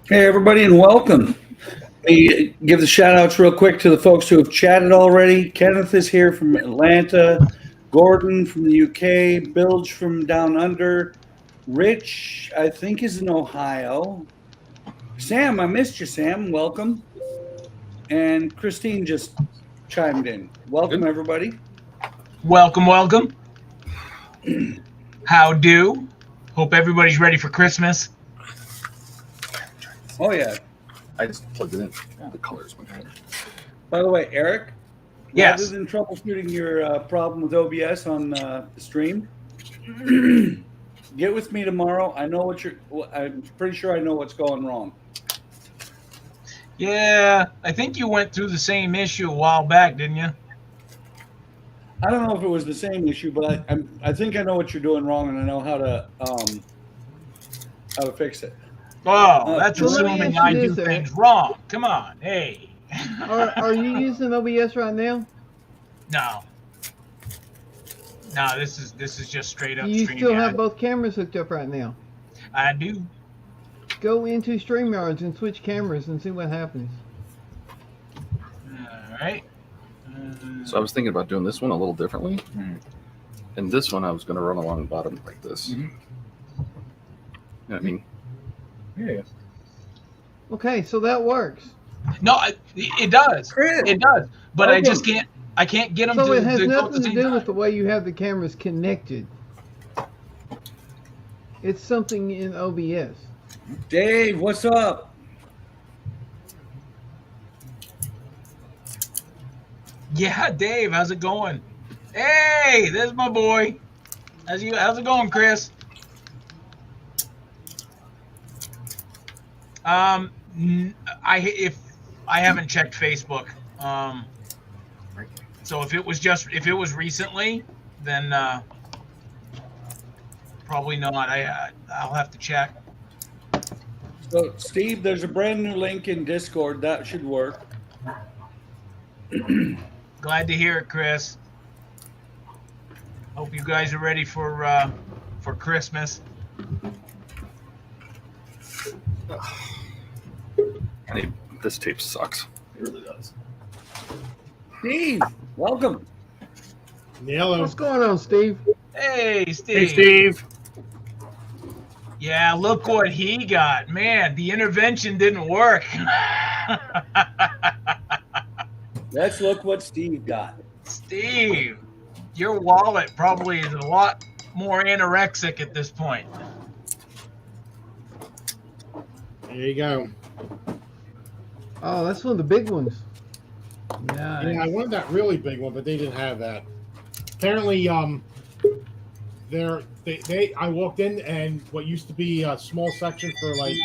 Hey, everybody, and welcome. Let me give the shout outs real quick to the folks who have chatted already. Kenneth is here from Atlanta, Gordon from the UK, Bilge from down under, Rich, I think, is in Ohio. Sam, I missed you, Sam. Welcome. And Christine just chimed in. Welcome, everybody. Welcome, welcome. How do? Hope everybody's ready for Christmas. Oh, yeah. I just plugged it in. The colors went better. By the way, Eric, Yes. rather than troubleshooting your problem with OBS on the stream, get with me tomorrow. I know what I'm pretty sure I know what's going wrong. Yeah, I think you went through the same issue a while back, didn't you? I don't know if it was the same issue, but I think I know what you're doing wrong, and I know how to fix it. Oh, that's so let me assuming ask I you do this, Eric. things wrong. Come on, hey. Are you using OBS right now? No. No, this is just straight up Do you StreamYard. still have both cameras hooked up right now? I do. Go into StreamYards and switch cameras and see what happens. All right. So I was thinking about doing this one a little differently. And this one I was going to run along the bottom like this. You know what I mean? Yeah. Okay, so that works. No, it does. It does. But I just can't. I can't get them So to. it has to go at nothing the to same do time. with the way you have the cameras connected. It's something in OBS. Dave, what's up? Yeah, Dave, how's it going? Hey, there's my boy. How's it going, Chris? I haven't checked Facebook. So if it was recently, then probably not. I'll have to check. So, Steve, there's a brand new link in Discord. That should work. Glad to hear it, Chris. Hope you guys are ready for Christmas. This tape sucks. It really does. Steve, welcome. Hello. What's going on, Steve? Hey, Steve. Hey, Steve. Yeah, look what he got. Man, the intervention didn't work. Let's look what Steve got. Steve, your wallet probably is a lot more anorexic at this point. There you go. Oh, that's one of the big ones. Nice. Yeah, I wanted that really big one, but they didn't have that. Apparently, I walked in and what used to be a small section for like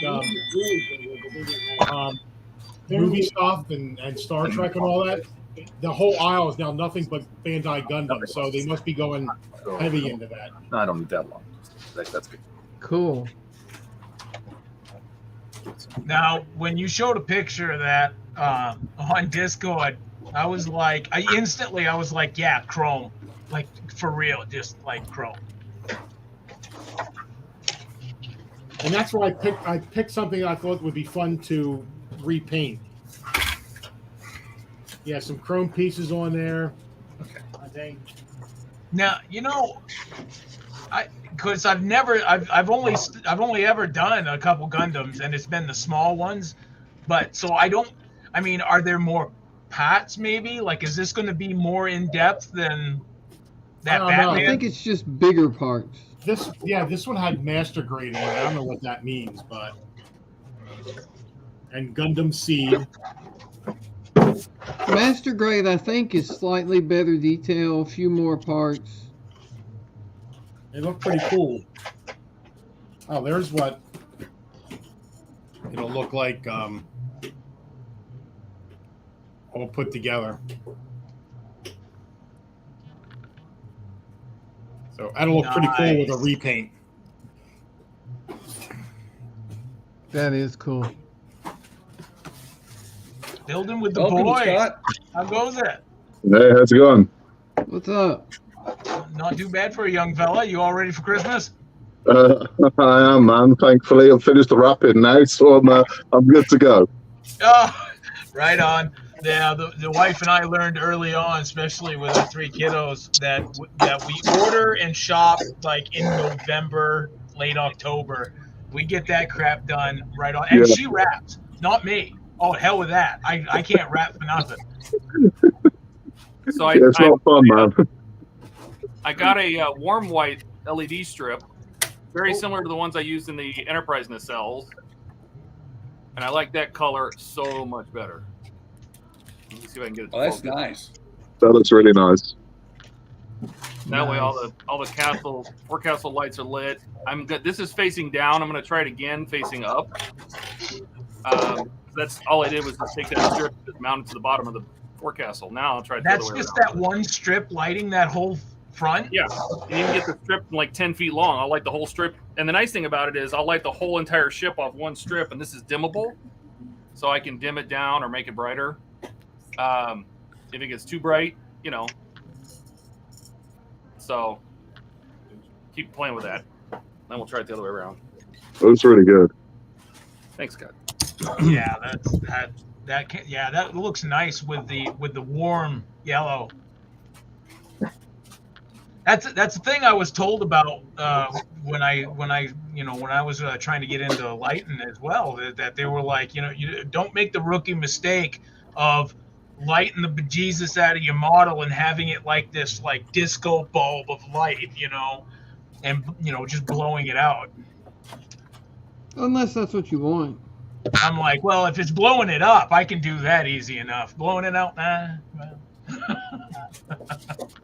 movie stuff and Star Trek and all that. The whole aisle is now nothing but Bandai Gundam, so they must be going heavy into that. No, I don't need that long. That's good. Cool. Now, when you showed a picture of that on Discord, I was like, yeah, Chrome. Like, for real, just like Chrome. And that's why I picked something I thought would be fun to repaint. Yeah, some chrome pieces on there. I think. Now, because I've only ever done a couple Gundams, and it's been the small ones. But so are there more parts maybe? Like, is this going to be more in depth than that Batman? I think it's just bigger parts. This one had master grade on it. I don't know what that means, but and Gundam Seed. Master grade, I think, is slightly better detail, a few more parts. They look pretty cool. Oh, there's what it'll look like all put together. So that'll look pretty cool with a repaint. That is cool. Building with the Welcome, boys. Scott. How goes it? Hey, how's it going? What's up? Not too bad for a young fella. You all ready for Christmas? I am, man. Thankfully, I've finished the wrapping now, so I'm good to go. Oh, right on. Yeah, the wife and I learned early on, especially with our 3 kiddos, that we order and shop like in November, late October. We get that crap done right on. And Yeah. she wraps, not me. Oh, hell with that. I can't wrap for nothing. So It's not fun, man. I got a warm white LED strip, very similar to the ones I used in the Enterprise nacelles, and I like that color so much better. Let me see if I can get it. Oh, that's nice. That looks really nice. That way, all the forecastle lights are lit. I'm good. This is facing down. I'm going to try it again, facing up. That's all I did was just take that strip and just mount it to the bottom of the forecastle. Now I'll try it the That's other way just around. that one strip lighting that whole front? Yeah, and you can get the strip like 10 feet long. I'll light the whole strip. And the nice thing about it is I'll light the whole entire ship off one strip, and this is dimmable. So I can dim it down or make it brighter. If it gets too bright, you know. So keep playing with that. Then we'll try it the other way around. That's really good. Thanks, Scott. Yeah, that looks nice with the warm yellow. That's the thing I was told about when I was trying to get into lighting as well, that they were like, you don't make the rookie mistake of lighting the bejesus out of your model and having it like this like disco bulb of light, and just blowing it out. Unless that's what you want. I'm like, well, if it's blowing it up, I can do that easy enough. Blowing it out, nah. Well.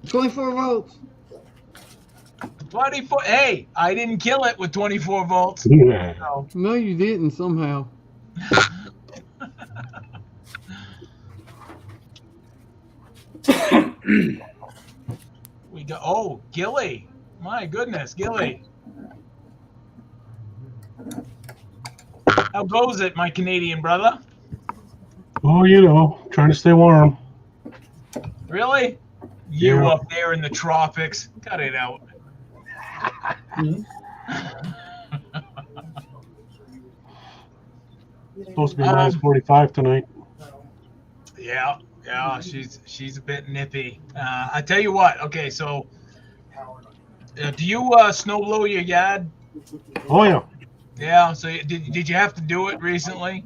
24 volts. 24. Hey, I didn't kill it with 24 volts. Yeah. So. No, you didn't somehow. We go. Oh, Gilly. My goodness, Gilly. How goes it, my Canadian brother? Oh, trying to stay warm. Really? You Yeah. up there in the tropics. Cut it out. Supposed to be minus 45 tonight. Yeah, she's a bit nippy. I tell you what. Okay, so do you snow blow your yard? Oh, yeah. Yeah. So did you have to do it recently?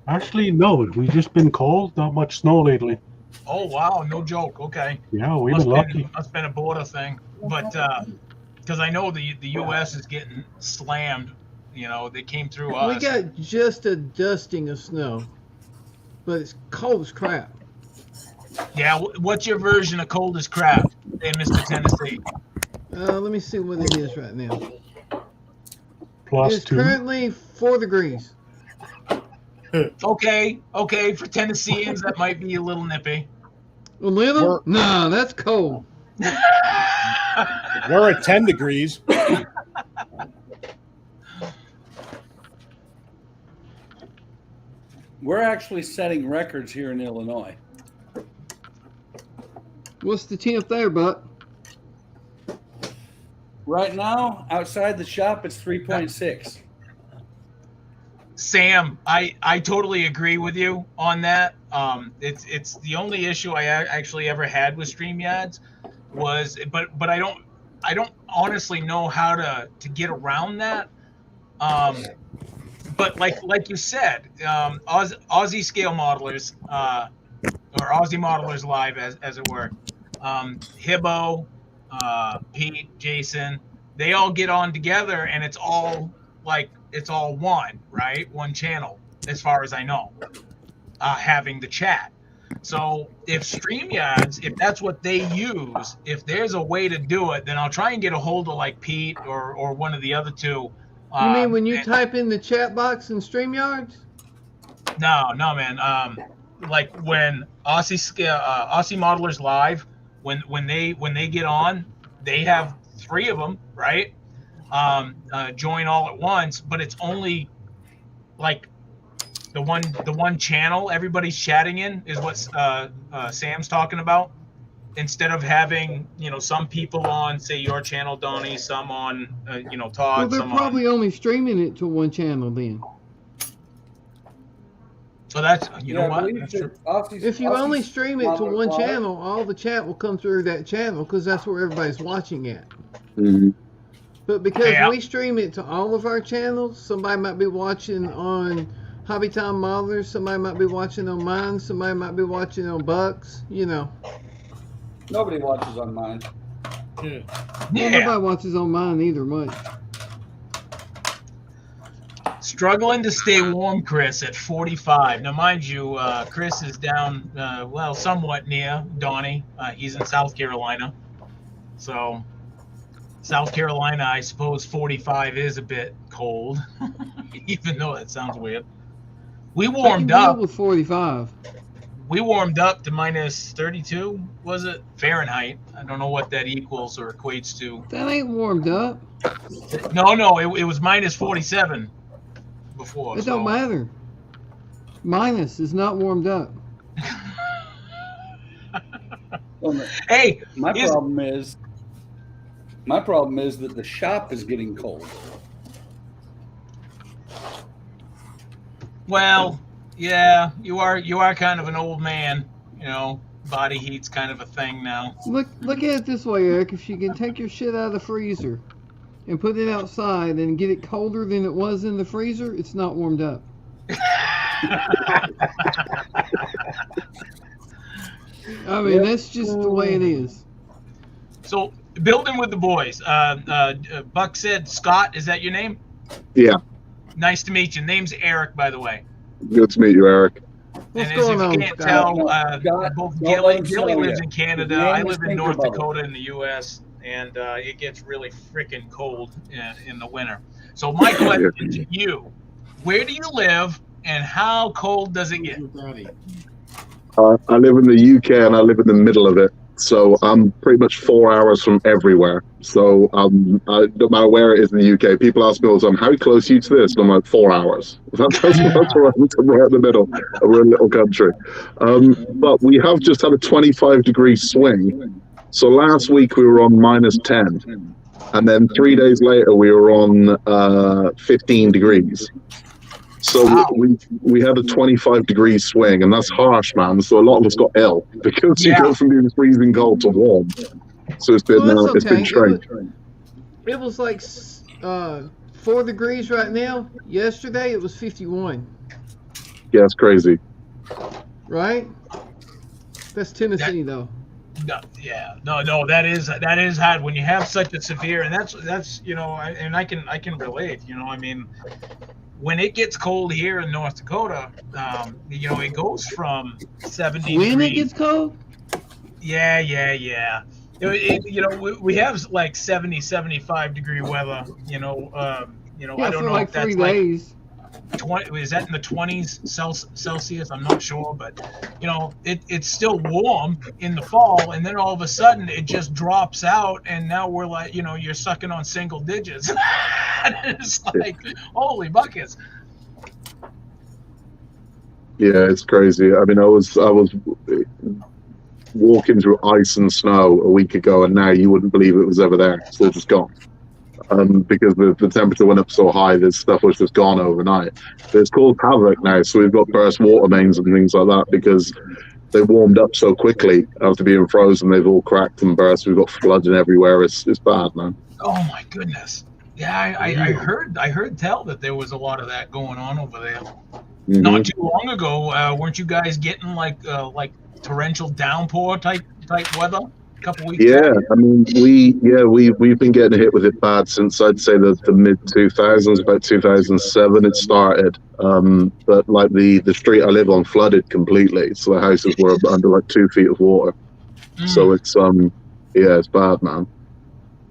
Actually, no. We've just been cold. Not much snow lately. Oh wow, no joke. Okay. Yeah, we've been lucky. Must been a border thing, but because I know the U.S. is getting slammed. They came through us. We got just a dusting of snow, but it's cold as crap. Yeah. What's your version of cold as crap, hey, Mr. Tennessee? Let me see what it is right now. Plus It's 2. currently 4 degrees. Okay. For Tennesseans, that might be a little nippy. A little? We're- Nah, that's cold. We're at 10 degrees. We're actually setting records here in Illinois. What's the temp there, Buck? Right now, outside the shop, it's 3.6. Sam, I totally agree with you on that. It's the only issue I actually ever had with StreamYards was, but I don't honestly know how to get around that. But like you said, Aussie scale modelers, or Aussie modelers live as it were, Hibbo, Pete, Jason, they all get on together and it's all one, right? One channel, as far as I know, having the chat. So if StreamYards, if that's what they use, if there's a way to do it, then I'll try and get a hold of like Pete or one of the other two. You mean when you type in the chat box in StreamYards? No, man. Like when Aussie Modelers Live, when they get on, they have 3 of them, right? Join all at once, but it's only like the one channel everybody's chatting in is what Sam's talking about. instead of having, you know, some people on, say, your channel, Donnie, some on, you know, Todd, Well, they're some probably on. only streaming it to one channel then. So that's, you know I what? believe That's that true. If you only stream it to one Live. channel, all the chat will come through that channel because that's where everybody's watching at. Mhm. But because Yeah. we stream it to all of our channels, somebody might be watching on Hobby Time Modelers, somebody might be watching on mine, somebody might be watching on Bucks, you know. Nobody watches on mine. Yeah. Well, Yeah. nobody watches on mine either much. Struggling to stay warm, Chris, at 45. Now, mind you, Chris is down, well, somewhat near Donnie. He's in South Carolina. So, South Carolina, I suppose 45 is a bit cold, even though that sounds weird. We I can warmed deal up. with 45. We warmed up to minus 32, was it? Fahrenheit. I don't know what that equals or equates to. That ain't warmed up. No, it was minus 47 before. It so. don't matter. Minus is not warmed up. Well, Hey, my is- problem is that the shop is getting cold. well, yeah, you are kind of an old man, you know. Body heat's kind of a thing now. Look at it this way, Eric. If you can take your shit out of the freezer and put it outside and get it colder than it was in the freezer, it's not warmed up. I mean, that's just the way it is. So, building with the boys. Buck said, Scott, is that your name? Yeah. Nice to meet you. Name's Eric, by the way. Good to meet you, Eric. What's and as going if on, you can't Scott? tell, Scott, both don't let him Gilly sell lives you. in Canada. His name I is live in Tinker North Bubble. Dakota in the U.S., and it gets really freaking cold in the winter. So my question to you, where do you live, and how cold does it get? I live in the UK and I live in the middle of it, so I'm pretty much 4 hours from everywhere. So no matter where it is in the UK, people ask me all the time, "How close are you to this?" And I'm like, 4 hours. That's where I'm right in the middle. We're a little country, but we have just had a 25-degree swing. So last week we were on minus 10, and then 3 days later we were on 15 degrees. So Wow. we had a 25-degree swing, and that's harsh, man. So a lot of us got ill because you Yeah. go from being freezing cold to warm. So it's been Well, that's it's been okay. strange. It was like 4 degrees right now. Yesterday it was 51. Yeah, it's crazy. Right? That's Tennessee though. No, yeah, no, that is hard when you have such a severe, and that's you know, I can relate. You know, I mean, when it gets cold here in North Dakota, you know, it goes from 70 When degrees. it gets cold? Yeah. You know, we have like 70, 75 degree weather. You know, I Yeah, don't for know like if that's 3 like days. 20. Is that in the 20s Celsius? I'm not sure, but you know, it's still warm in the fall, and then all of a sudden it just drops out, and now we're like, you know, you're sucking on single digits. And it's like, holy buckets. Yeah, it's crazy. I mean, I was walking through ice and snow a week ago, and now you wouldn't believe it was ever there. It's still just gone. Because the temperature went up so high, this stuff was just gone overnight. But it's called havoc now, so we've got burst water mains and things like that because they warmed up so quickly after being frozen. They've all cracked and burst. We've got flooding everywhere. It's bad, man. Oh my goodness. Yeah, I heard tell that there was a lot of that going on over there. Mhm. Not too long ago, weren't you guys getting like torrential downpour type weather a couple weeks Yeah, back? I mean, we've been getting hit with it bad since I'd say the mid 2000s, about 2007 it started. But like the street I live on flooded completely, so the houses were under like 2 feet of water. So it's it's bad, man.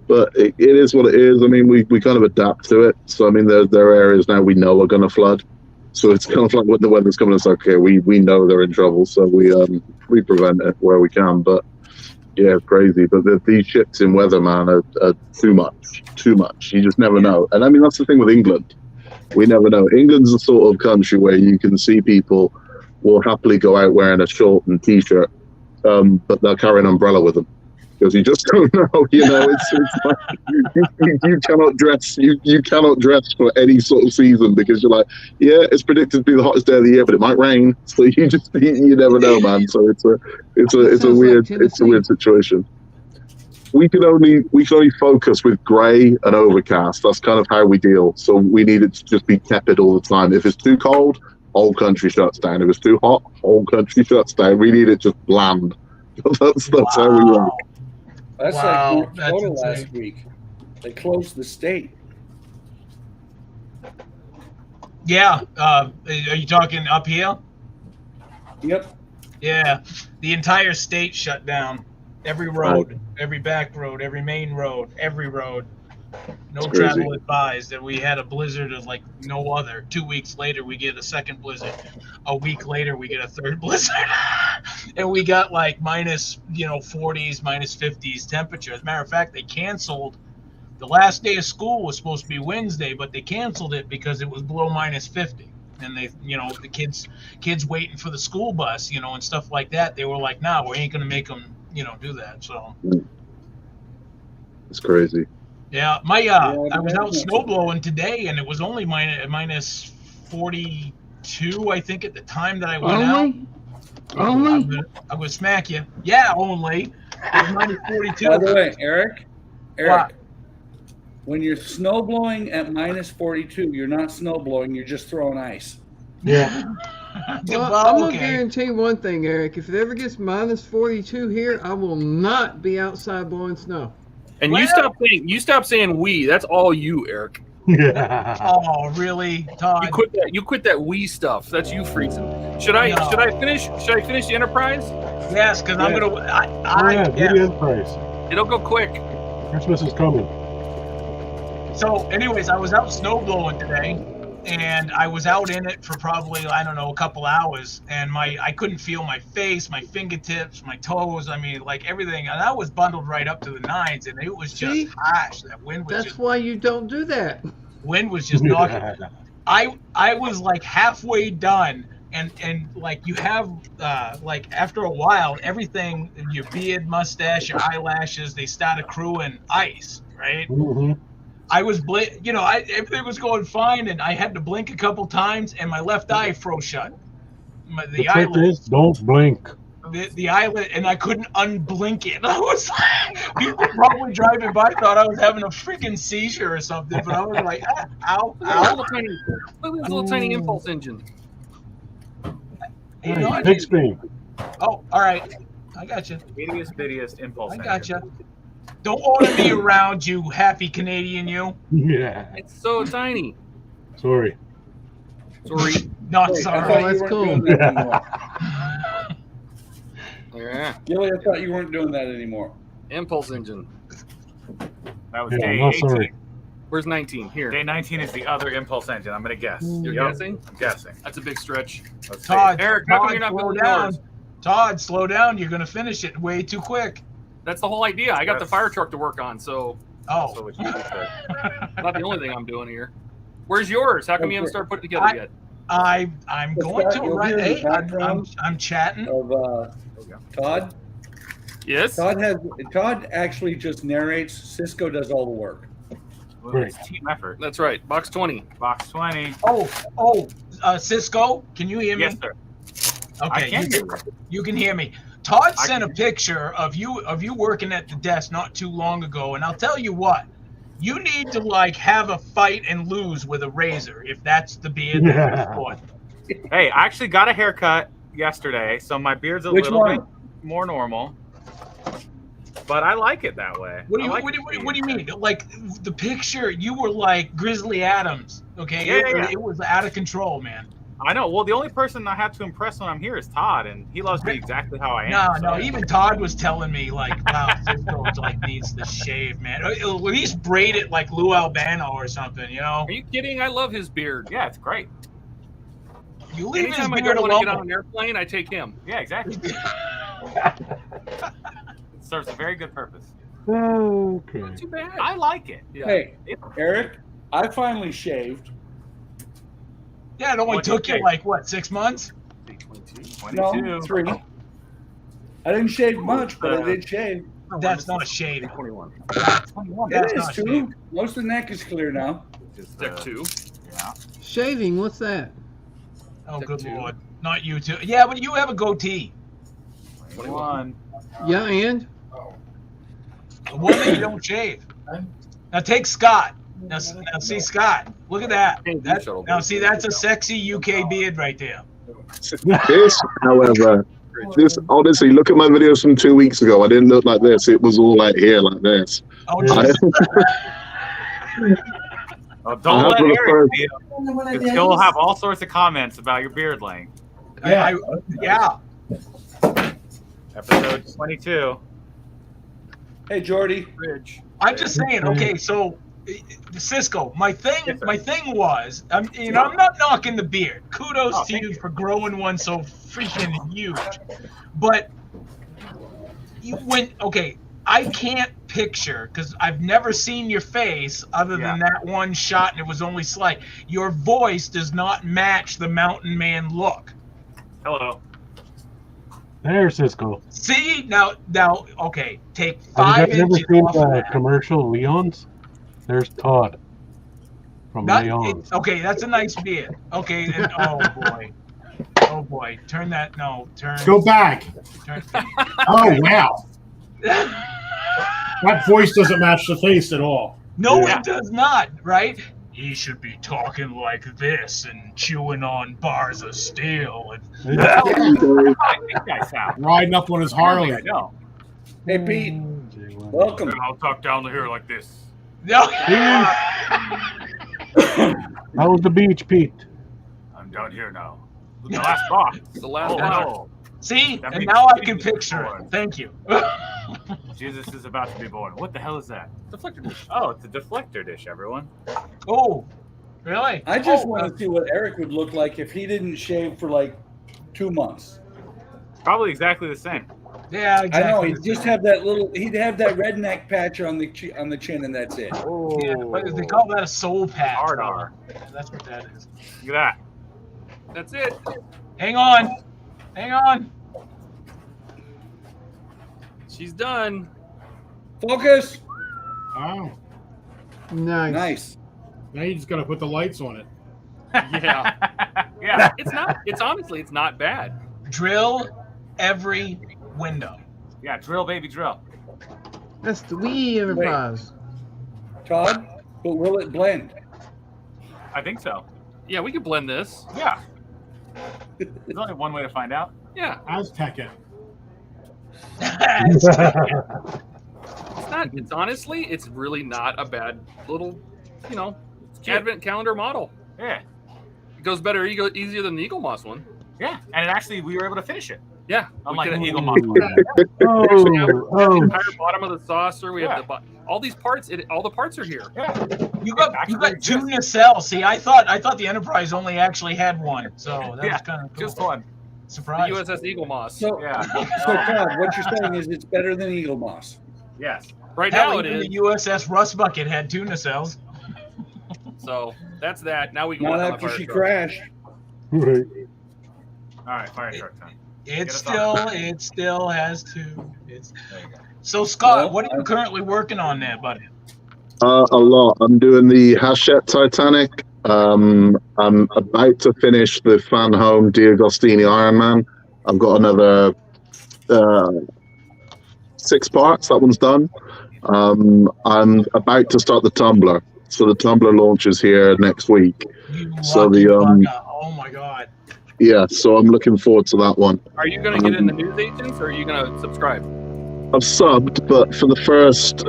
But it is what it is. I mean, we kind of adapt to it. So I mean, there are areas now we know are going to flood. So it's kind of like when the weather's coming, it's like, okay, we know they're in trouble, so we prevent it where we can. But yeah, it's crazy. But these shifts in weather, man, are too much. You just never know. And I mean, that's the thing with England. We never know. England's the sort of country where you can see people will happily go out wearing a short and t-shirt but they'll carry an umbrella with them because you just don't know. You know, it's like you cannot dress. You cannot dress for any sort of season because you're like, yeah, it's predicted to be the hottest day of the year, but it might rain. So you never know, man. So it's a weird situation. We can only focus with grey and overcast. That's kind of how we deal. So we need it to just be tepid all the time. If it's too cold, whole country shuts down. If it's too hot, whole country shuts down. We need it just bland. That's how we work. That's like North Dakota last week. They closed the state. Yeah. Are you talking up here? Yep. Yeah. The entire state shut down. Every road, every back road, every main road, every road. No travel advised. And we had a blizzard of like no other. 2 weeks later, we get a second blizzard. A week later, we get a third blizzard. And we got like minus, 40s, minus 50s temperature. As a matter of fact, they canceled. The last day of school was supposed to be Wednesday, but they canceled it because it was below minus 50. And they, the kids waiting for the school bus, and stuff like that. They were like, nah, we ain't going to make them, do that. So it's crazy. Yeah, I was out snowblowing today, and it was only minus 42, I think, at the time that I went out. Only? I'm gonna smack you. Yeah, only. It was minus 42. By the way, Eric, What? when you're snow blowing at minus 42, you're not snow blowing, you're just throwing ice. Yeah. Well, I'm going to guarantee one thing, Eric. If it ever gets minus 42 here, I will not be outside blowing snow. And you stop saying we. That's all you, Eric. Yeah. Oh, really, Todd? You quit that we stuff. That's you freezing. Should I finish the Enterprise? Yes, because I'm gonna. Do the Enterprise. It'll go quick. Christmas is coming. So, anyways, I was out snowblowing today, and I was out in it for probably, I don't know, a couple hours, and I couldn't feel my face, my fingertips, my toes, I mean, like everything, and I was bundled right up to the nines, and it was just harsh. That wind was That's why you don't do that. Wind was just knocking. I was like halfway done, and like you have, like after a while, everything, your beard, mustache, your eyelashes, they start accruing ice, right? Mm-hmm. I was, everything was going fine, and I had to blink a couple times, and my left eye froze shut. The trick is, don't blink. The eyelid, and I couldn't unblink it. I was like, people probably driving by thought I was having a freaking seizure or something, but I was like, ow, ow. Look at this little tiny impulse engine. Big screen. Oh, all right. I got you. Bittiest impulse. I got you. Don't order me around, you happy Canadian, you. Yeah. It's so tiny. Sorry. Not sorry. I thought you weren't doing that anymore. Yeah. Gilly, I thought you weren't doing that anymore. Impulse engine. That was Yeah, day no, 18. sorry. Where's 19? Here. Day 19 is the other impulse engine. I'm gonna guess. You're Yep, guessing? I'm guessing. That's a big stretch. Let's see. Todd, Eric, how come Todd, you're not slow building down. yours? Todd, slow down. You're going to finish it way too quick. That's the whole idea. I got the That's- fire truck to work on, so Oh. So what you said. not the only thing I'm doing here. Where's yours? How come you haven't started putting it together yet? I'm going to You'll right. hear in the Hey, background I'm chatting. Of Todd. Yes. Todd actually just narrates. Cisco does all the work. Well, it's team effort. That's right. Box 20. Box 20. Cisco, can you hear me? Yes, sir. Okay, I can hear you. you can hear me. Todd I sent a can- picture of you working at the desk not too long ago, and I'll tell you what, you need to like have a fight and lose with a razor if that's the beard that you want. Hey, I actually got a haircut yesterday, so my beard's a Which little one? bit more normal. But I like it that way. What do I like you the what do you beard. mean? Like the picture, you were like Grizzly Adams. Okay, Yeah. It was out of control, man. I know. Well, the only person I have to impress when I'm here is Todd, and he loves me exactly how I am. No, even Todd was telling me like, wow, Cisco like needs to shave, man. At least braid it like Lou Albano or something, you know? Are you kidding? I love his beard. Yeah, it's great. You leave his Anytime I beard don't want to get on alone. an airplane, I take him. Yeah, exactly. It serves a very good purpose. Okay. Not too bad. I like it. Yeah. Hey, Eric, I finally shaved. Yeah, it only What'd you took you take? like what, 6 months? 22. No, 3. I didn't shave much, but I did shave. That's not shaving. 21. That's It is not too. shaving. Most of the neck is clear now. Deck 2. Yeah. Shaving, what's that? Oh, Deck good 2. lord. Not you too. Yeah, but you have a goatee. 21. Yeah, and? A woman, you don't shave. Now take Scott. Now see Scott. Look at that. Now see, that's a sexy UK beard right there. This, however, this honestly, look at my videos from 2 weeks ago. I didn't look like this. It was all like here, like this. Oh, I, Jesus. Oh, don't let for the Eric first- see it, because he'll have all sorts of comments about your beard length. Yeah. Episode 22. Hey, Jordy. Bridge. I'm just saying. Okay, so Cisco, my thing Yes, sir. was, I'm not knocking the beard. Kudos Oh, to thank you you. for growing one so freaking huge. But I can't picture, because I've never seen your face other than that one shot, and it was only slight. Your voice does not match the mountain man look. Hello. There's Cisco. See now, okay, take Have 5 you guys ever inches seen off of the that. commercial Leon's? There's Todd from Leon's. Okay, that's a nice beard. Okay, and, oh boy, turn that. No, turn. Go back. Turn. Oh wow, that voice doesn't match the face at all. No, Yeah. it does not. Right? He should be talking like this and chewing on bars of steel. And I think I sound. Riding up on his I Harley. know. Hey, Pete. Welcome. I'll talk down to here like this. no. How was the beach, Pete? I'm down here now. The last box. The last Oh, box. no. See, That and means now I can Jesus is picture born. it. Thank you. Jesus is about to be born. What the hell is that? Deflector dish. Oh, it's a deflector dish, everyone. Oh, really? I just Oh, want to see what Eric would look like if he didn't shave for like 2 months. Probably exactly the same. Yeah, exactly. I know he'd just have that little. He'd have that redneck patch on the chin, and that's it. Oh, Yeah, but they call that a soul patch. hard R. That's what that is. Look at That's it. Hang on. Hang on. She's done. Focus. Oh, Nice. Nice. now you just got to put the lights on it. Yeah. that. Yeah. It's honestly, it's not bad. Drill every window. Yeah, drill, baby, drill. That's the Wii Enterprise. Todd, but will it blend? I think so. Yeah, we could blend this. Yeah. There's only one way to find out. Yeah. Aztec it. It's not. It's honestly, it's really not a bad little, advent calendar model. Yeah. It goes better, easier than the Eagle Moss one. Yeah. And actually, we were able to finish it. Yeah. Unlike we the could- Eagle Moss. we have the Oh, entire bottom of the saucer. We have Yeah. all these parts. All the parts are here. Yeah. You got two nacelles. See, I thought the Enterprise only actually had one, so that was kind of cool. Just one. The Surprise. USS Eagle Moss. So, Yeah. so Todd, what you're saying is it's better than Eagle Moss. Yes. Right Hell, now it even is. the USS Rust Bucket had two nacelles. So that's that. Now we can Not work on the after fire she truck. crashed. right. All right, fire truck time. It us still has two. It's There you go. so Scott. Well, What are you currently working on there, buddy? A lot. I'm doing the Hachette Titanic. I'm about to finish the Fan Home D'Agostini Iron Man. I've got another 6 parts. That one's done. I'm about to start the Tumbler. So the Tumbler launches here next week. You So lucky the, bugger. Oh my God. Yeah, so I'm looking forward to that one. Are you going to get in the news agents or are you going to subscribe? I've subbed, but for the first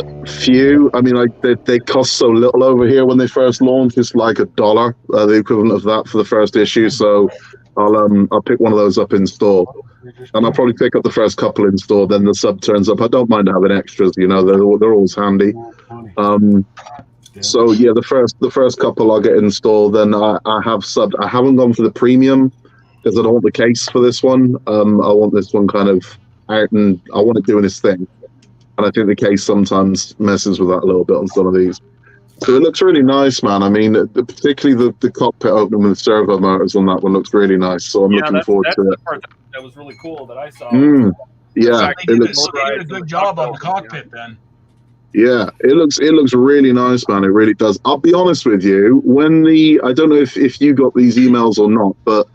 few, I mean, like they cost so little over here when they first launch. It's like $1, the equivalent of that for the first issue. So I'll pick one of those up in store, and I'll probably pick up the first couple in store. Then the sub turns up. I don't mind having extras. They're always handy. So yeah, the first couple I'll get in store. Then I have subbed. I haven't gone for the premium because I don't want the case for this one. I want this one kind of out, and I want it doing its thing. And I think the case sometimes messes with that a little bit on some of these. So it looks really nice, man. I mean, particularly the cockpit opening with servo motors on that one looks really nice. So I'm looking forward that's to the it. part that was really cool that I saw. Yeah, They it did, looks. they did a good job on the cockpit then. Yeah, it looks really nice, man. It really does. I'll be honest with you. I don't know if you got these emails or not, but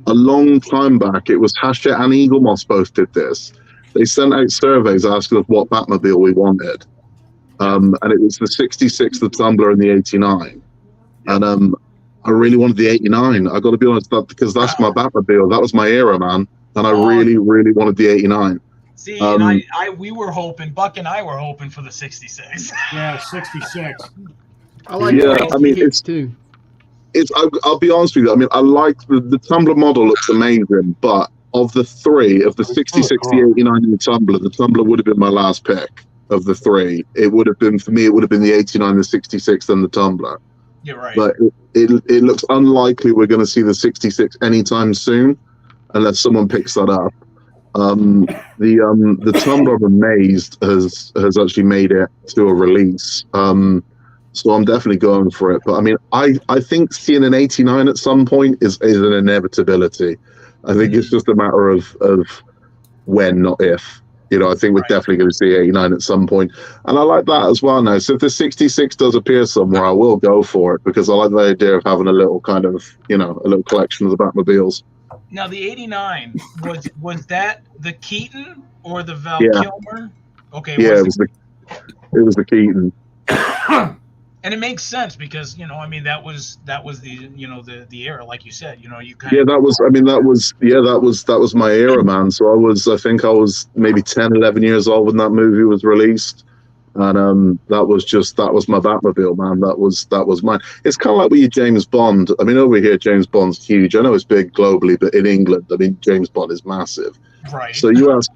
a long time back, it was Hachette and Eagle Moss both did this. They sent out surveys asking us what Batmobile we wanted, and it was the 66, the Tumbler, and the 89. And I really wanted the 89. I got to be honest, because that's my Batmobile. That was my era, man. And I really, really wanted the 89. See, and we were hoping, Buck and I were hoping for the 66. Yeah, 66. I like I mean, it's too. I'll be honest with you. I mean, I like the Tumbler model looks amazing, but of the three, of the 66, the 89, and the Tumbler would have been my last pick of the three. It would have been, for me, it would have been the 89, the 66, and the Tumbler. You're right. But it looks unlikely we're going to see the 66 anytime soon, unless someone picks that up. The Tumbler, I'm amazed, has actually made it to a release. So I'm definitely going for it. But I mean, I think seeing an 89 at some point is an inevitability. I think it's just a matter of when, not if. You know, I think we're definitely going to see 89 at some point. And I like that as well now. So if the 66 does appear somewhere, I will go for it, because I like the idea of having a little kind of, a little collection of the Batmobiles. Now, the 89, was that the Keaton or the Val Kilmer? Okay. Yeah, it was the Keaton. And it makes sense because, I mean, that was the the era, like you said, you kind of. That was my era, man. So I think I was maybe 10, 11 years old when that movie was released. And that was my Batmobile, man. That was mine. It's kind of like with your James Bond. I mean, over here, James Bond's huge. I know it's big globally, but in England, I mean, James Bond is massive. Right. So you ask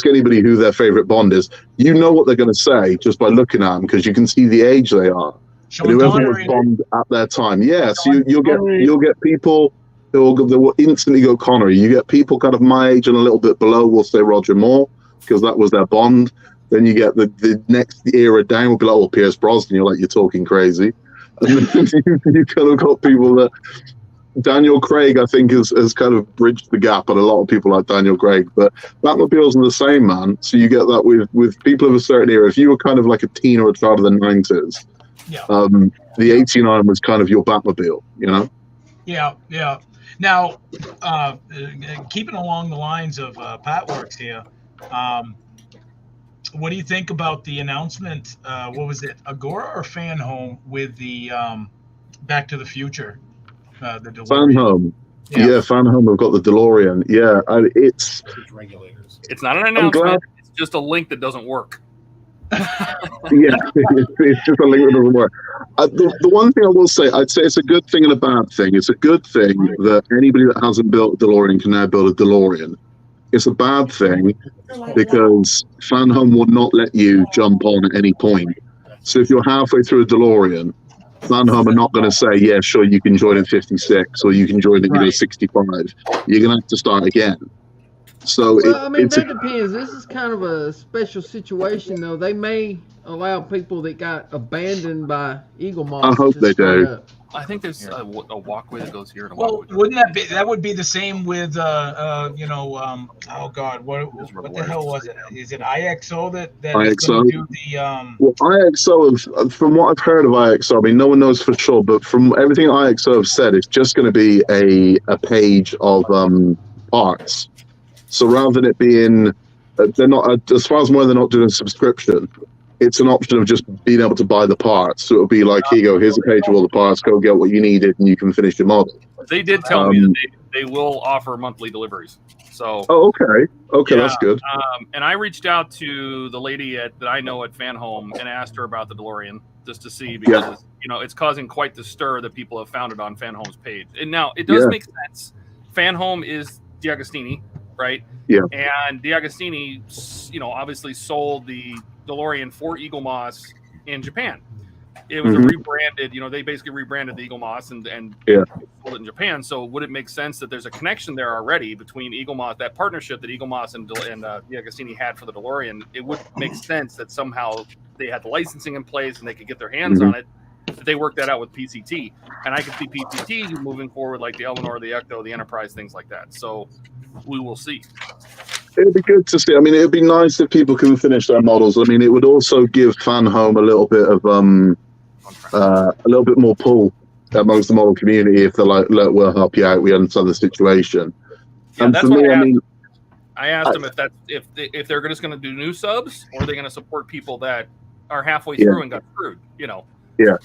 anybody who their favorite Bond is, you know what they're going to say just by looking at them, because you can see the age they are. And whoever was Bond at their time, so you'll get people who will instantly go Connery. You get people kind of my age and a little bit below will say Roger Moore, because that was their Bond. Then you get the next era down will be like, Pierce Brosnan. You're like, you're talking crazy. And then you kind of got people that Daniel Craig, I think, has kind of bridged the gap, and a lot of people like Daniel Craig. But Batmobiles are the same, man. So you get that with people of a certain era. If you were kind of like a teen or a child of the 90s, the 89 was kind of your Batmobile, Yeah. Now, keeping along the lines of PatWorks here, what do you think about the announcement? What was it, Agora or Fan Home with the Back to the Future? The DeLorean. Fan Home. Yeah, Fan Home. We've got the DeLorean. Yeah, it's not an announcement. It's just a link that doesn't work. It's just a link that doesn't work. The one thing I will say, I'd say it's a good thing and a bad thing. It's a good thing that anybody that hasn't built a DeLorean can now build a DeLorean. It's a bad thing because Fan Home will not let you jump on at any point. So if you're halfway through a DeLorean, Fan Home are not going to say, yeah, sure, you can join at 56 or you can join at 65. You're going to have to start again. So that depends. This is kind of a special situation, though. They may allow people that got abandoned by Eagle Moss. I hope they do. I think there's a walkway that goes here. And wouldn't that would be the same with oh God, what the hell was it? Is it IXO that IXO? Is do the Well, IXO, from what I've heard of IXO, I mean, no one knows for sure, but from everything IXO have said, it's just going to be a page of parts. So rather than it being, they're not, as far as I'm aware, they're not doing a subscription. It's an option of just being able to buy the parts. So it'll be like, here you go, here's a page of all the parts, go get what you needed, and you can finish your model. They did tell me that they will offer monthly deliveries. So. Oh, okay, that's good. And I reached out to the lady that I know at Fan Home and asked her about the DeLorean just to see, because it's causing quite the stir that people have found it on Fan Home's page. And now it does make sense. Fan Home is DeAgostini, right? Yeah. And DeAgostini, obviously sold the DeLorean for Eagle Moss in Japan. It was a rebranded, they basically rebranded the Eagle Moss and sold it in Japan. So would it make sense that there's a connection there already between Eagle Moss, that partnership that Eagle Moss and DeAgostini had for the DeLorean? It would make sense that somehow they had the licensing in place and they could get their hands on it. That they worked that out with PCT, and I could see PCT moving forward like the Eleanor, the Ecto, the Enterprise, things like that. So we will see. It'd be good to see. I mean, it'd be nice if people can finish their models. I mean, it would also give Fan Home a little bit of a little bit more pull amongst the model community if they're like, look, we'll help you out. We understand the situation. Yeah, and that's for what me, I asked them if they're just going to do new subs, or are they going to support people that are halfway through and got screwed? You know. Yeah.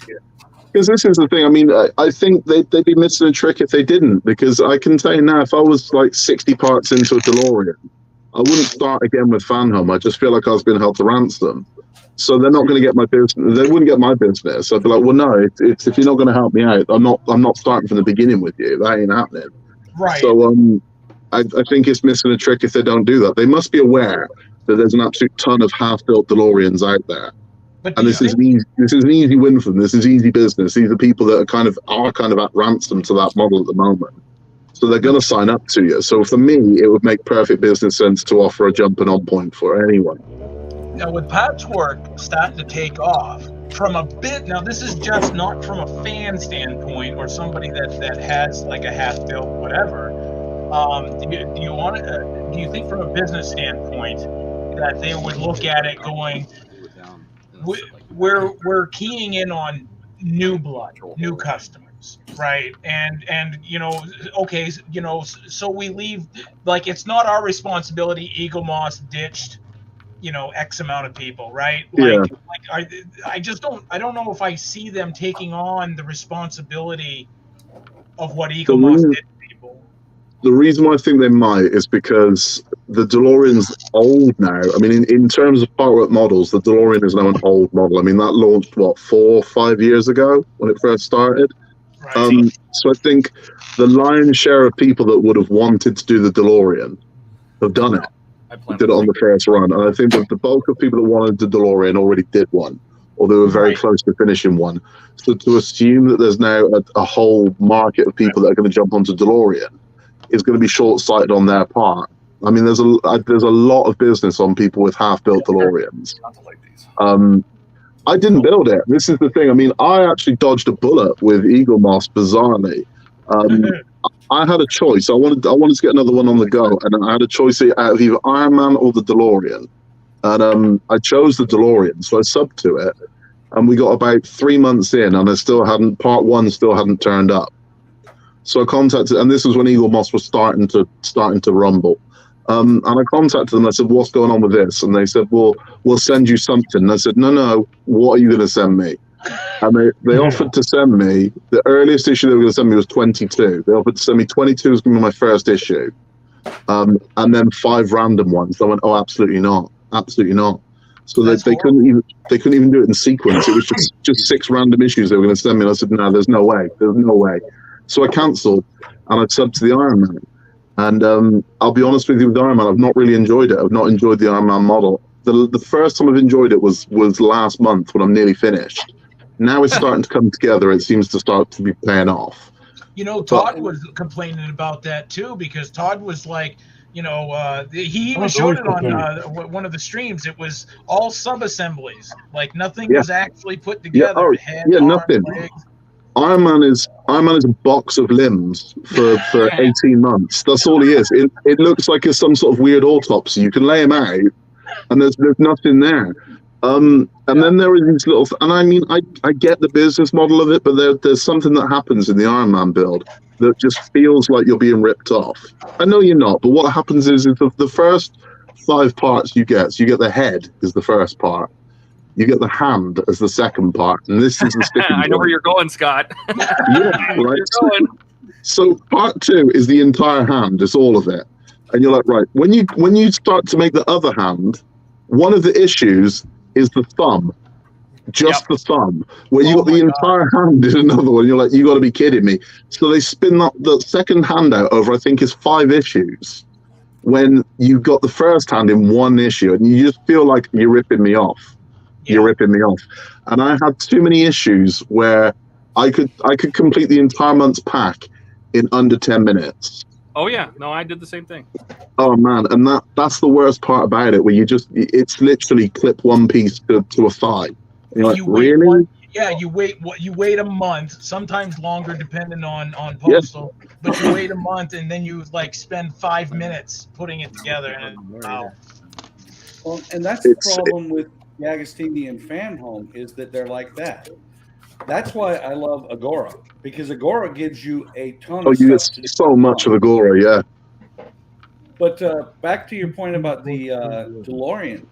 Because this is the thing. I mean, I think they'd be missing a trick if they didn't. Because I can tell you now, if I was like 60 parts into a DeLorean, I wouldn't start again with Fan Home. I just feel like I was being held to ransom. So they're not going to get my business. They wouldn't get my business. I'd be like, well, no. It's if you're not going to help me out, I'm not starting from the beginning with you. That ain't happening. Right. So I think it's missing a trick if they don't do that. They must be aware that there's an absolute ton of half-built DeLoreans out there. But And this is an easy win for them. This is easy business. These are people that are kind of at ransom to that model at the moment. So they're going to sign up to you. So for me, it would make perfect business sense to offer a jumping on point for anyone. Now with Patchwork starting to take off from a bit, now this is just not from a fan standpoint or somebody that has like a half-built whatever. Do you think from a business standpoint that they would look at it going, we're keying in on new blood, new customers, right? And okay, so we leave, like, it's not our responsibility. Eagle Moss ditched, X amount of people, right? I don't know if I see them taking on the responsibility of what Eagle Moss did to people. The reason why I think they might is because the DeLorean's old now. I mean, in terms of part models, the DeLorean is now an old model. I mean, that launched, 4 or 5 years ago when it first started? Right. So I think the lion's share of people that would have wanted to do the DeLorean have done it. Did it on the first run. And I think that the bulk of people that wanted the DeLorean already did one, or they were very close to finishing one. So to assume that there's now a whole market of people that are going to jump onto DeLorean is going to be short-sighted on their part. I mean, there's a lot of business on people with half-built DeLoreans. I didn't build it. This is the thing. I mean, I actually dodged a bullet with Eagle Moss, bizarrely. I had a choice. I wanted to get another one on the go, and I had a choice out of either Iron Man or the DeLorean. And I chose the DeLorean, so I subbed to it. And we got about 3 months in, and part one still hadn't turned up. So I contacted, and this was when Eagle Moss was starting to rumble. And I contacted them. I said, "What's going on with this?" And they said, "Well, we'll send you something." And I said, "No. What are you going to send me?" And they offered to send me, the earliest issue they were going to send me was 22. They offered to send me 22 was going to be my first issue, and then 5 random ones. I went, "Oh, absolutely not, absolutely not." So they couldn't even do it in sequence. It was just 6 random issues they were going to send me. And I said, "No, there's no way. There's no way." So I cancelled, and I subbed to the Iron Man. And I'll be honest with you, with Iron Man, I've not really enjoyed it. I've not enjoyed the Iron Man model. The first time I've enjoyed it was last month when I'm nearly finished. Now it's starting to come together. It seems to start to be paying off. Todd was complaining about that too, because Todd was like, he even showed it on one of the streams. It was all sub-assemblies. Like nothing was actually put together. Nothing. Legs. Iron Man is a box of limbs for 18 months. That's all he is. It looks like it's some sort of weird autopsy. You can lay him out, and there's nothing there. And then there is these little, and I mean, I get the business model of it, but there's something that happens in the Iron Man build that just feels like you're being ripped off. I know you're not, but what happens is the first 5 parts you get, so you get the head is the first part. You get the hand as the second part, and this is the sticking I know where you're going, Scott. Yeah, right. So part 2 is the entire hand, it's all of it. And you're like, right, when you start to make the other hand, one of the issues is the thumb. Just the thumb. Where you got the entire hand in another one, you're like, you gotta be kidding me. So they spin the second hand out over, I think, is 5 issues. When you got the first hand in 1 issue, and you just feel like you're ripping me off. You're ripping me off. And I had too many issues where I could complete the entire month's pack in under 10 minutes. Oh yeah, no, I did the same thing. Oh man, and that's the worst part about it, where it's literally clip one piece to a thigh. And you're like, really? Yeah, you wait a month, sometimes longer depending on postal, but you wait a month and then you like spend 5 minutes putting it together. And wow. Well, and that's the problem with the Agostini and Fan Home is that they're like that. That's why I love Agora, because Agora gives you a ton of you stuff get so much of Agora, yeah. But back to your point about the DeLorean,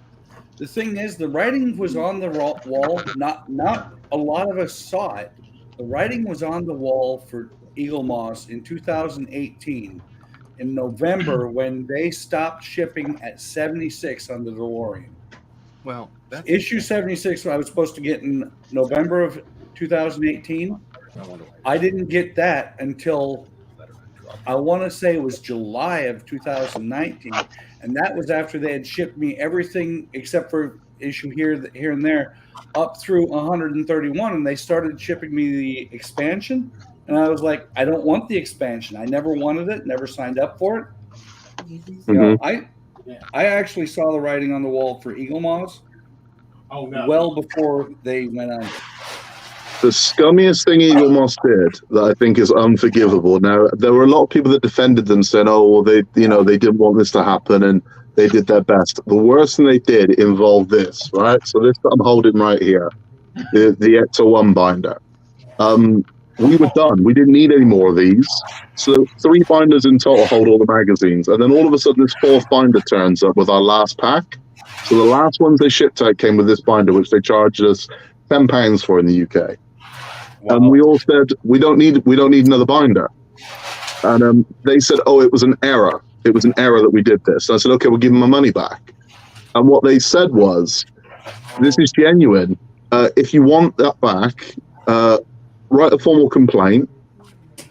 the thing is, the writing was on the wall. Not a lot of us saw it. The writing was on the wall for Eagle Moss in 2018, in November, when they stopped shipping at 76 on the DeLorean. Well, that's issue 76 I was supposed to get in November of 2018. I didn't get that until I want to say it was July of 2019, and that was after they had shipped me everything except for issue here and there up through 131, and they started shipping me the expansion, and I was like, I don't want the expansion. I never wanted it, never signed up for it. You know, I actually saw the writing on the wall for Eagle Moss well before they went on. The scummiest thing Eagle Moss did that I think is unforgivable. Now, there were a lot of people that defended them, saying, "Oh, well, they didn't want this to happen, and they did their best." The worst thing they did involved this, right? So this I'm holding right here, the Ecto 1 binder. We were done. We didn't need any more of these. So 3 binders in total hold all the magazines, and then all of a sudden this 4th binder turns up with our last pack. So the last ones they shipped out came with this binder, which they charged us £10 for in the UK. Wow. And we all said we don't need another binder, and they said, "Oh, it was an error. It was an error that we did this." So I said, "Okay, we'll give them my money back." And what they said was, "This is genuine. If you want that back, write a formal complaint.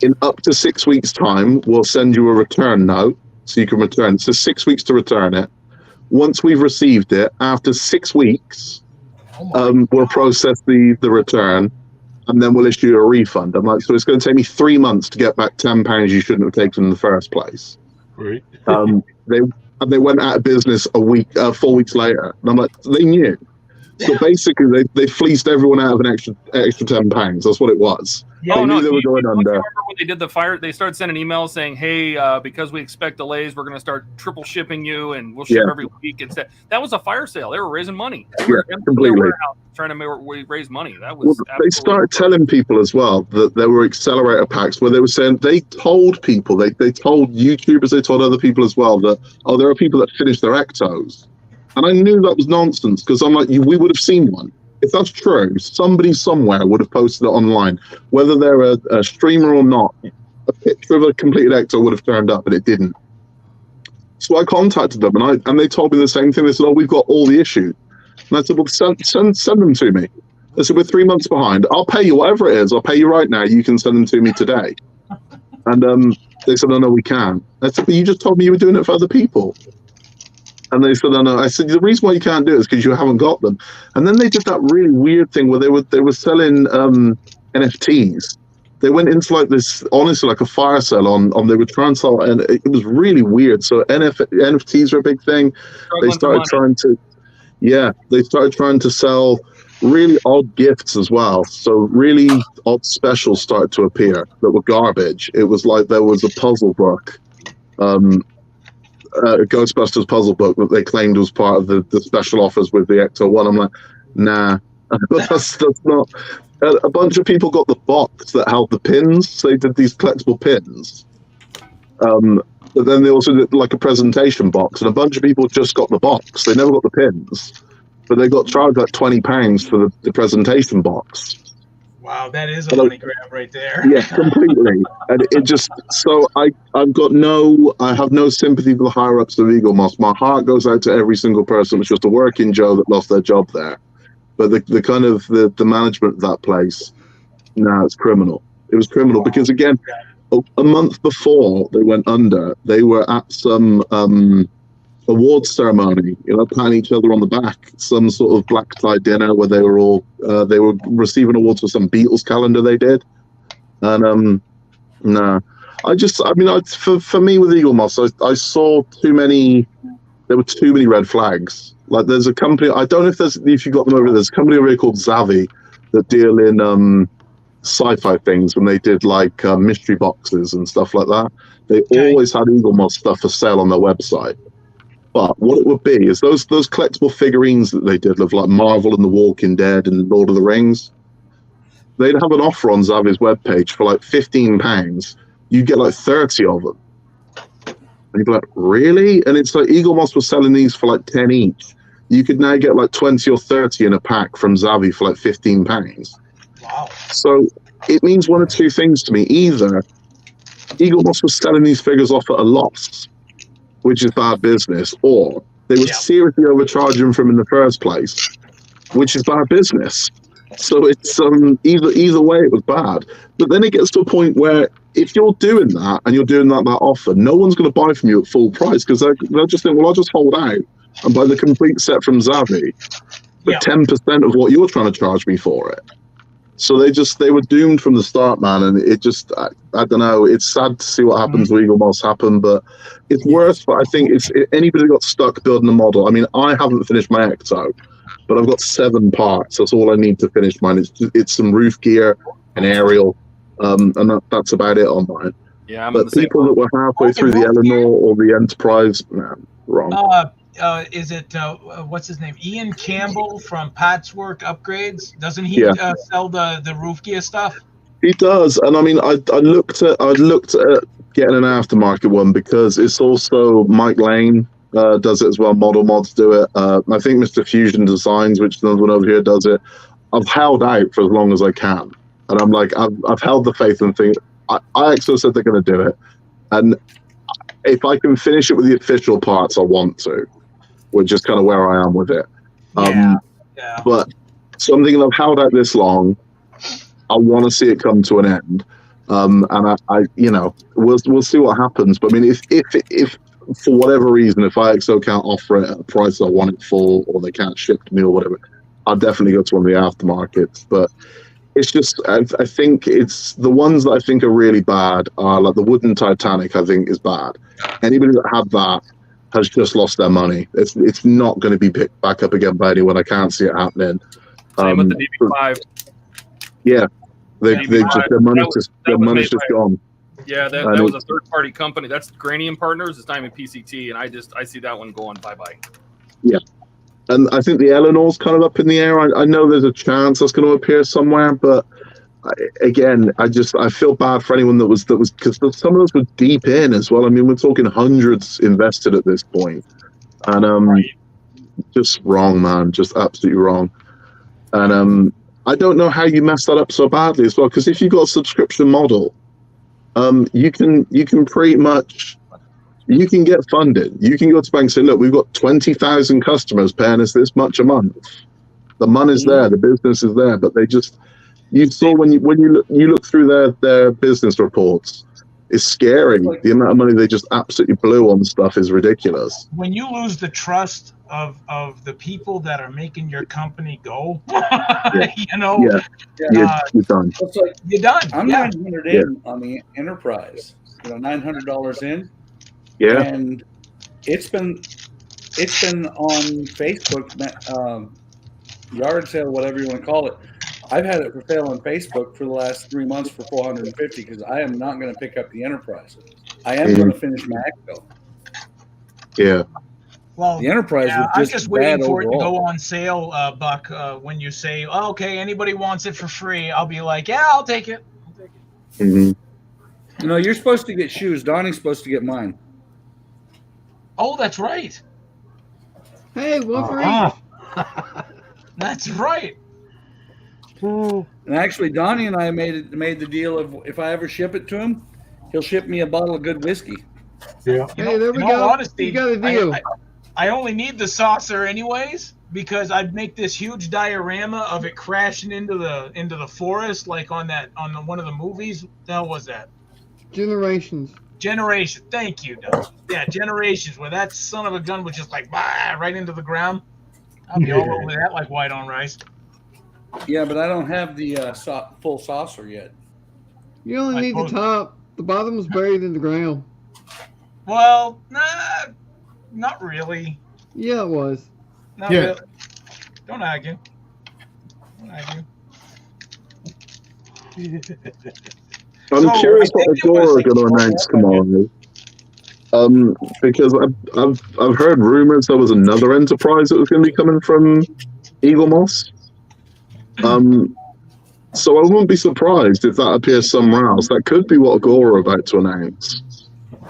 In up to 6 weeks' time, we'll send you a return note so you can return. So 6 weeks to return it. Once we've received it, after 6 weeks, we'll process the return." And then we'll issue you a refund. I'm like, so it's going to take me 3 months to get back £10 you shouldn't have taken in the first place. Right. They went out of business 4 weeks later, and I'm like, they knew. So basically, they fleeced everyone out of an extra £10. That's what it was. Yeah, they knew they were going under. Remember when they did the fire? They started sending emails saying, "Hey, because we expect delays, we're going to start triple shipping you, and we'll ship every week." Instead, that was a fire sale. They were raising money. Completely. Trying to raise money. That was. They started telling people as well that there were accelerator packs where they were saying they told people, they told YouTubers, they told other people as well that there are people that finished their Ectos, and I knew that was nonsense because I'm like, we would have seen one. If that's true, somebody somewhere would have posted it online, whether they're a streamer or not. A picture of a completed Ecto would have turned up, but it didn't. So I contacted them, and they told me the same thing. They said, "Oh, we've got all the issues." And I said, "Well, send them to me." They said, "We're 3 months behind. I'll pay you whatever it is. I'll pay you right now. You can send them to me today." And they said, "Oh, no, we can." I said, "But you just told me you were doing it for other people." And they said, "Oh, no." I said, "The reason why you can't do it is because you haven't got them." And then they did that really weird thing where they were selling NFTs. They went into like this, honestly, like a fire sale on they were trying to sell, and it was really weird. So NFTs are a big thing. They started trying to sell really odd gifts as well. So really odd specials started to appear that were garbage. It was like there was a puzzle book. A Ghostbusters puzzle book that they claimed was part of the special offers with the Ecto 1. I'm like, nah, that's not. A bunch of people got the box that held the pins, so they did these collectible pins. But then they also did like a presentation box, and a bunch of people just got the box. They never got the pins, but they got charged like £20 for the presentation box. Wow, that is a money grab right there. Yeah, completely. And it just, so I have no sympathy for the higher ups of Eagle Moss. My heart goes out to every single person. It's just a working Joe that lost their job there. But the kind of the management of that place, it's criminal. It was criminal because, again, a month before they went under, they were at some awards ceremony, patting each other on the back, some sort of black tie dinner where they were all they were receiving awards for some Beatles calendar they did. And for me with Eagle Moss, I saw there were too many red flags. Like there's a company, I don't know if you got them over, there's a company over here called Zavi that deal in sci-fi things, when they did like mystery boxes and stuff like that. They always had Eagle Moss stuff for sale on their website. But what it would be is those collectible figurines that they did of like Marvel and The Walking Dead and Lord of the Rings. They'd have an offer on Zavi's webpage for like £15. You get like 30 of them. And you'd be like, really? And it's like Eagle Moss was selling these for like 10 each. You could now get like 20 or 30 in a pack from Zavi for like £15. Wow. So it means one of two things to me. Either Eagle Moss was selling these figures off at a loss, which is bad business, or they were seriously overcharging from in the first place, which is bad business. So it's either way it was bad. But then it gets to a point where if you're doing that and you're doing that offer, no one's going to buy from you at full price, because they'll just think, well, I'll just hold out and buy the complete set from Zavi for 10% of what you're trying to charge me for it. So they were doomed from the start, man. And it just, I don't know. It's sad to see what happens with Eagle Moss happen, but it's worse. But I think anybody got stuck building a model. I mean, I haven't finished my Ecto, but I've got 7 parts. That's all I need to finish mine. It's some roof gear, an aerial, and that's about it on mine. Yeah, but people that were halfway through the Eleanor or the Enterprise, man, wrong. Is it what's his name? Ian Campbell from Patchwork Upgrades? Doesn't he sell the roof gear stuff? He does, and I mean, I looked at getting an aftermarket one, because it's also Mike Lane does it as well. Model Mods do it. I think Mr. Fusion Designs, which is another one over here, does it. I've held out for as long as I can, and I'm like, I've held the faith and think. IXO said they're going to do it, and if I can finish it with the official parts, I want to. Which is kind of where I am with it. But so I'm thinking, I've held out this long. I want to see it come to an end. And I we'll see what happens. But I mean, if for whatever reason, if IXO can't offer it at a price I want it for, or they can't ship to me or whatever, I'll definitely go to one of the aftermarkets. But it's just, I think it's the ones that I think are really bad are like the wooden Titanic. I think is bad. Anybody that had that has just lost their money. It's not going to be picked back up again by anyone. I can't see it happening. Same with the DB5. Yeah, their money's just gone. Yeah, that was a third-party company. That's Granium Partners. It's not even PCT, and I see that one going bye-bye. Yeah, and I think the Eleanor's kind of up in the air. I know there's a chance that's going to appear somewhere, but I feel bad for anyone that was because some of those were deep in as well. I mean, we're talking hundreds invested at this point, and just wrong, man, just absolutely wrong. And I don't know how you messed that up so badly as well. Because if you've got a subscription model, you can pretty much get funded. You can go to bank and say, look, we've got 20,000 customers paying us this much a month. The money's there, the business is there, but they just. You saw when you look through their business reports, it's scary. The amount of money they just absolutely blew on stuff is ridiculous. When you lose the trust of the people that are making your company go, you're done. It's like, you're done. I'm 900 in on the Enterprise. $900 in. Yeah. And it's been on Facebook, yard sale, whatever you want to call it. I've had it for sale on Facebook for the last 3 months for $450 because I am not going to pick up the Enterprise. I am going to finish my Ecto. Yeah. Well, the Enterprise was I'm just waiting for overall. it to go on sale, Buck. When you say, oh, okay, anybody wants it for free, I'll be like, yeah, I'll take it. You know, you're supposed to get shoes. Donnie's supposed to get mine. Oh, that's right. Hey, Wolverine. That's right. And actually, Donnie and I made the deal of if I ever ship it to him, he'll ship me a bottle of good whiskey. Yeah. Hey, there we go. Honesty, you got a deal. I only need the saucer anyways because I'd make this huge diorama of it crashing into the forest, like on one of the movies. The hell was that? Generations. Thank you, Doug. Yeah, Generations, where that son of a gun was just like right into the ground. I'll be all over that like white on rice. Yeah, but I don't have the full saucer yet. You only need the top. The bottom's buried in the ground. Well, not really. Yeah, it was. Not really. Don't argue. I'm So, curious I what think it was Agora are like going to announce tomorrow. Because I've heard rumors there was another enterprise that was going to be coming from Eagle Moss. So I wouldn't be surprised if that appears somewhere else. That could be what Agora are about to announce.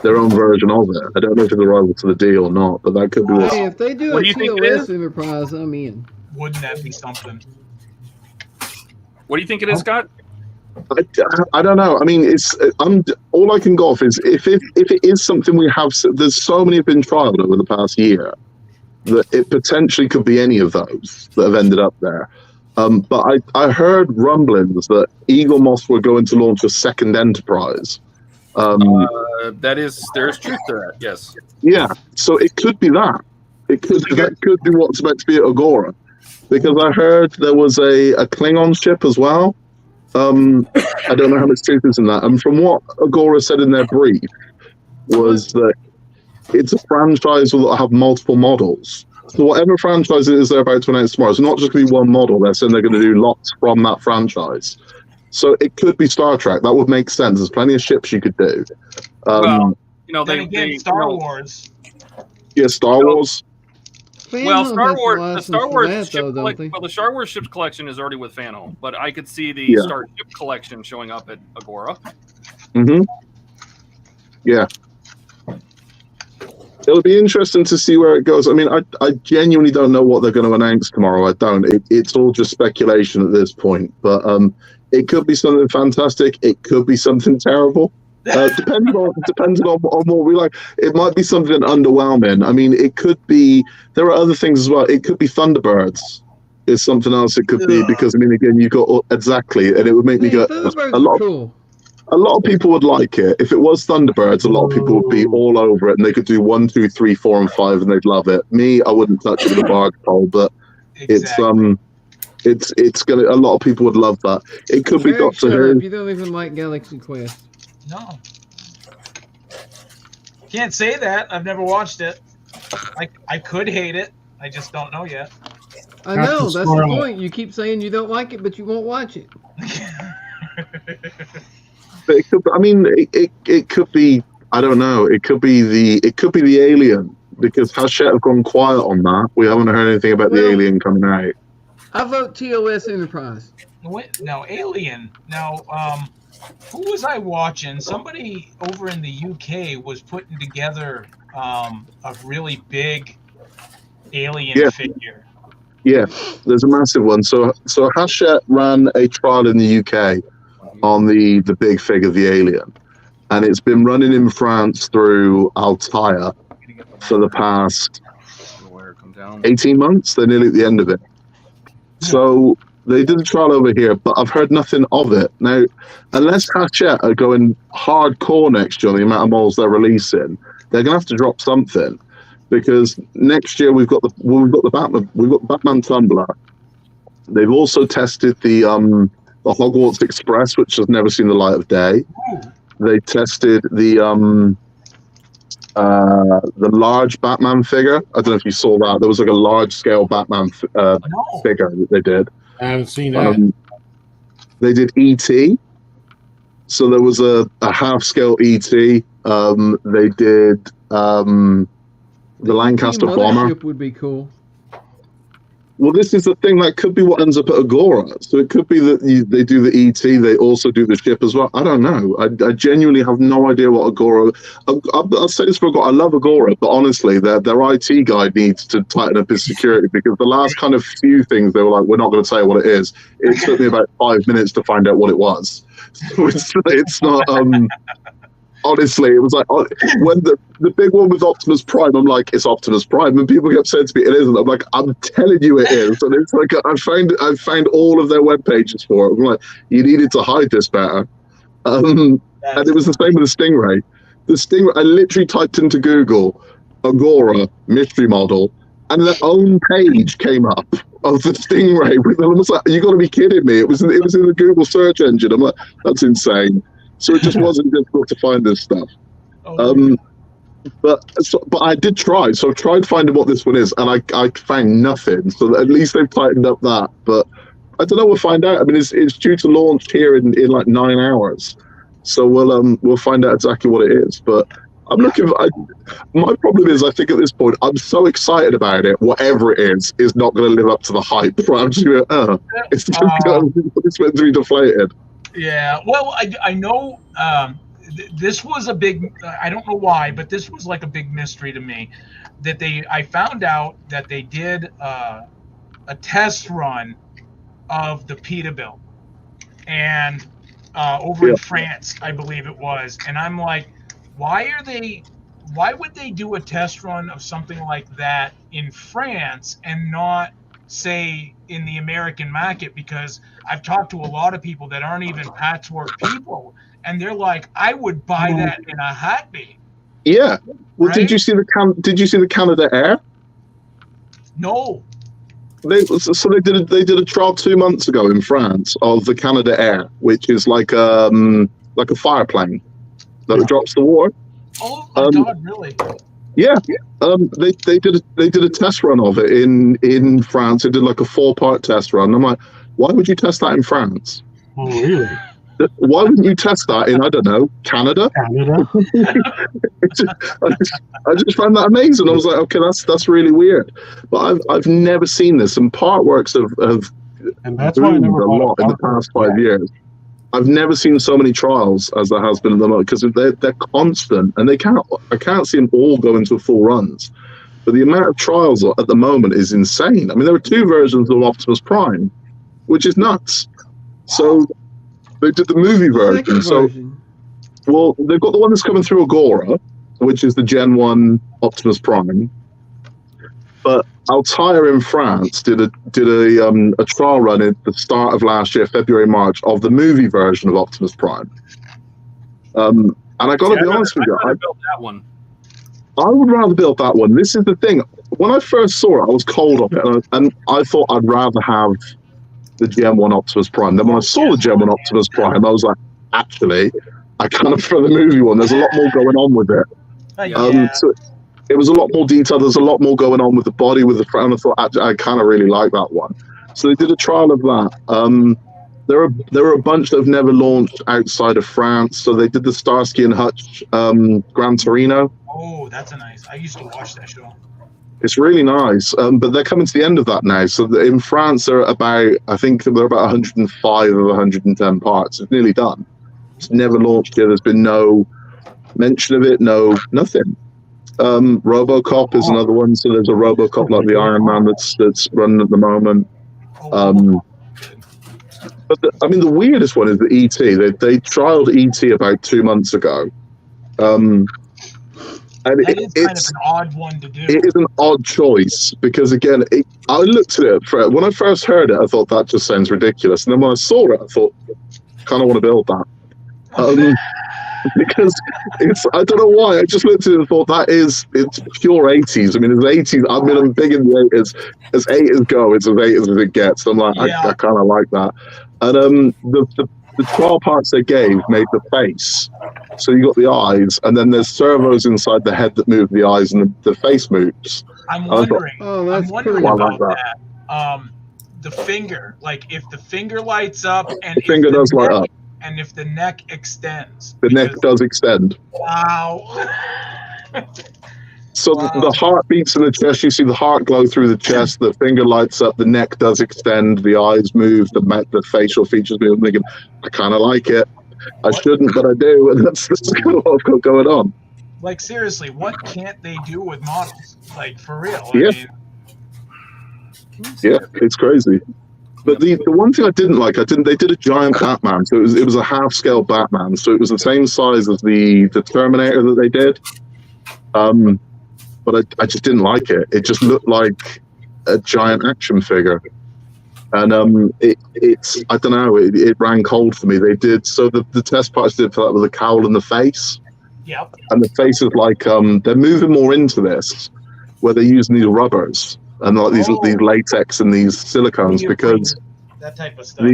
Their own version of it. I don't know if it's a rival to the D or not, but that could be what. Hey, if they do What a do you think it TOS is? Enterprise, I'm in. Wouldn't that be something? What do you think it is, Scott? I don't know. I mean, all I can go off is if it is something we have. There's so many have been trialed over the past year that it potentially could be any of those that have ended up there. But I heard rumblings that Eagle Moss were going to launch a second enterprise. There's truth to that. Yes. Yeah, so it could be that. That could be what's about to be at Agora, because I heard there was a Klingon ship as well. I don't know how much truth is in that. And from what Agora said in their brief was that it's a franchise that will have multiple models. So whatever franchise it is they're about to announce tomorrow, it's not just going to be one model. They're saying they're going to do lots from that franchise. So it could be Star Trek. That would make sense. There's plenty of ships you could do. Well, you know, Then again, Star Wars. Yeah, Star Wars. Well, Phantom Star has Wars, the license Star for Wars that, ship though, don't they? well, the Star Wars ships collection is already with Phantom, but I could see the Yeah. Star Ship collection showing up at Agora. Mm-hmm. Yeah. It'll be interesting to see where it goes. I mean, I genuinely don't know what they're going to announce tomorrow. I don't. It's all just speculation at this point. But it could be something fantastic. It could be something terrible. Depending on what we like. It might be something underwhelming. I mean, it could be. There are other things as well. It could be Thunderbirds. Is something else. It could be because I mean, again, you got exactly, and it would make me go. Thunderbirds A lot are of cool. a lot of people would like it. If it was Thunderbirds, a lot of people would be all over it, and they could do 1, 2, 3, 4, and 5, and they'd love it. Me, I wouldn't touch it with a barge pole, but it's gonna. A lot of people would love that. It could be Eric, Doctor shut Who. up. You don't even like Galaxy Quest. No. Can't say that. I've never watched it. I could hate it. I just don't know yet. I know, Captain that's the Squirrel. point. You keep saying you don't like it, but you won't watch it. But it could. I mean, it could be. I don't know. It could be the Alien, because Hachette have gone quiet on that. We haven't heard anything about the Alien coming out. I vote TOS Enterprise. No, Alien. Now, who was I watching? Somebody over in the UK was putting together a really big alien figure. Yeah, there's a massive one. So Hachette ran a trial in the UK on the big figure, the Alien, and it's been running in France through Altair for the past 18 months. They're nearly at the end of it. So they did a trial over here, but I've heard nothing of it. Now, unless Hachette are going hardcore next year, the amount of models they're releasing, they're going to have to drop something, because next year we've got the Batman Tumbler. They've also tested the Hogwarts Express, which has never seen the light of day. They tested the large Batman figure. I don't know if you saw that. There was like a large scale Batman figure that they did. I haven't seen that. They did ET. So there was a half scale ET. They did the Lancaster bomber. Mothership would be cool. Well, this is the thing. That could be what ends up at Agora. So it could be that they do the ET. They also do the ship as well. I don't know. I genuinely have no idea what Agora. I'll say this for Agora. I love Agora, but honestly, their IT guy needs to tighten up his security, because the last kind of few things they were like, we're not going to tell you what it is. It took me about 5 minutes to find out what it was. So it's not. Honestly, it was like when the big one with Optimus Prime, I'm like, it's Optimus Prime, and people kept saying to me, it isn't. I'm like, I'm telling you it is. And it's like I found all of their web pages for it. I'm like, you needed to hide this better. And it was the same with the Stingray. The Stingray, I literally typed into Google Agora mystery model, and their own page came up of the Stingray. And I was like, you got to be kidding me! It was in the Google search engine. I'm like, that's insane. So it just wasn't difficult to find this stuff. But I did try. So I tried finding what this one is, and I found nothing. So at least they've tightened up that. But I don't know. We'll find out. I mean, it's due to launch here in like 9 hours, so we'll find out exactly what it is. But I'm looking. My problem is, I think at this point, I'm so excited about it. Whatever it is not going to live up to the hype. I'm just going, it's meant to be deflated. Yeah. Well, I know this was a big. I don't know why, but this was like a big mystery to me. That I found out that they did a test run of the Peterbilt, and over in France, I believe it was, and I'm like, why would they do a test run of something like that in France and not say in the American market? Because I've talked to a lot of people that aren't even patchwork people, and they're like, I would buy that in a heartbeat. Yeah. Well, right? did you see the Canada Air? No. They did a trial 2 months ago in France of the Canada Air, which is like a fire plane that drops the water. Oh my God! Really? Yeah. They did a test run of it in France. They did like a 4-part test run. I'm like, why would you test that in France? Oh, really? Why wouldn't you test that in, I don't know, Canada? I just found that amazing. I was like, okay, that's really weird. But I've never seen this, and Partworks have and that's why I boomed never a lot in the past 5 years. I've never seen so many trials as there has been at the moment, because they're constant, and I can't see them all go into full runs. But the amount of trials at the moment is insane. I mean, there were 2 versions of Optimus Prime, which is nuts. So they did the movie version. So, well, they've got the one that's coming through Agora, which is the Gen 1 Optimus Prime. But Altair in France did a trial run at the start of last year, February, March, of the movie version of Optimus Prime. And I got to be honest with you, I built that one. I would rather build that one. This is the thing. When I first saw it, I was cold on it, and I thought I'd rather have the Gen 1 Optimus Prime. Then when I saw the Gen 1 Optimus Prime, I was like, actually, I kind of prefer the movie one. There's a lot more going on with it. So it was a lot more detailed. There's a lot more going on with the body, with the front. I thought I kind of really like that one. So they did a trial of that. There are a bunch that have never launched outside of France. So they did the Starsky and Hutch Gran Torino. Oh, that's a nice. I used to watch that show. It's really nice, but they're coming to the end of that now. So in France, they're about, I think they're about 105 of 110 parts. It's nearly done. It's never launched yet. There's been no mention of it, nothing. RoboCop is another one. So there's a RoboCop like the Iron Man that's running at the moment. But the weirdest one is the ET. They trialed ET about 2 months ago. And it's kind of an odd one to do. It is an odd choice because, again, I looked at it when I first heard it. I thought that just sounds ridiculous, and then when I saw it, I thought, kind of want to build that. Because I don't know why. I just looked at it and thought it's pure 80s. I mean, it's 80s. I mean, I'm big in the 80s. As 80s go, it's as 80s as it gets. I'm like, I kind of like that. And the 12 parts they gave made the face. So you got the eyes, and then there's servos inside the head that move the eyes, and the face moves. I'm wondering. that's about that. The finger, like if the finger lights up, and the finger does light up, and if the neck extends. The neck does extend. Wow. So the heart beats in the chest. You see the heart glow through the chest. The finger lights up. The neck does extend. The eyes move. The facial features move. I'm thinking, I kind of like it. I shouldn't, but I do, and that's kind of what I've got going on. Like seriously, what can't they do with models? Like for real? Yeah, it's crazy. But the one thing I didn't like, they did a giant Batman, so it was a half scale Batman, so it was the same size as the Terminator that they did. But I just didn't like it. It just looked like a giant action figure. And it's I don't know, it ran cold for me. They did, so the test parts did for that with the cowl and the face. Yep. And the face is like, they're moving more into this, where they're using these rubbers and like these latex and these silicones, because that type of stuff.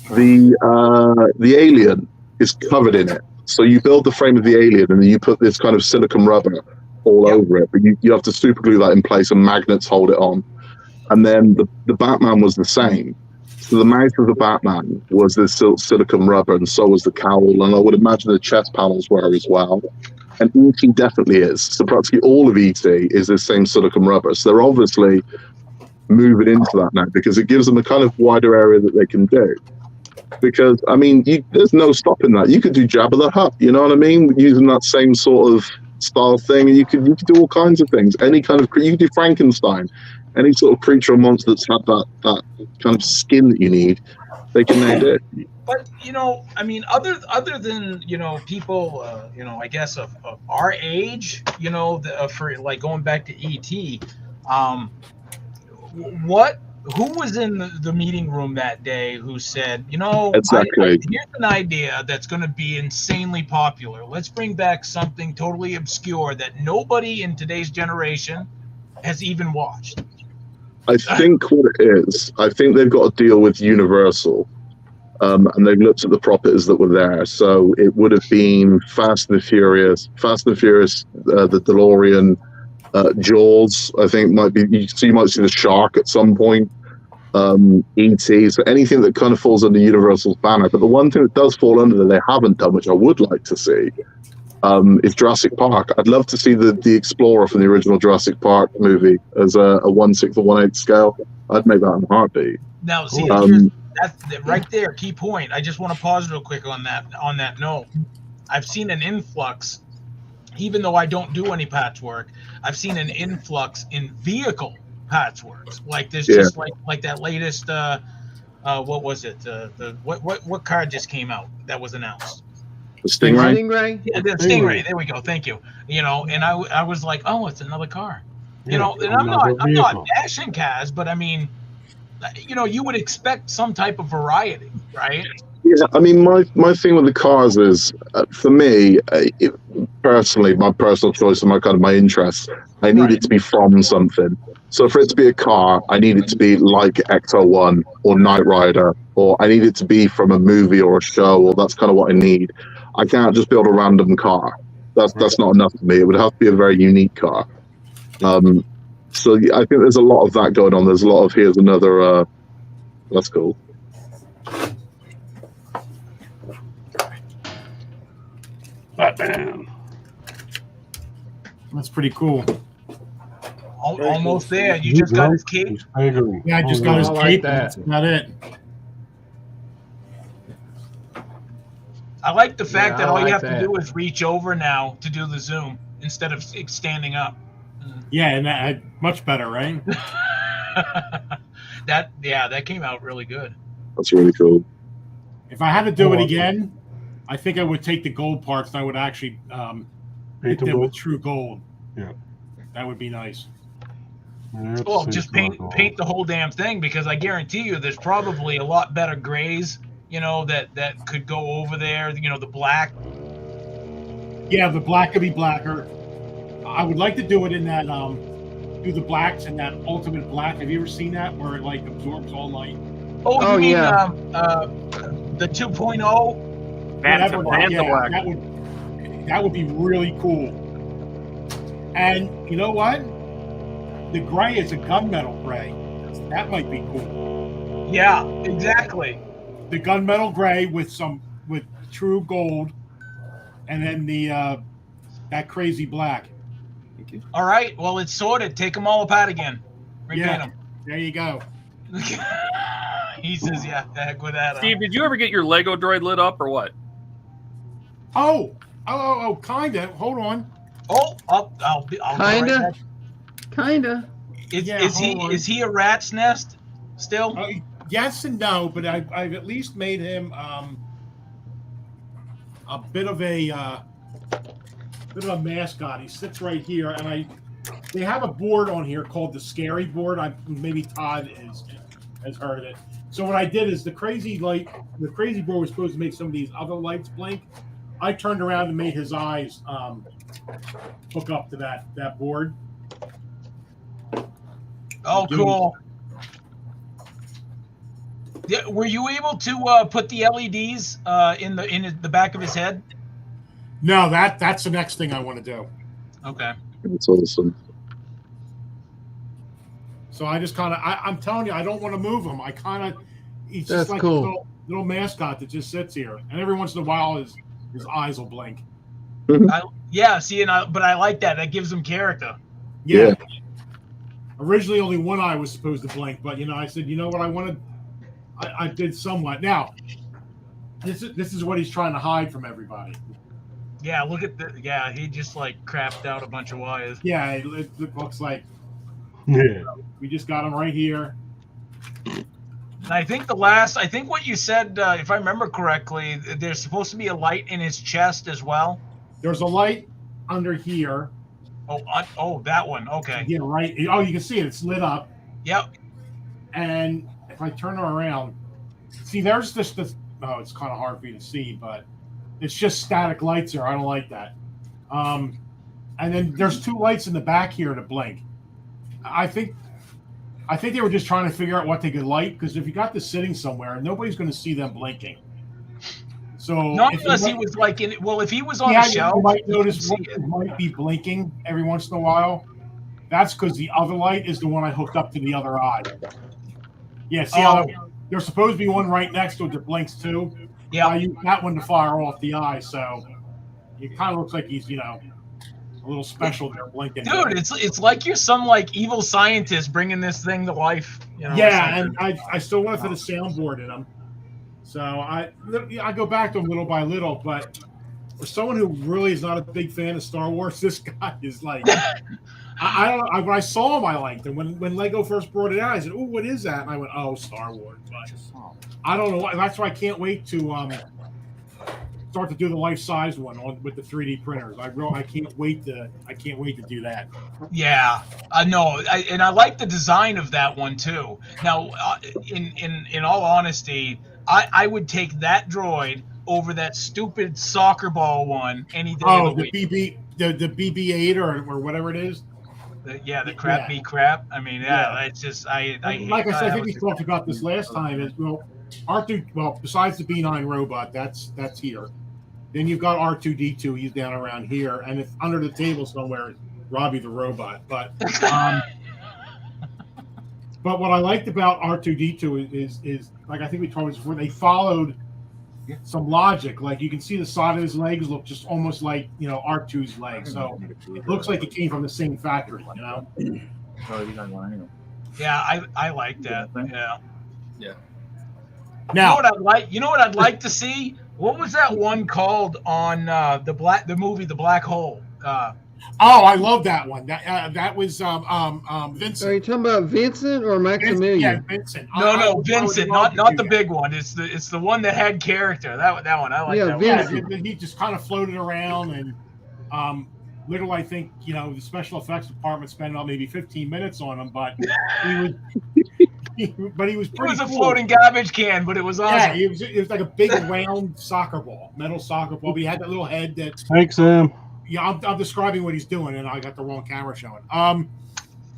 The alien is covered in it. So you build the frame of the alien and then you put this kind of silicone rubber all over it, but you have to super glue that in place and magnets hold it on. And then the Batman was the same. So the mouth of the Batman was this silicone rubber, and so was the cowl, and I would imagine the chest panels were as well. And E.T. definitely is. So practically all of E.T. is this same silicone rubber. So they're obviously moving into that now because it gives them a kind of wider area that they can do. Because, I mean, there's no stopping that. You could do Jabba the Hutt, you know what I mean? Using that same sort of style thing, and you could do all kinds of things. Any kind of, you could do Frankenstein. Any sort of creature or monster that's had that kind of skin that you need, they can now do. But you know, I mean, other than people, I guess of our age, for like going back to ET, who was in the meeting room that day who said, Exactly. Here's an idea that's going to be insanely popular. Let's bring back something totally obscure that nobody in today's generation has even watched. I think what it is, I think they've got a deal with Universal. And they've looked at the properties that were there. So it would have been Fast and the Furious, the DeLorean, Jaws, I think might be, you might see the shark at some point, E.T., so anything that kind of falls under Universal's banner. But the one thing that does fall under that they haven't done, which I would like to see, is Jurassic Park. I'd love to see the Explorer from the original Jurassic Park movie as a 1/6 or 1/8 scale. I'd make that in a heartbeat. Now, see, that's right there, key point. I just want to pause real quick on that note. I've seen an influx, even though I don't do any patchwork, I've seen an influx in vehicle patchworks. Like there's just like that latest what was it? What car just came out that was announced? The Stingray? Stingray? Yeah, the Stingray. There we go. Thank you. And I was like, oh, it's another car. And I'm not bashing cars, but I mean, you would expect some type of variety, right? Yeah, I mean, my thing with the cars is, for me, personally, my personal choice and my interests, I need it to be from something. So for it to be a car, I need it to be like Ecto-1 or Knight Rider, or I need it to be from a movie or a show, or that's kind of what I need. I can't just build a random car. That's not enough for me. It would have to be a very unique car. So I think there's a lot of that going on. There's a lot of, here's another, that's cool. Batman. That's pretty cool. Almost there. You just got his cape? Yeah, I just got his cape. That's not it. I like the fact that all you have to do is reach over now to do the zoom instead of standing up. Yeah, and that much better, right? that came out really good. That's really cool. If I had to do it again, I think I would take the gold parts and I would actually paint them with true gold. Yeah, that would be nice. Well, just paint the whole damn thing, because I guarantee you, there's probably a lot better grays, that could go over there. The black. Yeah, the black could be blacker. I would like to do it in that do the blacks in that ultimate black. Have you ever seen that where it like absorbs all light? Oh, you mean the 2.0? Black. That would be really cool. And you know what? The gray is a gunmetal gray. That might be cool. Yeah, exactly. The gunmetal gray with true gold, and then the that crazy black. All right. Well, it's sorted. Take them all apart again. Repaint them. There you go. He says, "Yeah, the heck with that." Steve, did you ever get your Lego droid lit up or what? Oh, kinda. Hold on. Oh, I'll Kinda. Is he a rat's nest still? Yes and no, but I've at least made him a bit of a mascot. He sits right here, and they have a board on here called the Scary Board. Maybe Todd has heard of it. So what I did is the crazy board was supposed to make some of these other lights blink. I turned around and made his eyes hook up to that board. Oh, cool. Yeah, were you able to put the LEDs in the back of his head? No, that's the next thing I want to do. Okay. That's awesome. So I just I'm telling you, I don't want to move him. He's That's just like cool. a little mascot that just sits here, and every once in a while his eyes will blink. Yeah, see, but I like that. That gives him character. Yeah. Originally, only one eye was supposed to blink, but I said, you know what, I wanted. I did somewhat. Now, this is what he's trying to hide from everybody. Yeah, look at the. Yeah, he just like crapped out a bunch of wires. Yeah, it looks like Yeah. we just got him right here. And I think what you said, if I remember correctly, there's supposed to be a light in his chest as well. There's a light under here. Oh, that one. Okay. Yeah, right. Oh, you can see it. It's lit up. Yep. And if I turn her around, see, there's this. Oh, it's kind of hard for you to see, but it's just static lights there. I don't like that. And then there's two lights in the back here to blink. I think they were just trying to figure out what they could light, because if you got this sitting somewhere, nobody's going to see them blinking. So not unless he was like in. Well, if he was on the shelf, you might notice it might be blinking every once in a while. That's because the other light is the one I hooked up to the other eye. Yeah, see how there's supposed to be one right next to it that blinks too. Yeah, I use that one to fire off the eye, so it kind of looks like he's a little special there blinking. Dude, it's like you're some like evil scientist bringing this thing to life. Yeah, and I still want to put a soundboard in them. So I go back to him little by little, but for someone who really is not a big fan of Star Wars, this guy is like, I don't know. When I saw him, I liked him. When Lego first brought it out, I said, "Oh, what is that?" And I went, "Oh, Star Wars." But I don't know. That's why I can't wait to start to do the life-size one with the 3D printers. I can't wait to do that. Yeah, no, and I like the design of that one too. Now, in all honesty, I would take that droid over that stupid soccer ball one any day. Oh, of the week. the BB-8 or whatever it is. The crap be crap. I mean, it's just I like I said, I think we talked about this last time. Is R2. Well, besides the B9 robot, that's here. Then you've got R2D2. He's down around here, and it's under the table somewhere. Robbie the robot, but but what I liked about R2D2 is like I think we talked before. They followed some logic. Like you can see the side of his legs look just almost like R2's legs. So it looks like it came from the same factory. Yeah, I like that. Yeah. Yeah. Now, you know what I'd like to see? What was that one called on the movie The Black Hole? I love that one. That was Vincent. Are you talking about Vincent or Maximilian? Yeah, Vincent. No, Vincent, not the big one. It's the one that had character. That one I like. Yeah, that Vincent. One. He just kind of floated around, and literally, I think the special effects department spent about maybe 15 minutes on him, but he was. But he was pretty. It was a cool. floating garbage can, but it was awesome. Yeah, it was like a big round soccer ball, metal soccer ball. But he had that little head that. Thanks, Sam. Yeah, I'm describing what he's doing, and I got the wrong camera showing.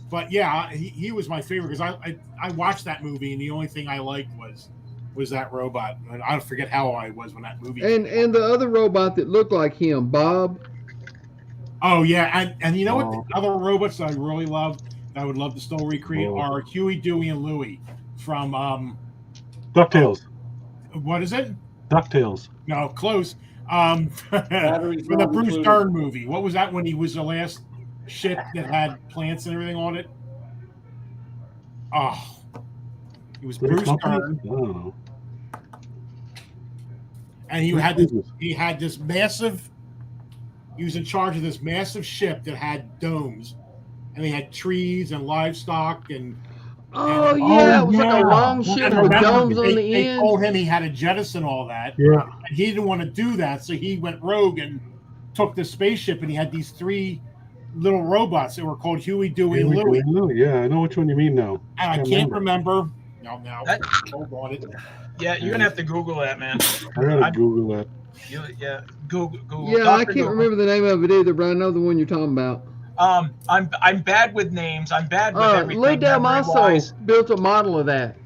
But yeah, he was my favorite because I watched that movie, and the only thing I liked was that robot. And I forget how I was when that movie. And the other robot that looked like him, Bob. Oh yeah, and you know what? The other robots that I really love, that I would love to still recreate, are Huey, Dewey, and Louie from DuckTales. What is it? DuckTales. No, close. For the Bruce Dern movie. What was that when he was the last ship that had plants and everything on it? Oh, it was Bruce Dern. Oh. And he had this massive. He was in charge of this massive ship that had domes, and they had trees and livestock and. It was like a long ship with domes on the end. They told him he had to jettison all that. Yeah. And he didn't want to do that, so he went rogue and took the spaceship, and he had these 3 little robots that were called Huey, Dewey, and Louie. Yeah, I know which one you mean now. And I can't remember. No. Hold on it. Yeah, you're gonna have to Google that, man. I gotta Google that. Yeah, Google. Yeah, Dr. I can't Google. remember the name of it either, but I know the one you're talking about. I'm bad with names. I'm bad with everything. Lou Dalmaso built a model of that.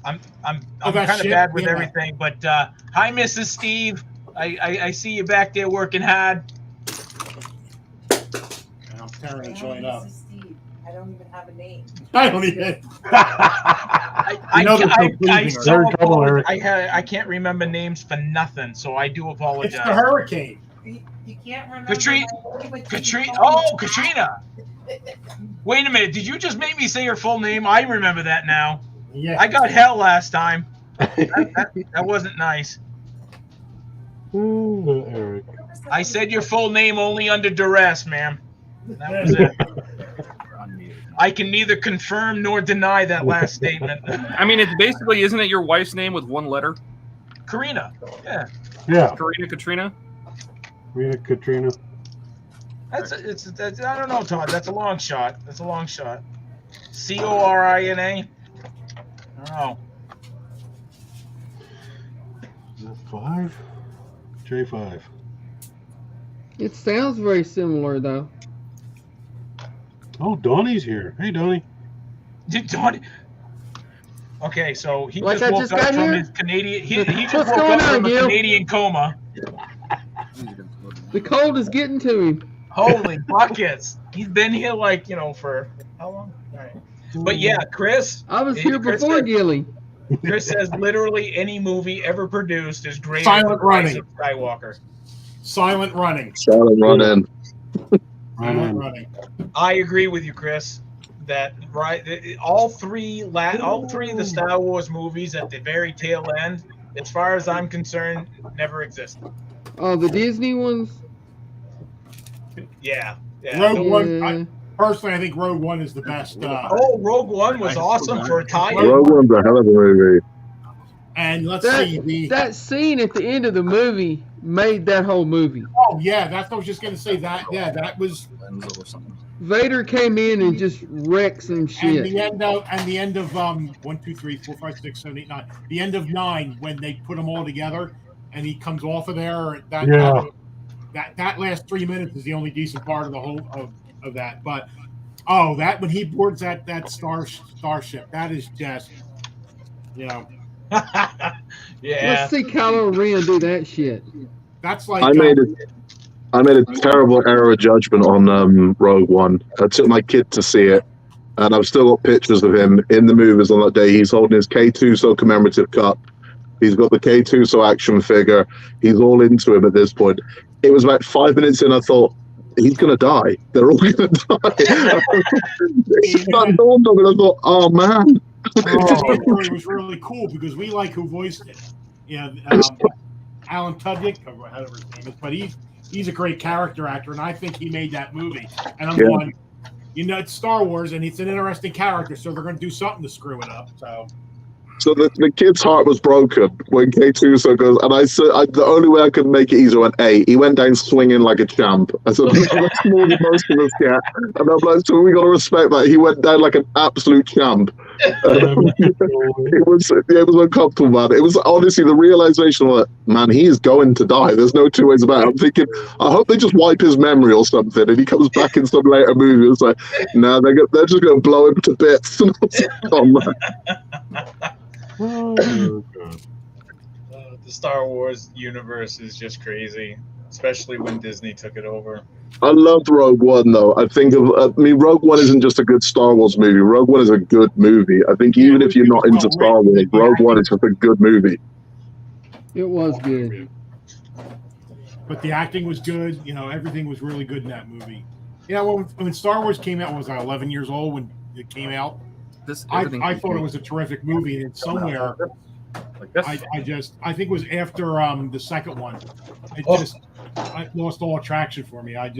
I'm kind of bad with everything. But hi, Mrs. Steve. I see you back there working hard. And I'm tearing the joint up. I don't even have a name. I don't even. I can't remember names for nothing, so I do apologize. It's the hurricane. You can't remember. Katrina. Oh, Katrina. Wait a minute. Did you just make me say your full name? I remember that now. Yeah. I got hell last time. That wasn't nice. Ooh, Eric. I said your full name only under duress, ma'am. That was it. I can neither confirm nor deny that last statement. I mean, it's basically, isn't it your wife's name with one letter? Karina. Yeah. Yeah. Karina Katrina? Karina Katrina. That's I don't know, Todd. That's a long shot. That's a long shot. Corina. I don't know. Is that 5? J5. It sounds very similar though. Oh, Donnie's here. Hey, Donnie. Did Donnie? Okay, so he Like just I woke just up got from here? his Canadian. He just What's woke going up on, from a Gil? Canadian coma. The cold is getting to him. Holy buckets! He's been here like for how long? All right. But yeah, Chris. I was here before Gilly. Chris says literally any movie ever produced is greater Silent than the Rise Running. of Skywalker. Silent running. Silent Running. Silent running. I agree with you, Chris. That all three of the Star Wars movies at the very tail end, as far as I'm concerned, never existed. Oh, the Disney ones? Yeah. Rogue One. Personally, I think Rogue One is the best. Rogue One was awesome for a tie-in. Rogue One's a hell of a movie. And let's That, see that scene at the end of the movie made that whole movie. Oh yeah, that's what I was just gonna say. That was. Vader came in and just wrecked some And shit. the end of 1, 2, 3, 4, 5, 6, 7, 8, 9. The end of 9 when they put them all together and he comes off of there. That last 3 minutes is the only decent part of the whole of that. But that when he boards that starship, that is just Yeah. Let's see Kylo Ren do that shit. That's like I made a terrible error of judgment on Rogue One. I took my kid to see it, and I've still got pictures of him in the movies on that day. He's holding his K2SO commemorative cup. He's got the K2SO action figure. He's all into him at this point. It was about 5 minutes in, I thought, he's going to die. They're all going to die. That dawned on me, and I thought, oh, man. it was really cool because we like who voiced it. Alan Tudyk, or whatever his name is, but he's a great character actor, and I think he made that movie. And I'm going, it's Star Wars, and it's an interesting character, so they're going to do something to screw it up. So the kid's heart was broken when K2SO goes, and I said the only way I could make it easier went, he went down swinging like a champ. I said, that's more than most of us get. And I'm like, so we got to respect that. He went down like an absolute champ. It was uncomfortable, man. It was honestly the realization that, man, he is going to die. There's no two ways about it. I'm thinking, I hope they just wipe his memory or something, and he comes back in some later movie. It's like, no, they're just going to blow him to bits. And I was like, oh, man. The Star Wars universe is just crazy, especially when Disney took it over. I loved Rogue One, though. Rogue One isn't just a good Star Wars movie. Rogue One is a good movie. I think even if you're not into Star Wars, Rogue One is just a good movie. It was good. But the acting was good. Everything was really good in that movie. When Star Wars came out, was I 11 years old when it came out? I thought it was a terrific movie, and somewhere I think it was after the second one. I lost all attraction for me. I've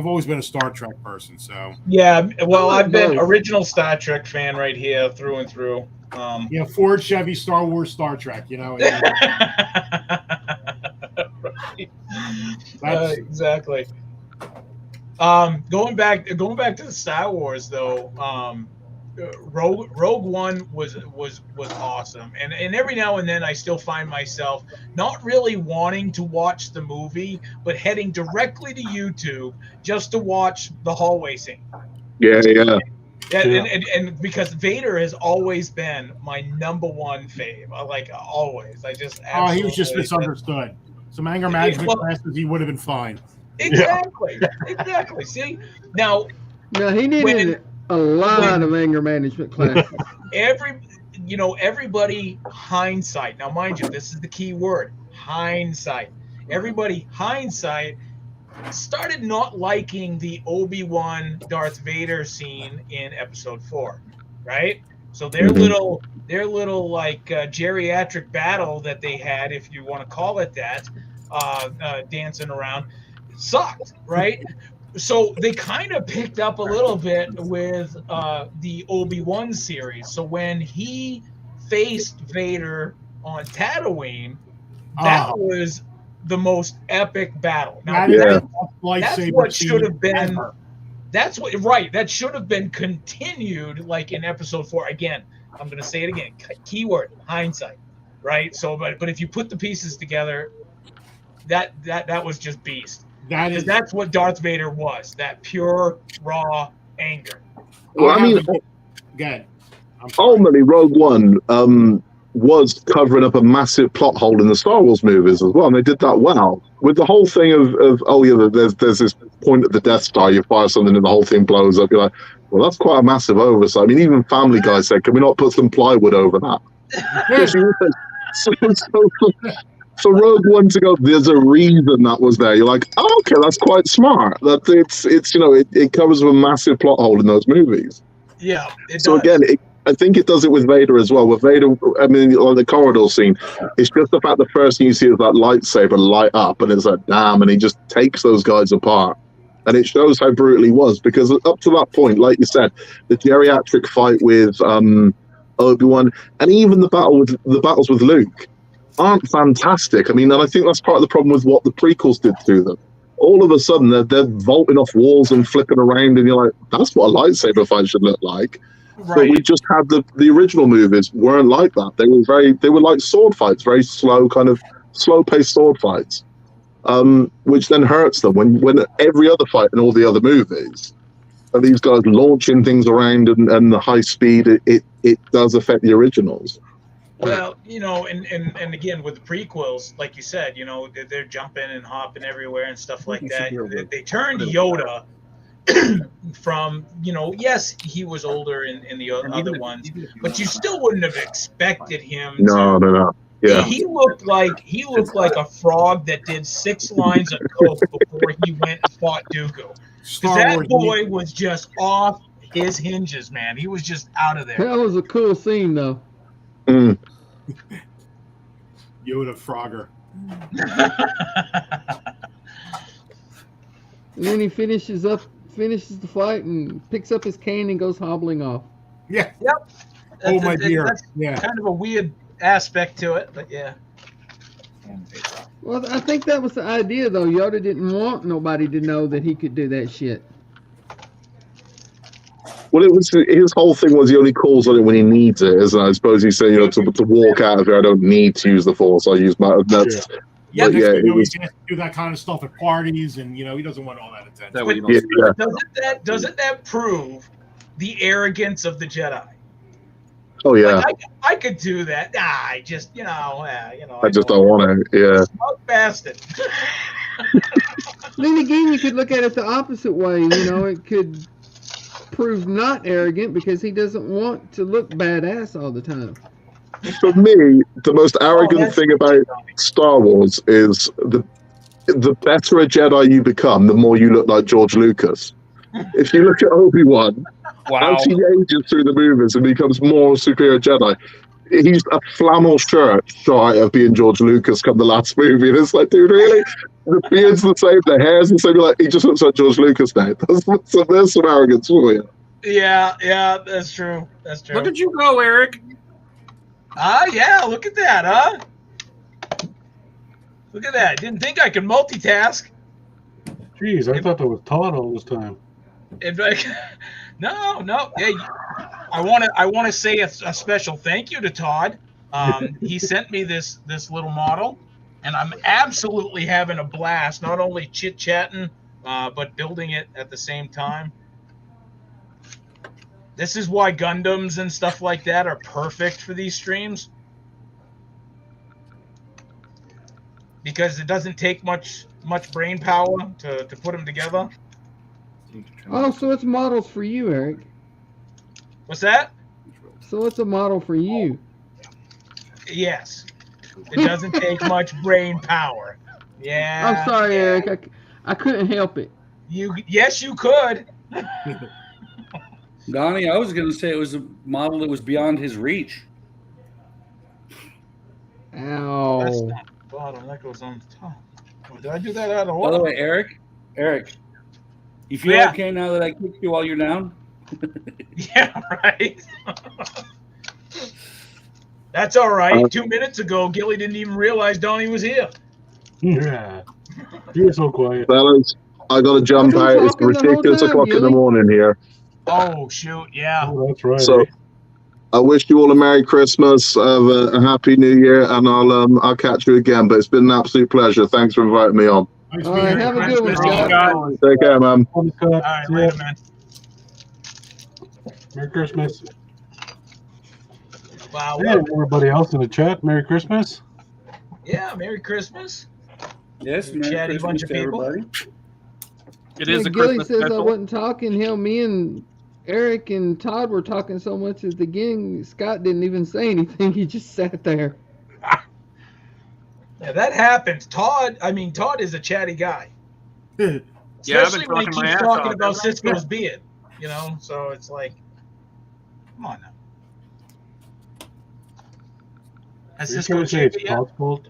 always been a Star Trek person, so yeah. Well, I've been original Star Trek fan right here through and through. Ford, Chevy, Star Wars, Star Trek. Exactly. Going back to the Star Wars though. Rogue One was awesome, and every now and then I still find myself not really wanting to watch the movie, but heading directly to YouTube just to watch the hallway scene. Yeah. And because Vader has always been my number one fave, like always. I just he was just misunderstood. Some anger management classes, he would have been fine. Exactly. See, now No, he needed a lot of anger management classes. Everybody hindsight. Now, mind you, this is the key word, hindsight. Everybody hindsight started not liking the Obi-Wan Darth Vader scene in Episode 4, right? So their little like geriatric battle that they had, if you want to call it that, dancing around, sucked, right? So they kind of picked up a little bit with the Obi-Wan series. So when he faced Vader on Tatooine, that was the most epic battle. Now, that's what should have been. That's what that should have been continued, like in Episode 4. Again, I'm going to say it again. Keyword: hindsight, right? So, but if you put the pieces together, that was just beast. That's what Darth Vader was. That pure, raw anger. Well, I mean, ultimately, Rogue One was covering up a massive plot hole in the Star Wars movies as well, and they did that well. With the whole thing of oh yeah, there's this point at the Death Star, you fire something and the whole thing blows up. You're like, well, that's quite a massive oversight. I mean, even Family Guy said, can we not put some plywood over that? So Rogue One to go, there's a reason that was there. You're like, oh, okay, that's quite smart. That it covers a massive plot hole in those movies. Yeah. So again, I think it does it with Vader as well. With Vader, I mean, on the corridor scene, it's just the fact the first thing you see is that lightsaber light up, and it's like, damn, and he just takes those guys apart. And it shows how brutal he was, because up to that point, like you said, the geriatric fight with Obi-Wan, and even the battles with Luke aren't fantastic. I mean, and I think that's part of the problem with what the prequels did to them. All of a sudden, they're vaulting off walls and flipping around, and you're like, that's what a lightsaber fight should look like. Right. But we just had the original movies weren't like that. They were like sword fights, very slow, kind of slow-paced sword fights, which then hurts them when every other fight in all the other movies are these guys launching things around and the high speed. It does affect the originals. Well, and again with the prequels, like you said, they're jumping and hopping everywhere and stuff like that. They turned Yoda from, yes, he was older in the other ones, but you still wouldn't have expected him. No. Yeah. He looked like a frog that did 6 lines of coke before he went and fought Dooku. That boy was just off his hinges, man. He was just out of there. That was a cool scene, though. Mm. Yoda Frogger. And then he finishes the fight and picks up his cane and goes hobbling off. Yeah. Yep. Oh my dear. That's kind of a weird aspect to it, but yeah. Well, I think that was the idea, though. Yoda didn't want nobody to know that he could do that shit. Well, it was his whole thing was he only calls on it when he needs it, isn't it? I suppose he's saying, to walk out of here, I don't need to use the Force. I use my. That's he has to do that kind of stuff at parties, and he doesn't want all that attention. Doesn't that prove the arrogance of the Jedi? Oh yeah, like, I could do that. I just I just don't want to. Yeah, smoke bastard. Then again, you could look at it the opposite way. It could prove not arrogant because he doesn't want to look badass all the time. For me, the most arrogant thing about Star Wars is the better a Jedi you become, the more you look like George Lucas. If you look at Obi-Wan, as he ages through the movies and becomes more superior Jedi, he's a flannel shirt shy of being George Lucas come the last movie. And it's like, dude, really? The beard's the same, the hair's the same. You're like, he just looks like George Lucas now. So there's some arrogance for you. Yeah, that's true. Look at you go, Eric. Yeah, look at that, huh? Look at that. Didn't think I could multitask. Jeez, I thought that was Todd all this time. No. Hey, I want to say a special thank you to Todd. He sent me this little model, and I'm absolutely having a blast. Not only chit-chatting, but building it at the same time. This is why Gundams and stuff like that are perfect for these streams. Because it doesn't take much brain power to put them together. Oh, so it's models for you, Eric. What's that? So it's a model for you. Yes. It doesn't take much brain power. Yeah. I'm sorry, yeah. Eric. I couldn't help it. Yes, you could. Donnie, I was going to say it was a model that was beyond his reach. Ow. That's not the bottom. That goes on the top. Oh, did I do that out of By order? the way, Eric, you feel Yeah. okay now that I kicked you while you're down? Yeah, right. That's all right. 2 minutes ago, Gilly didn't even realize Donnie was here. Yeah. You're so quiet. Fellas, I gotta jump been out. It's talking the whole ridiculous time, o'clock in the Gilly. morning here. Oh, shoot. Yeah. Oh, that's right. So I wish you all a Merry Christmas, have a Happy New Year, and I'll catch you again. But it's been an absolute pleasure. Thanks for inviting me on. Nice All meeting right, you. have a good one, Christmas, Scott. Take care, man. All right, later, man. Merry Christmas. Wow. Hey, everybody else in the chat, Merry Christmas. Yeah, Merry Christmas. Yes, You Merry chatty Christmas bunch of to people. everybody. It is a Gilly Christmas says I special. wasn't talking. Hell, me and Eric and Todd were talking so much at the beginning. Scott didn't even say anything. He just sat there. Yeah, that happens. Todd is a chatty guy. Yeah, I've been Especially when he talking my keeps ass talking off, about haven't I? Cisco's beard. You know, so it's like, come on now. Has You're Cisco trying to say shaved it's it yet? Todd's fault?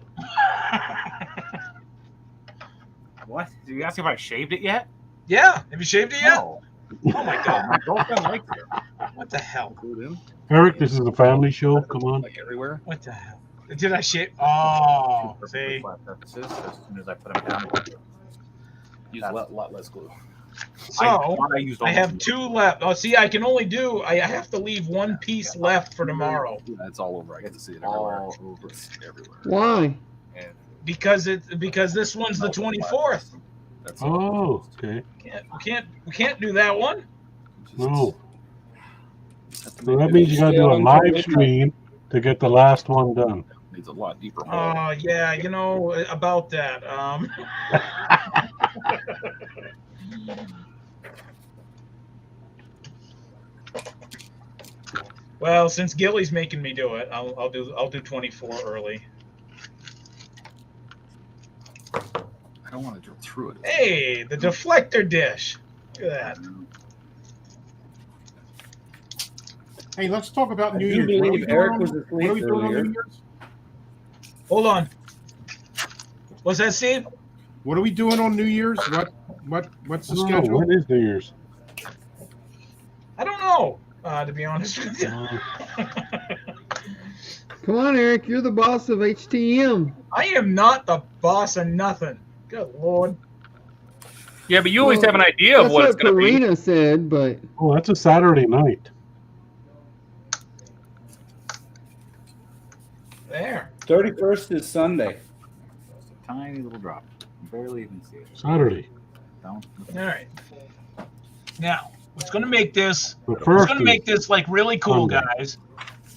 What? Did you ask if I shaved it yet? Yeah. Have you shaved it yet? No. Oh my god. My girlfriend likes it. What the hell? Eric, this is a family show. Come on. Like everywhere. What the hell? Did I shave? Oh, see. For purposes, as soon as I put them down. Use a lot less glue. So I used I have 2 left. Oh, see, I can only do. I have to leave 1 piece left for tomorrow Yeah, it's all over. I get to see it everywhere. all over. It's everywhere. Why? And because this one's the 24th. That's all. Oh, okay. We can't do that one. No. So that means you gotta do a live stream to get the last one done. Needs a lot deeper hole. Oh yeah, you know about that. Well, since Gilly's making me do it, I'll do 24 early. I don't want to drill through it. Hey, the deflector dish. Look at that. Hey, let's talk about New I do Year's. What are we believe Eric doing was on- asleep what are we doing on earlier. New Year's? Hold on. What's that, Steve? What are we doing on New Year's? What's the Oh, schedule? when is New Year's? I don't know. To be honest with you. Come on, Eric. You're the boss of HTM. I am not the boss of nothing. Good Lord. Yeah, but you always Well, have an idea of That's what what it's going to be. Karina said, but Oh, that's a Saturday night. There. 31st is Sunday. Just a tiny little drop. You barely even see it. Saturday. Don't. All right. Now, what's going to make this? The What's first going to is make this like really cool, Sunday. guys?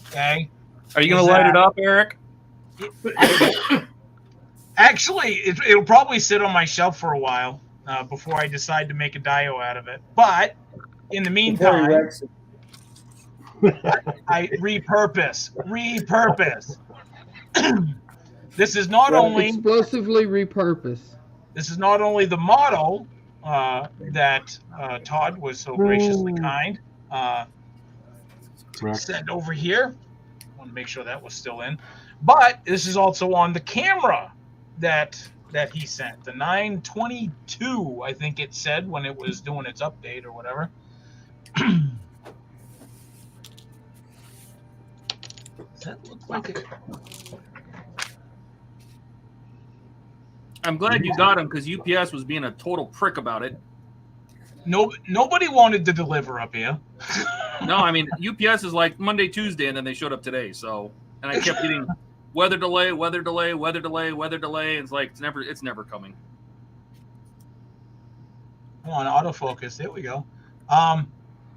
Okay. Are you going Is to light that- it up, Eric? Actually, it'll probably sit on my shelf for a while before I decide to make a dio out of it. But in the Before he meantime, wrecks it. I repurpose. This is not only explosively repurpose. the model that Todd was so graciously kind to Correct. send over here. I want to make sure that was still in. But this is also on the camera that he sent. The 922, I think it said when it was doing its update or whatever. Does that look like it? I'm glad you got him because UPS was being a total prick about it. Nobody wanted to deliver up here. No, I mean, UPS is like Monday, Tuesday, and then they showed up today. So, and I kept getting weather delay. It's like it's never coming. Come on, autofocus. There we go.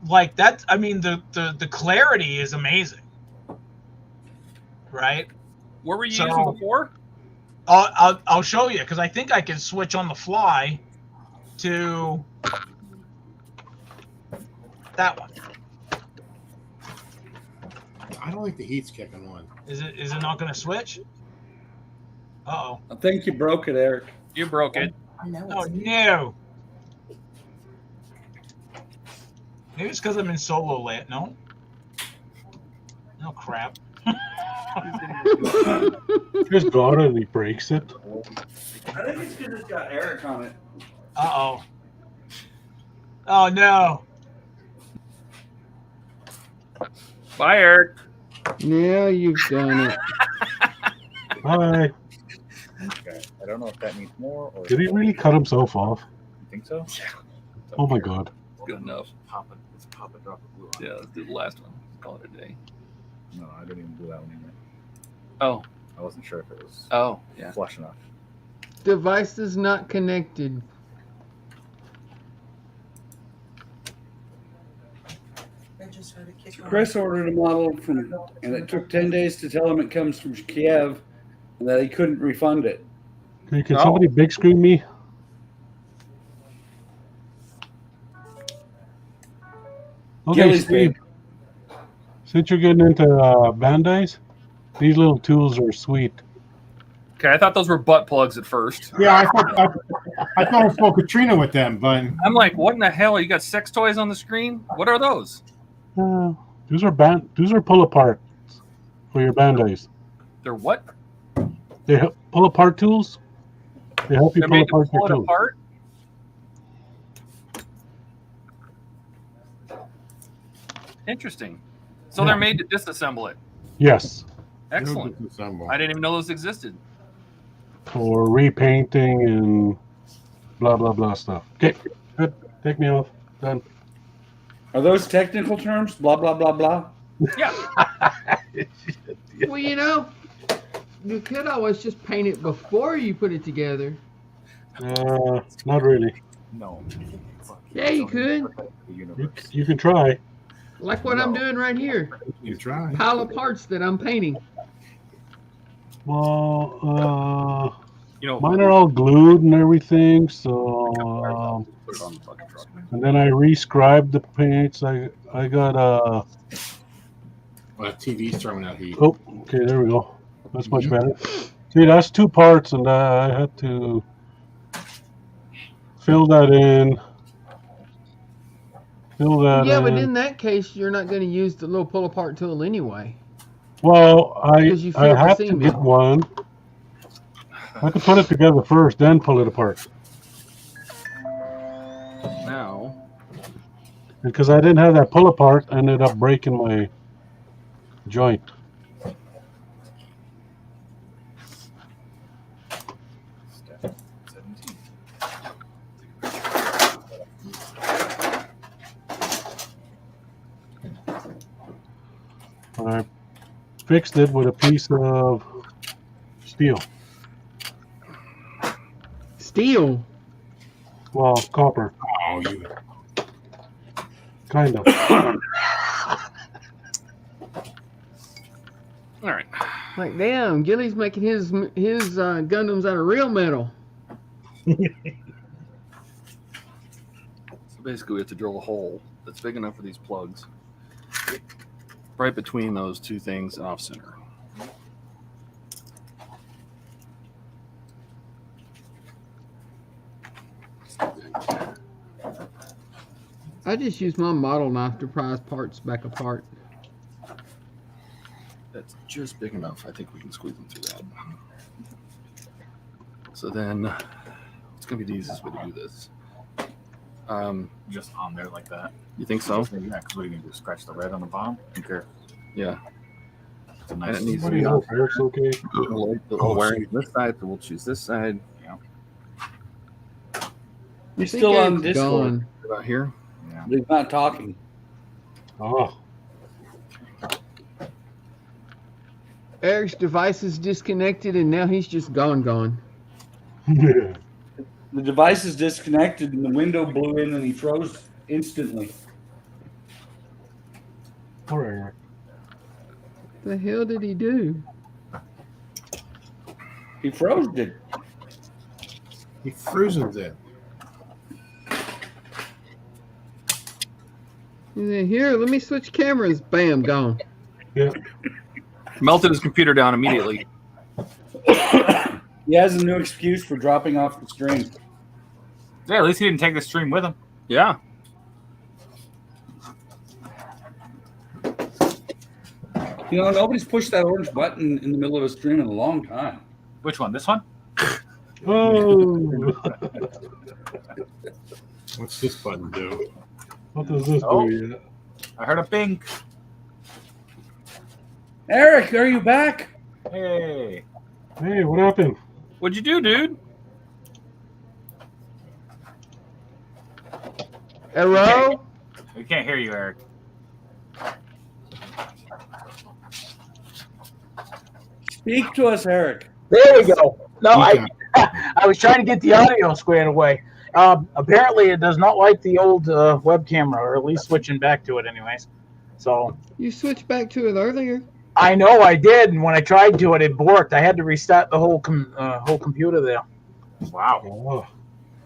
Like that. I mean, the clarity is amazing, right? What were you So- using before? I'll show you because I think I can switch on the fly to That one. I don't think the heat's kicking on. Is it not going to switch? Uh-oh. I think you broke it, Eric. You broke it. Oh, no. Maybe it's because I'm in solo land. No? No crap. Just got it and he breaks it. I think it's because it's got Eric on it. Uh-oh. Oh, no. Bye, Eric. Now you've done it. Bye. Okay. I don't know if that means more or. Did he really cut himself off? You think so? Yeah. Oh my god. Good enough. Let's pop a drop of glue on. Yeah, let's do the last one. Call it a day. No, I didn't even do that one either. Oh. I wasn't sure if it was Oh, yeah. flush enough. Devices not connected. Chris ordered a model from, and it took 10 days to tell him it comes from Kiev, and that he couldn't refund it. Hey, can somebody big screen me? Okay, Gilly's Steve. Since you're getting into Bandais, these little tools are sweet. Okay, I thought those were butt plugs at first. Yeah, I thought I spoke Katrina with them, but I'm like, what in the hell? You got sex toys on the screen? What are those? Those are pull apart for your Bandais. They're what? They pull apart tools. They help you They're pull made to apart pull your it tools. apart? Interesting. So they're made to disassemble it. Yes. Excellent. I didn't even know those existed. For repainting and blah blah blah stuff. Okay, good. Take me off. Done. Are those technical terms? Blah, blah, blah, blah? Yeah. Well, you know, you could always just paint it before you put it together. Not really. No. Yeah, you could. You can try. Like what I'm doing right here. you try. Pile of parts that I'm painting. Well, You know, mine are all glued and everything, so put it on the bucket truck. and then I rescribed the paints. I got Well, that TV's throwing out heat. oh, okay, there we go. That's much better. See, that's two parts, and I had to fill that in. Fill that Yeah, in. but in that case, you're not going to use the little pull apart tool anyway. Well, Because you I filled the have to seam get in. one. I have to put it together first, then pull it apart. Now, Because I didn't have that pull apart, I ended up breaking my joint. Step 17. I fixed it with a piece of steel. Steel. Well, copper, Oh, you. kind of. all right. Like, damn, Gilly's making his Gundams out of real metal. So basically, we have to drill a hole that's big enough for these plugs, right between those two things, off center. I just use my model knife to prise parts back apart. That's just big enough. I think we can squeeze them through that. So then, it's gonna be the easiest way to do this. Just on there like that. You think so? Yeah, because what are you gonna do? Scratch the red on the bottom? Okay. Yeah. It's a And nice. it needs to Somebody be help Eric's okay? the wiring on this side, so we'll choose this side. Yeah. He's I think still on Eric's Discord. gone. About here. Yeah. He's not talking. Oh, Eric's device is disconnected and now he's just gone. yeah. The device is disconnected and the window blew in and he froze instantly. Poor Eric. The hell did he do? He froze it. He frozen it. And then here, let me switch cameras. Bam, gone. Yeah. Melted his computer down immediately. He has a new excuse for dropping off the stream. Yeah, at least he didn't take the stream with him. Yeah. You know, nobody's pushed that orange button in the middle of a stream in a long time. Which one? This one? Oh. What's this button do? What does this Oh. do yet? I heard a bing. Eric, are you back? Hey. Hey, what happened? What'd you do, dude? Hello? We can't hear you, Eric. Speak to us, Eric. There we go. No, I was trying to get the audio squared away. Apparently, it does not like the old web camera, or at least switching back to it, anyways. So You switched back to it earlier. I know I did, and when I tried to, it borked. I had to restart the whole computer there. Wow. Oh.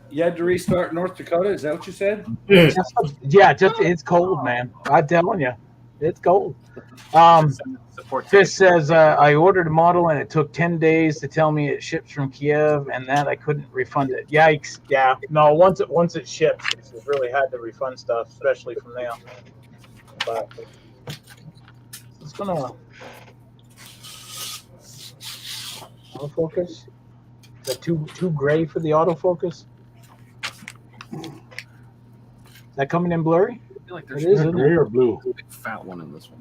You had to restart North Dakota. Is that what you said? Yeah. Just it's cold, man. I'm telling you, it's cold. Support Fish says I ordered a model and it took 10 days to tell me it ships from Kiev, and that I couldn't refund it. Yikes! Yeah, no. Once it ships, it's really hard to refund stuff, especially from there. But it's gonna autofocus. Is that too gray for the autofocus? Is that coming in blurry? I feel like It there's is, Is it isn't gray it? or blue? a big fat one in this one.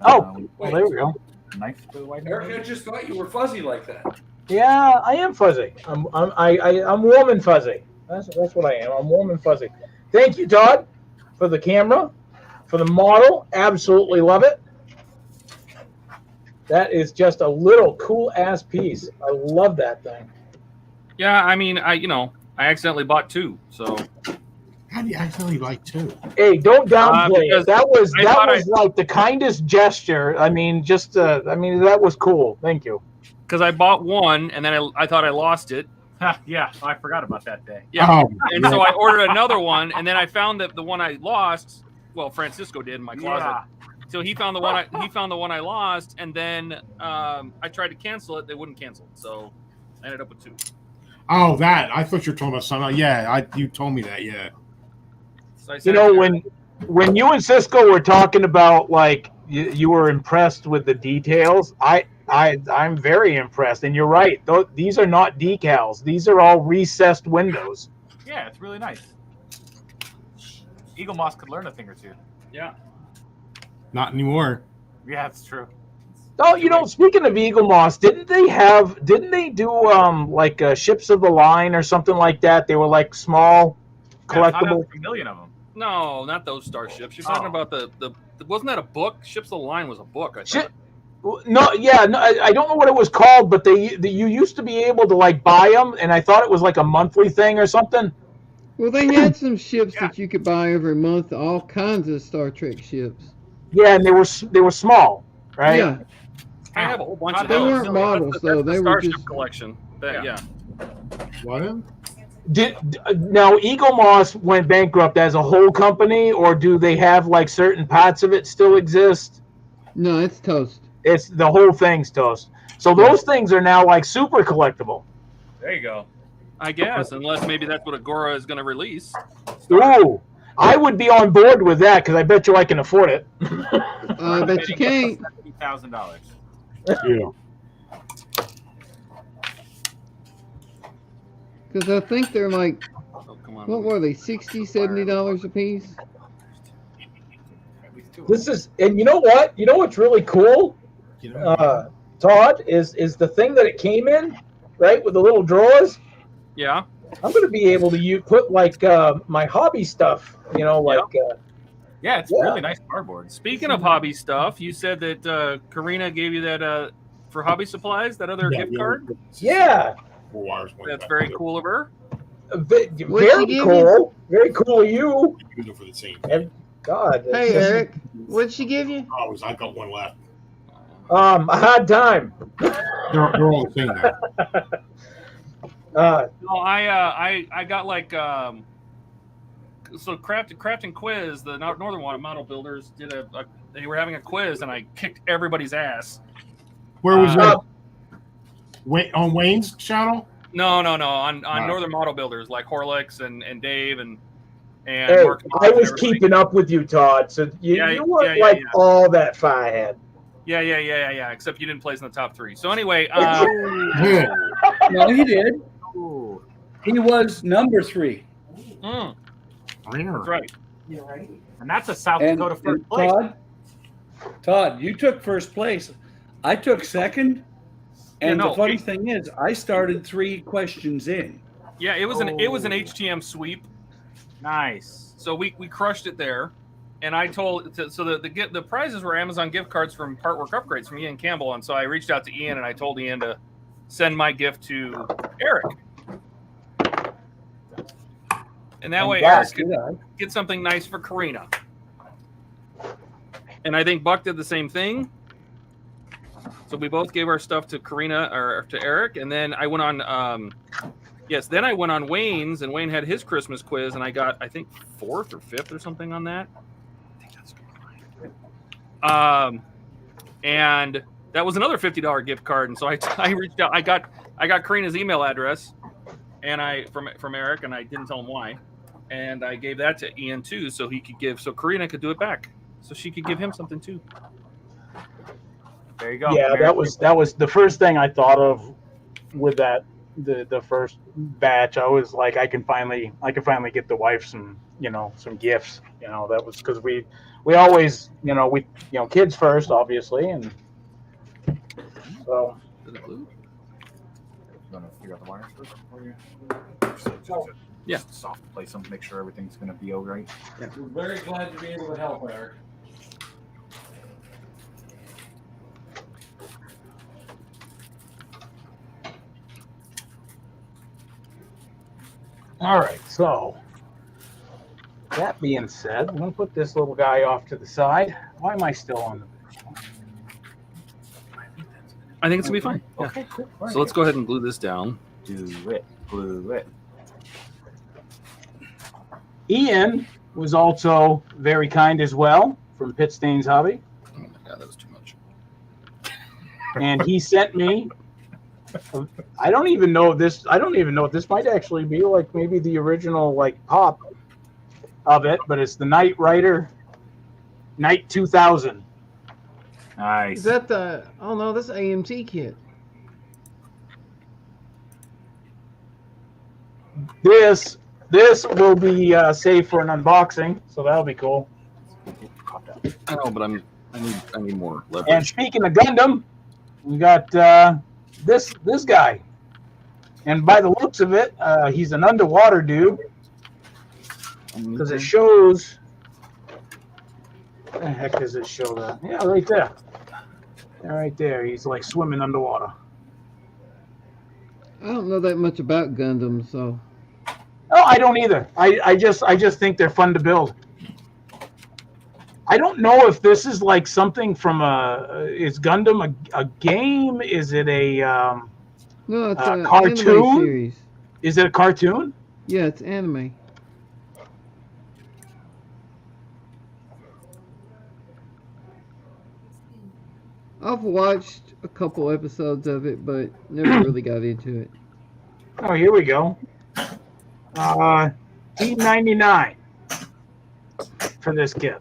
Oh, well, there we go. Knife to the white. Eric, I just thought you were fuzzy like that. Yeah, I am fuzzy. I'm warm and fuzzy. That's what I am. I'm warm and fuzzy. Thank you, Todd, for the camera, for the model. Absolutely love it. That is just a little cool ass piece. I love that thing. Yeah, I mean, I accidentally bought two, so How do you accidentally like two? Hey, don't downplay because it. That was I thought like the kindest gesture. I mean, that was cool. Thank you. because I bought one and then I thought I lost it. Yeah, I forgot about that day. Yeah, Oh, and so I ordered another one, and then I found that the one I lost. Well, Francisco did in my closet. Yeah. So he found the one I lost, and then I tried to cancel it. They wouldn't cancel it, so I ended up with two. oh, that. I thought you were talking about something. Yeah, you told me that. Yeah. So I You sat know, there. when you and Cisco were talking about like you were impressed with the details, I'm very impressed. And you're right. These are not decals. These are all recessed windows. Yeah, it's really nice. Eagle Moss could learn a thing or two. Yeah. Not anymore. Yeah, it's true. Oh, you know, speaking of Eagle Moss, didn't they do like ships of the line or something like that? They were like small collectible. A million of them. No, not those starships. You're talking about the wasn't that a book? Ships of the Line was a book. I thought. No, I don't know what it was called, but you used to be able to like buy them, and I thought it was like a monthly thing or something. Well, they had some ships that you could buy every month, all kinds of Star Trek ships. Yeah, and they were small, right? Yeah. I have a whole bunch of They those. weren't models, That's though. the They were Starship just. collection. Yeah. What? Now Eagle Moss went bankrupt as a whole company, or do they have like certain parts of it still exist? No, it's toast. It's the whole thing's toast. So those things are now like super collectible. There you go. I guess, unless maybe that's what Agora is going to release. Ooh, I would be on board with that because I bet you I can afford it. I bet you can't. $70,000. Yeah. Because I think they're like, Oh, come on. what were they, $60, $70 a piece? This is, and you know what? You know what's really cool, You know, Todd, is the thing that it came in, right, with the little drawers. Yeah. I'm going to be able to put like my hobby stuff, you know, like. Yeah, it's really nice cardboard. Speaking of hobby stuff, you said that Karina gave you that for hobby supplies, that other gift card. Yeah. 4 hours. That's very cool of her. Very cool. Very cool of you. Use it for the team. And God. Hey, Eric, what'd she give you? Oh, I got one left. A hard time. They're all the same now. No, I got like Craft and Quiz, the Northern Model Builders did they were having a quiz, and I kicked everybody's ass. Where was that? On Wayne's channel? No, on Northern Model Builders like Horlicks and Dave and Hey, Mark. I was keeping up with you, Todd. So you weren't all that far ahead. Yeah. Except you didn't place in the top 3. So anyway, no, he did. He was number 3. That's right. You're right. And that's a South Dakota first place. Todd, you took first place. I took second. And the funny thing is, I started 3 questions in. Yeah, it was an HTM sweep. Nice. So we crushed it there, and I told the prizes were Amazon gift cards from Partwork Upgrades from Ian Campbell, and so I reached out to Ian and I told Ian to send my gift to Eric, and that way Eric could get something nice for Karina. And I think Buck did the same thing. So we both gave our stuff to Karina or to Eric, and then I went on. Then I went on Wayne's, and Wayne had his Christmas quiz, and I got, I think, 4th or 5th or something on that. I think that's right. And that was another $50 gift card, and so I reached out. I got Karina's email address, and from Eric, and I didn't tell him why, and I gave that to Ian too, so Karina could do it back, so she could give him something too. There you go. Yeah, that was the first thing I thought of with that. The first batch, I was like, I can finally get the wife some gifts. That was because we always kids first, obviously, and so. You want to figure out the wires first before you? Yeah. Soft place them, make sure everything's going to be all right. Yeah. We're very glad to be able to help, Eric. All right, so that being said, I'm going to put this little guy off to the side. Why am I still on the I think it's going to be fine. Yeah. Okay, cool. Right. So let's go ahead and glue this down. Glue it. Ian was also very kind as well from PITSTAIN's Hobby. Oh my God, that was too much. And he sent me, I don't even know if this might actually be like maybe the original like pop of it, but it's the Knight Rider Knight 2000. Nice. Is that the? Oh no, that's an AMT kit. This will be safe for an unboxing, so that'll be cool. I know, but I need more leverage. And speaking of Gundam, we got this guy, and by the looks of it, he's an underwater dude because it shows. Where the heck does it show that? Yeah, right there. Yeah, right there. He's like swimming underwater. I don't know that much about Gundam, so. No, I don't either. I just think they're fun to build. I don't know if this is like something from is Gundam a game? Is it a No, it's a a cartoon anime series. Is it a cartoon? Yeah, it's anime. I've watched a couple episodes of it, but never really got into it. Oh, here we go. $18.99 for this kit.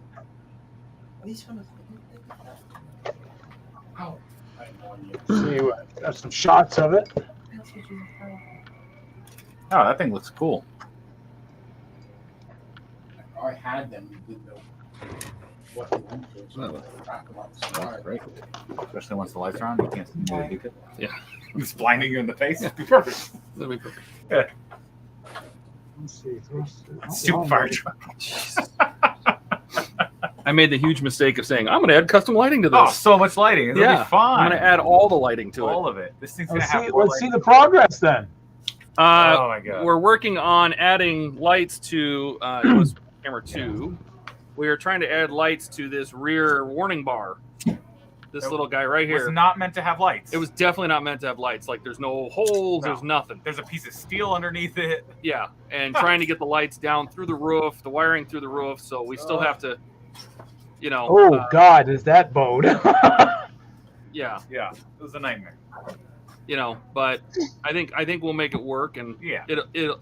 See, got some shots of it. Oh, that thing looks cool. I had them. Didn't know what they went to. So That's great. Especially once the lights are on, you can't see the detail. Yeah. It's blinding you in the face. It'd be perfect. That'll be perfect. Yeah. Let's see. Stupid fire truck. I made the huge mistake of saying I'm going to add custom lighting to this. Oh, so much lighting. It'll be fun. I'm going to add all the lighting to all it. of it. This thing's going to have Let's see the progress then. Oh my God. We're working on adding lights to it was camera 2. We are trying to add lights to this rear warning bar. This little guy right Was here. not meant to have lights. It was definitely not meant to have lights. Like there's no holes, No. there's nothing. There's a piece of steel underneath it. Yeah, and trying to get the lights down through the roof, the wiring through the roof, so we still have to, you know. Oh God, is that bowed? Yeah, Yeah, it was a nightmare. you know, but I think we'll make it work, and Yeah.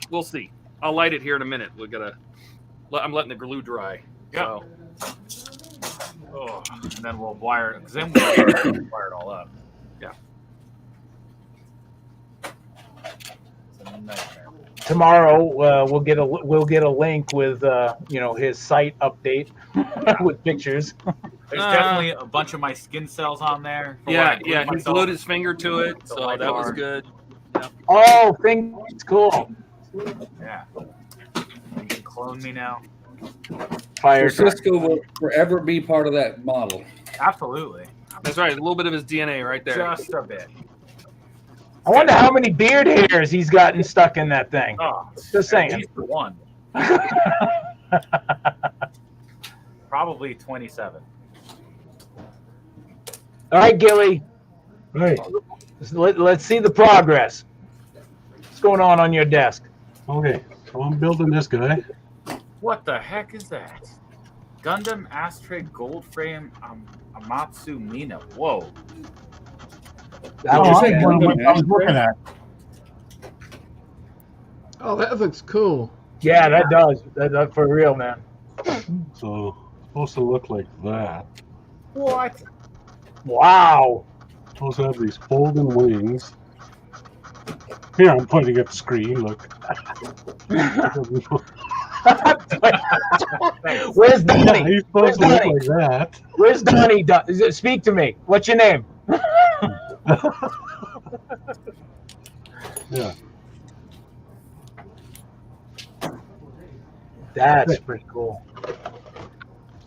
we'll see. I'll light it here in a minute. I'm letting the glue dry. Yeah. So, Oh, and then we'll wire it, because then we'll wire it all up. Yeah. It's a nightmare. Tomorrow we'll get a link with you know, his site update with pictures. There's definitely a bunch of my skin cells on there. for when I glue he myself. glued his finger to it, The so light that was bar. good. Oh, it's cool. Yeah. You can clone me now. Fire. So Cisco will forever be part of that model. Absolutely. That's right, a little bit of his DNA right there. Just a bit. I wonder how many beard hairs he's gotten stuck in that thing. Oh, Just saying. At least one. Probably 27. All right, Gilly. Right. Let's see the progress. What's going on your desk? Okay. So I'm building this guy. What the heck is that? Gundam Ashtray Gold Frame Amatsu Mina. Whoa. Oh, you say I was looking at. Oh, that looks cool. Yeah, that does. That for real, man. So it's supposed to look like that. What? Wow. It's supposed to have these folding wings. Here, I'm pointing at the screen. Look. Where's Yeah, Donnie? he's supposed Where's to look Donnie? like that. Where's Donnie? Speak to me. What's your name? Yeah. That's pretty cool.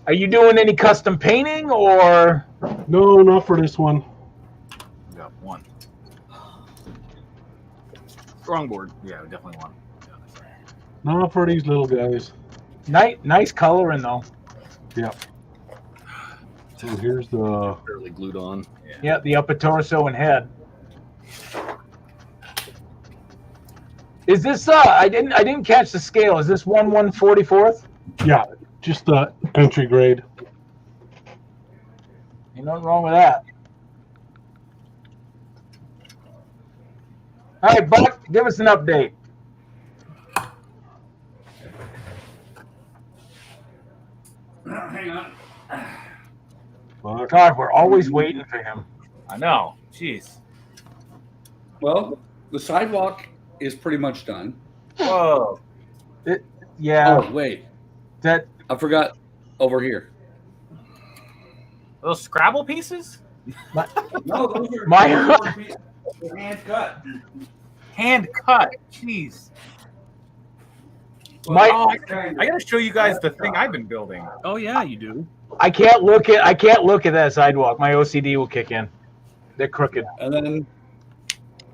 Are you doing any custom painting or? No, not for this one. We got one. Strong board. Yeah, we definitely one. Not for these little guys. Nice coloring though. Yeah. So here's the. Barely glued on. Yeah, the upper torso and head. Is this I didn't catch the scale. Is this 1/144th? Yeah, just the entry grade. Ain't nothing wrong with that. All right, Buck, give us an update. Hang on. But God, we're always waiting for him. I know. Jeez. Well, the sidewalk is pretty much done. Whoa. Yeah, Oh, wait. that I forgot over here. Those Scrabble pieces? No, those are My- hand cut. Hand cut. Jeez. My- Oh, I gotta show you guys the thing I've been building. Oh yeah, you do. I can't look at that sidewalk. My OCD will kick in. They're crooked. And then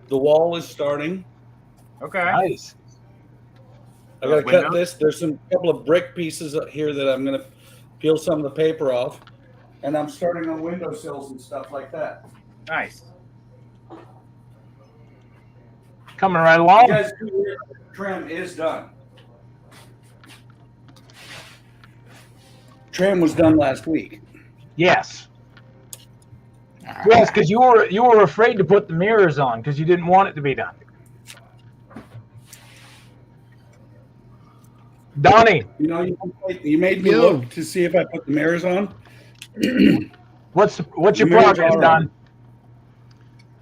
the wall is starting. Okay. Nice. I gotta Window? cut this. There's some couple of brick pieces up here that I'm gonna peel some of the paper off. And I'm starting on windowsills and stuff like that. Nice. Coming right You along. guys, trim is done. Trim was done last week. Yes. Yes, because you were afraid to put the mirrors on because you didn't want it to be done. Donnie, You know, you made me Yo. look to see if I put the mirrors on. what's your Mirrors progress, are Don? on.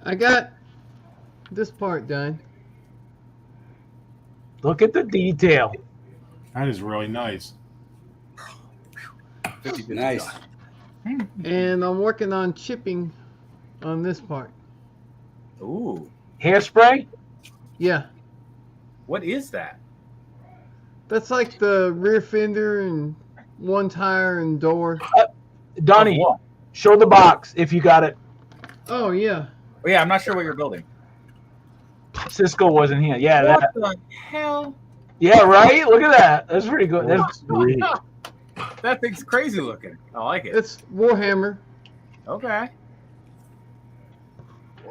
I got this part done. Look at the detail. That is really nice. Nice. And I'm working on chipping on this part. Ooh. Hairspray? Yeah. What is that? That's like the rear fender and one tire and door. Donnie, Of what? show the box if you got it. Oh, yeah. Oh, yeah, I'm not sure what you're building. Cisco wasn't here. Yeah, What that. the hell? Yeah, right. Look at that. That's pretty good. That's, That thing's crazy looking. I like it. It's Warhammer. Okay.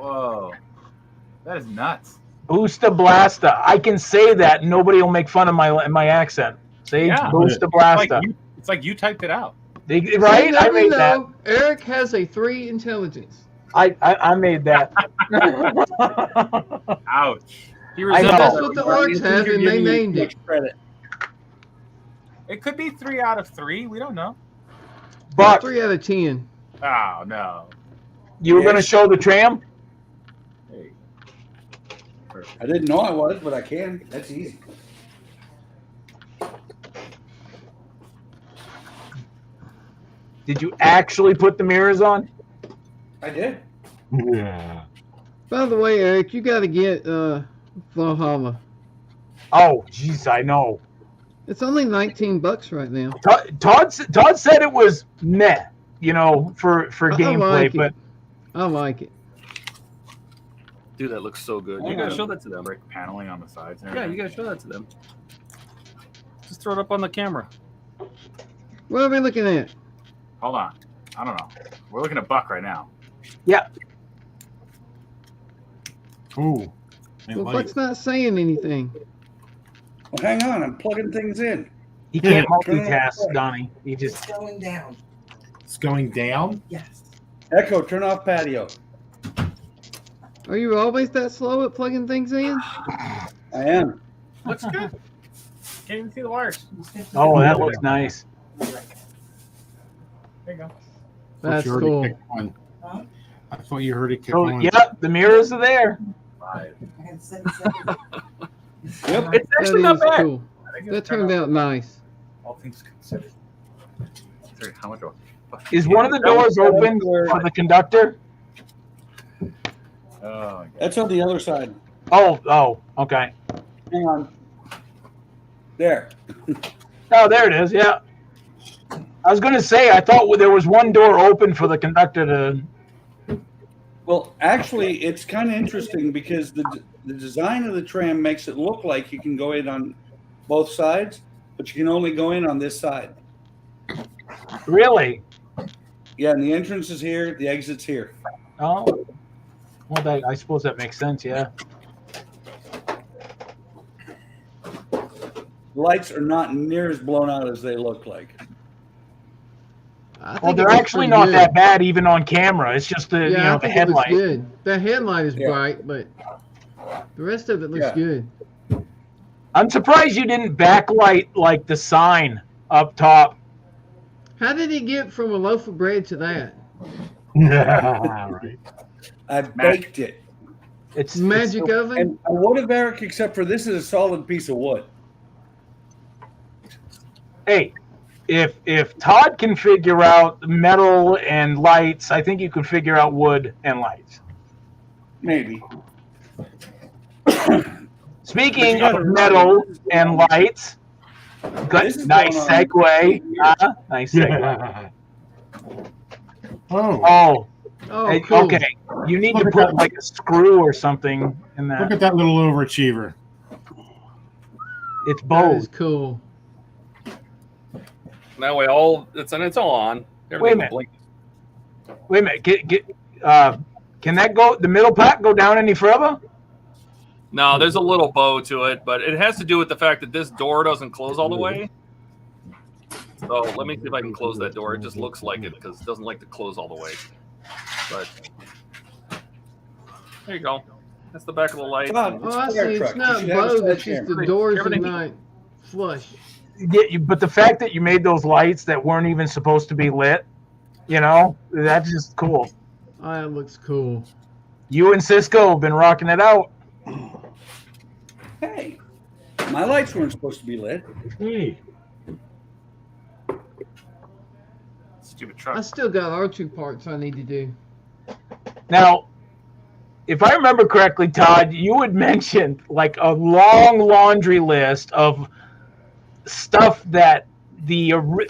Whoa. That is nuts. Boosta Blasta. I can say that. Nobody will make fun of my accent. Sage, Yeah. Boosta Blasta. It's like you typed it out. Right? You I never made that. know. Eric has a 3 intelligence. I made that. Ouch. He I know. That's what the orcs have, and they named it. Credit. It could be 3 out of 3. We don't know. Buck, 3 out of 10. Oh, no. you were going to show the tram? Hey. I didn't know I was, but I can. That's easy. Did you actually put the mirrors on? I did. Yeah. By the way, Eric, you got to get Valhalla. Oh, jeez, I know. It's only $19 right now. Todd said it was meh, you know, for gameplay, like it. but I like it. Dude, that looks so good. Oh, You gotta yeah. show that to them. Brick paneling on the sides. and Yeah, you everything. gotta show that to them. Just throw it up on the camera. What are we looking at? Hold on. I don't know. We're looking at Buck right now. yeah. Ooh. Well, Buck's not saying anything. Well, hang on. I'm plugging things in. He can't Turn it multitask, off. Donnie. He It's just going down. It's going down. Yes. Echo, turn off patio. Are you always that slow at plugging things in? I am. Looks good. Can't even see the wires. oh, that looks nice. There you go. That's You already cool. kicked one. Huh? I thought you heard it kick So on. yeah, the mirrors are there. Five. I had 77. Yep. It's That actually not is bad. cool. I think That it's turned out nice. All things considered. Sorry, how much? Is one of the doors open for the conductor? Oh, That's on the other side. Oh, okay. Hang on. There. Oh, there it is. Yeah. I was gonna say I thought there was one door open for the conductor to. Well, actually, it's kind of interesting because the design of the tram makes it look like you can go in on both sides, but you can only go in on this side. Really? Yeah, and the entrance is here, the exit's here. Oh. Well, I suppose that makes sense. Yeah. The lights are not near as blown out as they look like. I think Well, it they're looks actually pretty not good. that bad even on camera. It's just the Yeah, I the think it looks headlight. good. The headlight is Yeah. bright, but the rest of it looks Yeah. good. I'm surprised you didn't backlight like the sign up top. How did he get from a loaf of bread to that? Yeah, right. I baked it. It's Magic it's, oven? And I would have, Eric, except for this is a solid piece of wood. Hey, if Todd can figure out metal and lights, I think you can figure out wood and lights. Maybe. Speaking But you of gotta metal remember, and lights, This is nice going on. segue. Nice segue. Yeah. Oh, Oh, Oh, hey, cool. okay. You need to Look at put that. like a screw or something in look that. at that little overachiever. It's That is both. cool. That way, it's all on. Everything Wait a minute. blinks. Wait a minute. Can that go? The middle pack go down any further? No, there's a little bow to it, but it has to do with the fact that this door doesn't close all the way. So let me see if I can close that door. It just looks like it because it doesn't like to close all the way. But there you go. That's the back of the light. Todd, Oh, I it's see. a fire It's truck. not You should have a bowed. It's sledgehammer. just the doors are Everything- not flush. Yeah, but the fact that you made those lights that weren't even supposed to be lit, you know, that's just cool. Oh, that looks cool. You and Cisco have been rocking it out. Hey, my lights weren't supposed to be lit. Hey. Stupid I truck. still got R2 parts I need to do. Now, if I remember correctly, Todd, you had mentioned like a long laundry list of stuff that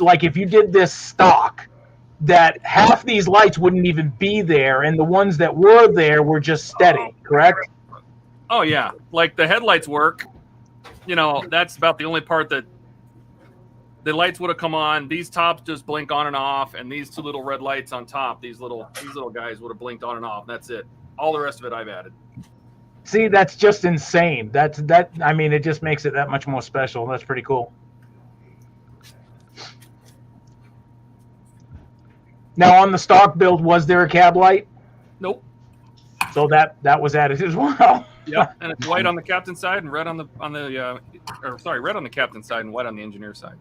like if you did this stock, that half these lights wouldn't even be there, and the ones that were there were just steady, correct? Oh yeah, like the headlights work. You know, that's about the only part that the lights would have come on. These tops just blink on and off, and these two little red lights on top, these little guys would have blinked on and off. That's it. All the rest of it I've added. See, that's just insane. That. I mean, it just makes it that much more special. That's pretty cool. Now, on the stock build, was there a cab light? Nope. So that was added as well. Yep, and it's white on the captain's side and red on the red on the captain's side and white on the engineer's side.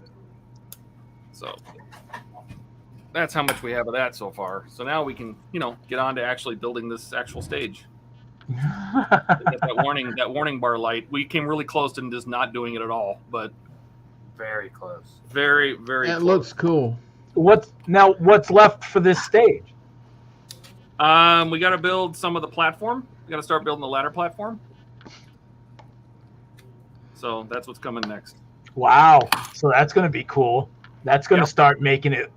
So that's how much we have of that so far. So now we can, get on to actually building this actual stage. that warning bar light. We came really close to just not doing it at all, but Very close. very, very. That close. looks cool. What's left for this stage? We got to build some of the platform. We got to start building the ladder platform. So that's what's coming next. Wow. So that's going to be cool. That's going to start making it,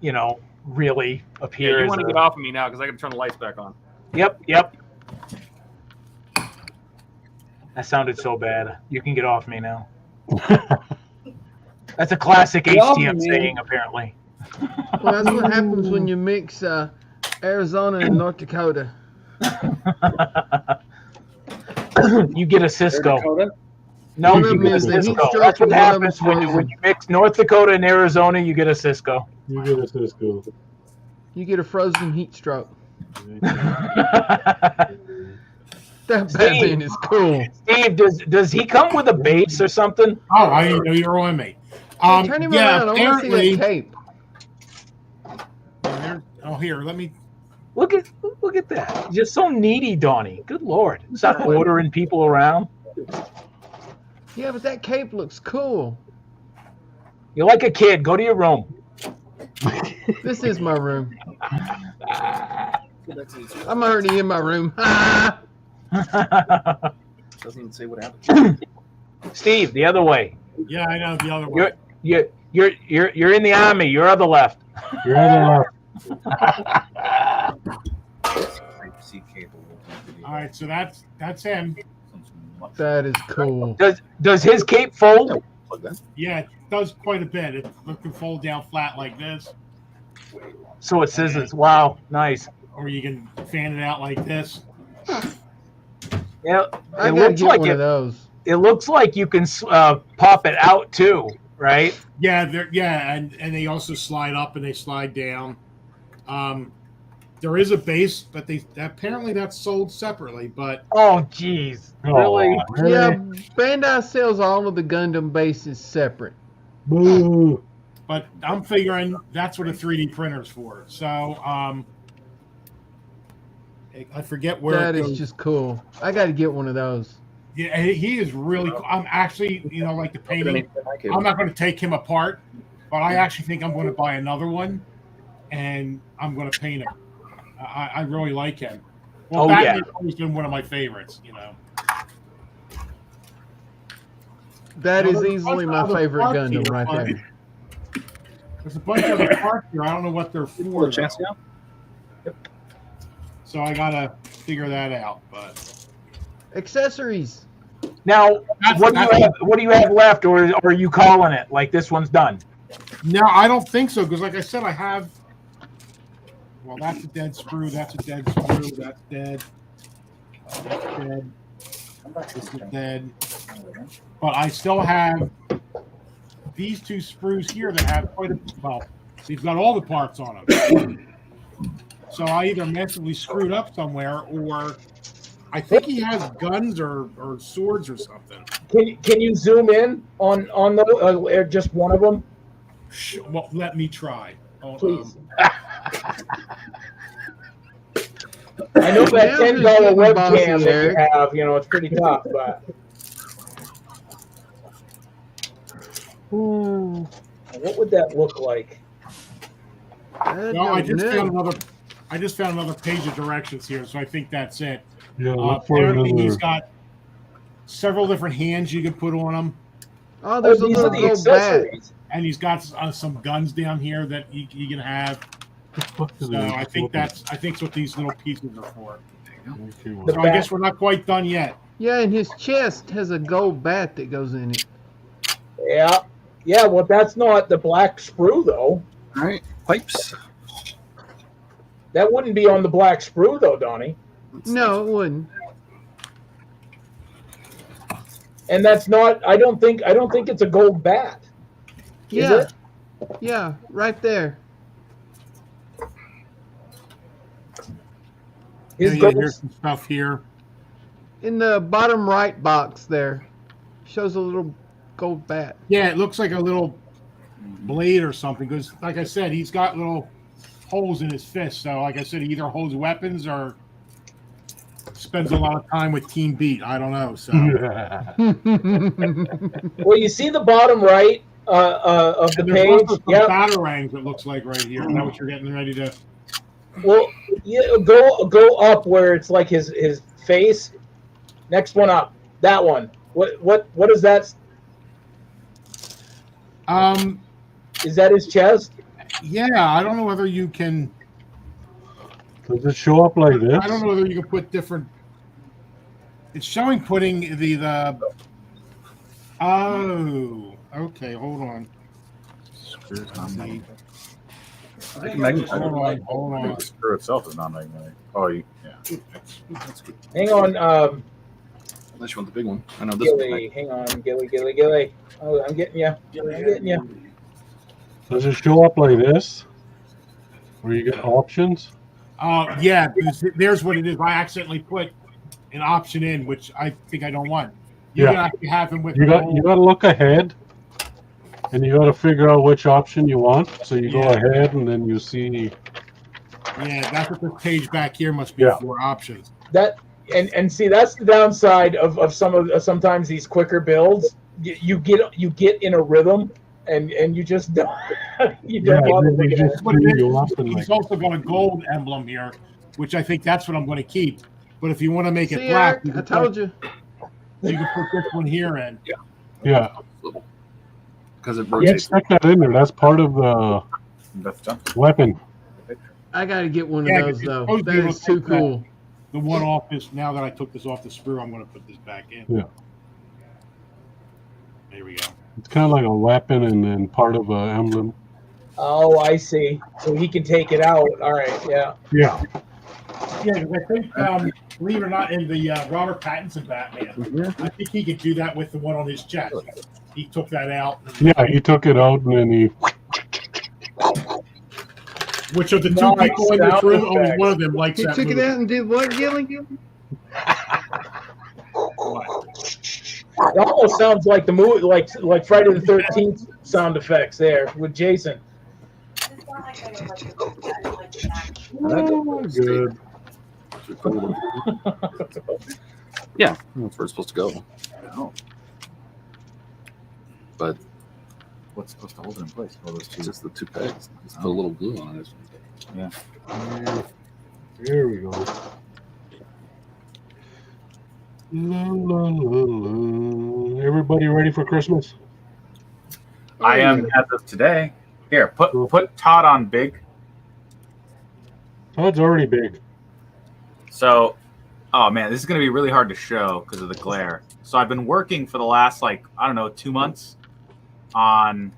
really appear. Yeah, you want to get off of me now because I got to turn the lights back on. Yep. That sounded so bad. You can get off me now. That's a classic HTM saying, apparently. Well, that's what happens when you mix Arizona and North Dakota. You get a Cisco. No, One of you them get a is the heat Cisco. stroke That's what and one of happens them's when frozen. you mix North Dakota and Arizona. You get a Cisco. You get a Cisco. You get a frozen heat stroke. That Batman is cool. Steve, does he come with a base or something? Oh, I didn't know you were on me. Turn him around. I want to see that cape. Oh, here, let me. Look at that. You're so needy, Donnie. Good Lord. Stop ordering people around. Yeah, but that cape looks cool. You're like a kid. Go to your room. This is my room. I'm already in my room. Doesn't even say what happened. Steve, the other way. Yeah, I know the other way. You're in the army. Your other left. You're on All right, so that's him. That is cool. Does his cape fold? Yeah, it does quite a bit. It can fold down flat like this, So it scissors. Wow, nice. or you can fan it out like this. Yeah, I it gotta looks get like one of those. it looks like you can pop it out too, right? Yeah, and they also slide up and they slide down. There is a base, but apparently that's sold separately. But oh, geez, really? Yeah, Bandai sells all of the Gundam bases separate. Boo. But I'm figuring that's what a 3D printer's for. So I forget where That it is goes. just cool. I got to get one of those. Yeah, he is really cool. I'm actually, like the painting, I'm not going to take him apart, but I actually think I'm going to buy another one, and I'm going to paint him. I really like him. Well, Batman's always been one of my favorites, That Now, is there's easily a my bunch of favorite parts Gundam here, right but there. There's a bunch of other parts here. I don't know what they're for. though. So I got to figure that out. But Accessories. Now, what do you have left, or are you calling it like this one's done? no, I don't think so, because like I said, I have. Well, that's a dead screw. That's a dead screw. That's dead. That's dead. This is dead. But I still have these two screws here that have quite a well. They've got all the parts on them. So I either massively screwed up somewhere, or I think he has guns or swords or something. Can you zoom in on the just one of them? Well, let me try. Please. I know that $10 webcam that you have, it's pretty tough, but. Ooh, what would that look like? No, I just found another page of directions here, so I think that's it. Yeah, look for Apparently another. he's got several different hands you can put on him, Oh, there's a these are little the gold bat. accessories. and he's got some guns down here that you can have. So I think that's what these little pieces are for. So I guess we're not quite done yet. Yeah, and his chest has a gold bat that goes in it. Yeah. Well, that's not the black sprue though. All right, pipes. That wouldn't be on the black sprue though, Donnie. No, it wouldn't. And that's not. I don't think it's a gold bat. Is Yeah. it? Yeah, right there. His Yeah, gold- here's some stuff here. In the bottom right box there. Shows a little gold bat. Yeah, it looks like a little blade or something. Because, like I said, he's got little holes in his fist. So, like I said, he either holds weapons or spends a lot of time with Team Beat. I don't know. So, Well, you see the bottom right of the and there's page. also some Yep. batarangs. It looks like right here. Is that what you're getting ready to? Well, yeah, go up where it's like his face. Next one up. That one. What is that? Is that his chest? Yeah, I don't know whether you can. Does it show up like this? I don't know whether you can put different. It's showing putting the. Oh, okay. Hold on. Hold on. The screw itself is non-magnetic. Oh, yeah. Hang on, Unless you want the big one. I know this Gilly. Hang on, Gilly. Oh, I'm getting you. I'm getting you. Does it show up like this? Where you get options? Yeah, there's what it is. I accidentally put an option in, which I think I don't want. You Yeah. can actually have him with. You got to look ahead, and you got to figure out which option you want. So you go Yeah. ahead, and then you see. Yeah, that's what this page back here must be Yeah. for options. That and see that's the downside of sometimes these quicker builds. You get in a rhythm and you just don't you don't want to think just What it screw is, you up and he's like, also got a gold emblem here, which I think that's what I'm going to keep. But if you want to make See, it black, Eric, I told you. you can put this one here in. yeah. because it Yeah, rotates. stick that in there. That's part of the That's done. weapon. I gotta get one Yeah, of those it's though. supposed to That be is too able to take cool. The one off this. Now that I took this off the screw, I'm going to put this back in. Yeah. There we go. It's kind of like a weapon and then part of an emblem. Oh, I see. So he can take it out. All right, yeah. Yeah. Yeah, because I think, believe it or not, in the Robert Pattinson Batman, I think he could do that with the one on his chest. He took that out. Yeah, he took it out and then he. Which of the two Nice people in this sound room, only effect. one of them likes He that took movie. it out and did what, Gilly? It almost sounds like the movie, like Friday the 13th sound effects there with Jason. It's not like I like that. Oh, good. Yeah, that's where it's supposed to go. Oh. But What's supposed to hold it in place? Oh, those two. it's just the two pegs. Just put a little glue on it. Yeah. There we go. La, la, la, la. Everybody ready for Christmas? I am as of today. Here, put Todd on big. Oh, it's already big. So, oh man, this is going to be really hard to show because of the glare. So I've been working for the last, like, I don't know, 2 months on,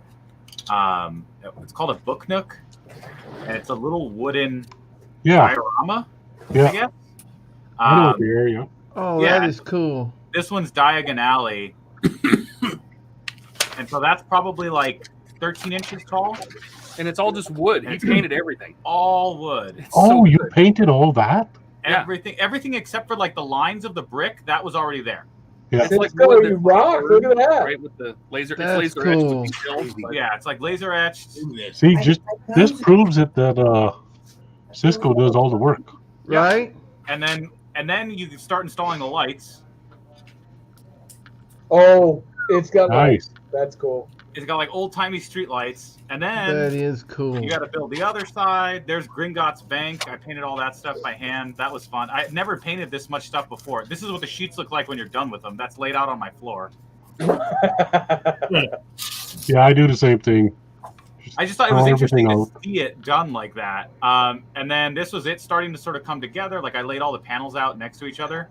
it's called a book nook, and it's a little wooden Yeah. diorama, I Yeah. guess. I know the area. Oh, Yeah. that is cool. This one's diagonally, and so that's probably like 13 inches tall. And it's all just wood. He painted everything. All wood. It's Oh, so you good. painted all that? Yeah. Everything except for like the lines of the brick, that was already there. Yeah. It's like Go, wood you that's rock. Look at that. right with the laser. That's It's laser etched cool. with these shells. But Yeah, it's like laser etched. See, just this proves it that Cisco does all the work. Yeah. Right? And then you can start installing the lights. Oh, it's got Nice. That's cool. It's got like old timey street lights. And That then is cool. you got to build the other side. There's Gringotts Bank. I painted all that stuff by hand. That was fun. I never painted this much stuff before. This is what the sheets look like when you're done with them. That's laid out on my floor. Yeah, I do the same thing. I just thought it was Throw interesting everything to see it done like that. And then this was it starting to sort of come together. Like I laid all the panels out next to each other,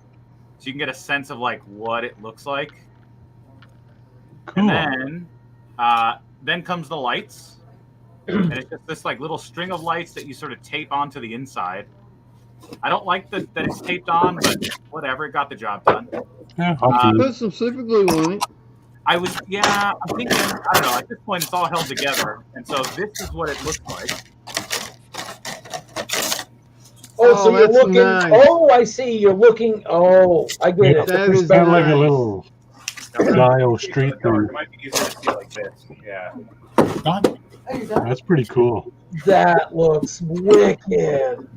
so you can get a sense of like what it looks like. Cool. And then comes the lights, and it's just this like little string of lights that you sort of tape onto the inside. I don't like that it's taped on, but whatever, it got the job done. Yeah, I'll Put some super glue on it. I'm thinking, I don't know, at this point it's all held together, and so this is what it looks like. Oh, so you're that's looking. nice. Oh, I see. You're looking. Oh, I get it. That is kind of like a nice. little dial street It thing. might be easier to see like this. Yeah. Done. That's pretty cool. That looks wicked.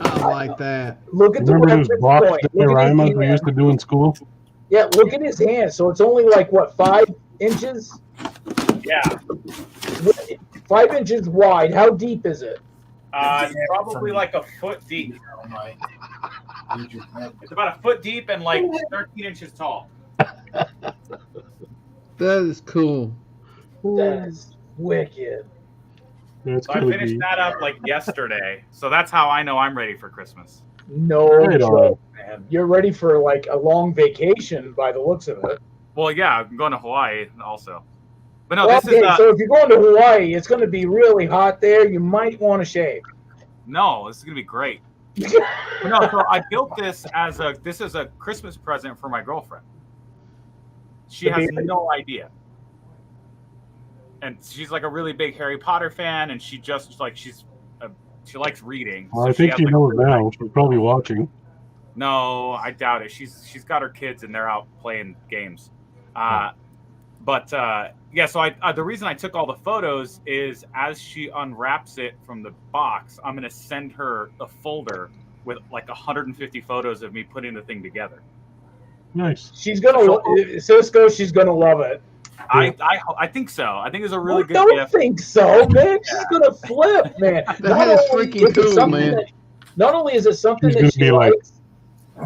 I like that. Look at the Remember those reference box point. Look at his dioramas we hand. used to do in school? Yeah, look at his hand. So it's only like what, 5 inches? Yeah. 5 inches wide. How deep is it? It's probably like a foot deep. It's about a foot deep and like 13 inches tall. That is cool. That's wicked. That's So I gonna finished be. that up like yesterday. So that's how I know I'm ready for Christmas. No Right joke, man. You're ready for like a long vacation by the looks of it. Well, yeah, I'm going to Hawaii also. But no, Well, this is so if you're going to Hawaii, it's going to be really hot there. You might want to shave. no, this is gonna be great. No, so I built this as a Christmas present for my girlfriend. She The has beard? no idea. And she's like a really big Harry Potter fan, and she just like she likes reading. Well, so I think has, she like, knows really now. She's probably watching. No, I doubt it. She's got her kids and they're out playing games. Yeah, so the reason I took all the photos is as she unwraps it from the box, I'm gonna send her a folder with like 150 photos of me putting the thing together. Nice. She's gonna Cisco. She's gonna love it. I think so. I think it's a really good don't gift. think so, man. She's gonna flip, man. That is freaking cool, man. Not only is it something She's that gonna she be like, likes,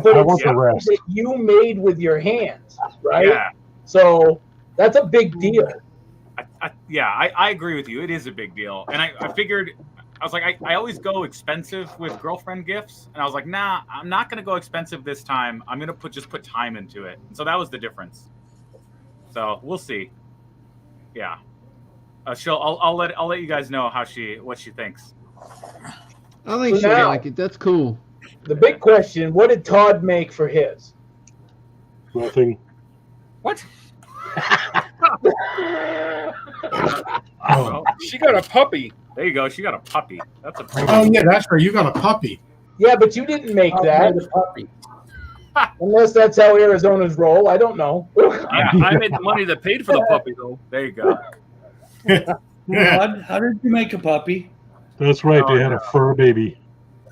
but I it's want the something rest. that you made with your hands, right? Yeah. So that's a big deal. I agree with you. It is a big deal. And I figured, I was like, I always go expensive with girlfriend gifts. And I was like, nah, I'm not going to go expensive this time. I'm going to just put time into it. And so that was the difference. So we'll see. Yeah. I'll let you guys know what she thinks. I think So she'll now- like it. That's cool. The big question: what did Todd make for his? Nothing. What? Oh. She got a puppy. There you go. She got a puppy. That's a Oh yeah, that's right. You got a puppy. Yeah, but you didn't make that. Unless that's how Arizona's roll. I don't know. I made the money that paid for the puppy, though. There you go. How did you make a puppy? That's right. Oh, They had a fur baby.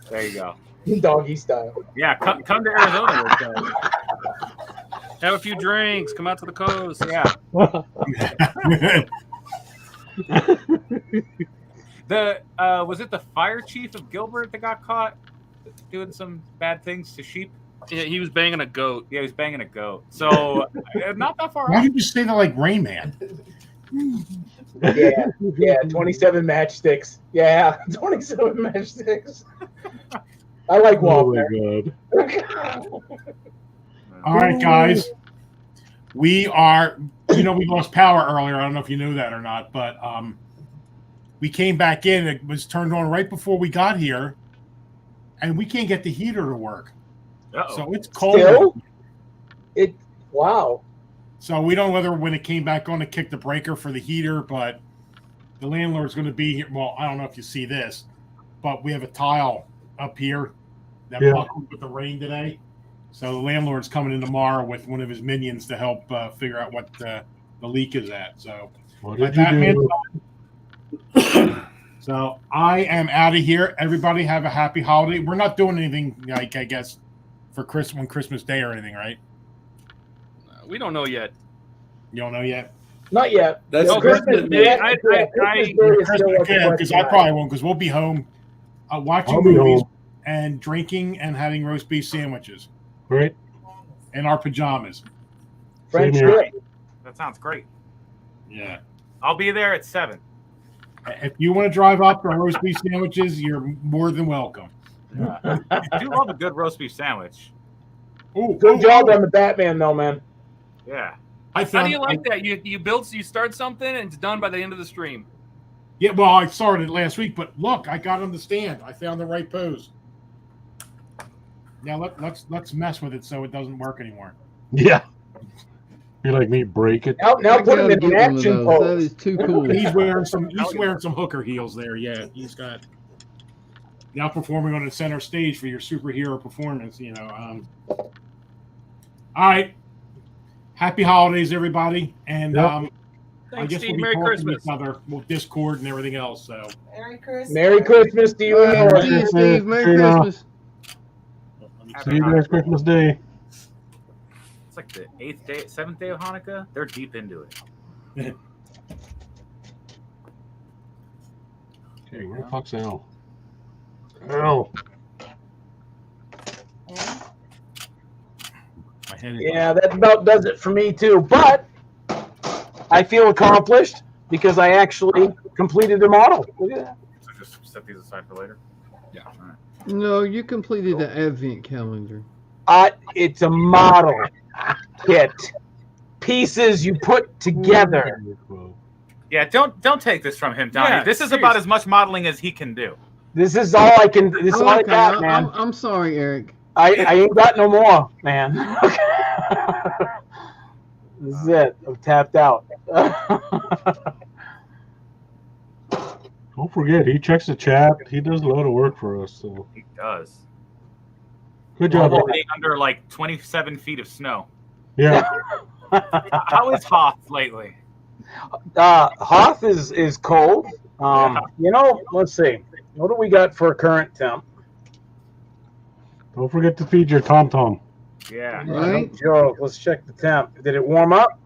There you go. Doggy style. Yeah, come to Arizona with that. Have a few drinks. Come out to the coast. Yeah. Was it the fire chief of Gilbert that got caught doing some bad things to sheep? Yeah, he was banging a goat. Yeah, he was banging a goat. So not that far Why off. did you say that like Rain Man? Yeah, 27 matchsticks. Yeah, 27 matchsticks. I like Oh my Wallpaper. god. All right, guys. We are, we lost power earlier. I don't know if you knew that or not, but we came back in. It was turned on right before we got here, and we can't get the heater to work. Uh-oh. So it's cold. Still? Wow. So we don't know whether when it came back on to kick the breaker for the heater, but the landlord's going to be here. Well, I don't know if you see this, but we have a tile up here that buckled with the rain today. So the landlord's coming in tomorrow with one of his minions to help figure out what the leak is at. So, What did you do? So I am out of here. Everybody have a happy holiday. We're not doing anything like I guess for Christmas Day or anything, right? We don't know yet. You don't know yet. Not yet. That's No, Christmas Day. Day. Christmas Day is still like a Because I probably won't, because we'll be home watching I'll be movies home. and drinking and having roast beef sandwiches Right? in our pajamas. French Same here. dip. That sounds great. Yeah. I'll be there at 7. If you want to drive up for roast beef sandwiches, you're more than welcome. I do love a good roast beef sandwich. Ooh, Good job on the Batman, though, man. Yeah. I How found, do you like that? You start something and it's done by the end of the stream. Yeah, well, I started last week, but look, I got on the stand. I found the right pose. Now let's mess with it so it doesn't work anymore. Yeah. You like me, break it. Now put him in an action That pose. is too cool. He's wearing some hooker heels there. Yeah, he's got now performing on the center stage for your superhero performance. You know. All right. Happy holidays, everybody, and Thanks, I guess Steve. we'll be Merry talking Christmas. to each other with Discord and everything else. So Merry Christmas. Merry Christmas to you. See you, Steve. Merry Christmas. See you guys Christmas Day. It's like the 7th day of Hanukkah. They're deep into it. Okay, where the fuck's Al? Al. Yeah, that about does it for me too. But I feel accomplished because I actually completed the model. Look at that. So just set these aside for later. Yeah. All right. No, you completed the advent calendar. It's a model kit. Pieces you put together. Yeah, don't take this from him, Donnie. Yeah, this is about as much modeling as he can do. This is all I can. This is all I got, man. I'm sorry, Eric. I ain't got no more, man. This is it. I'm tapped out. Don't forget, he checks the chat. He does a lot of work for us. So He does. good job. Eric. Already under like 27 feet of snow. Yeah. How is Hoth lately? Hoth is cold. You know, let's see. What do we got for current temp? Don't forget to feed your Tom Tom. Yeah. Right? Joe, let's check the temp. Did it warm up?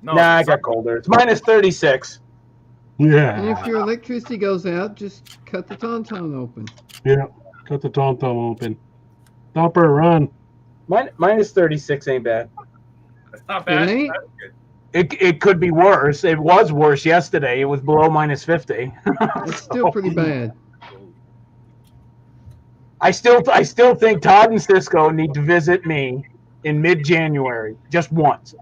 No, Nah, I got colder. It's minus 36. And Yeah. if your electricity goes out, just cut the tauntaun open. Yeah. Cut the Tom Tom open. Thumper, run. Minus 36 ain't bad. That's not bad. It ain't? That's good. It could be worse. It was worse yesterday. It was below minus 50. It's still pretty bad. I still think Todd and Cisco need to visit me in mid-January, just once.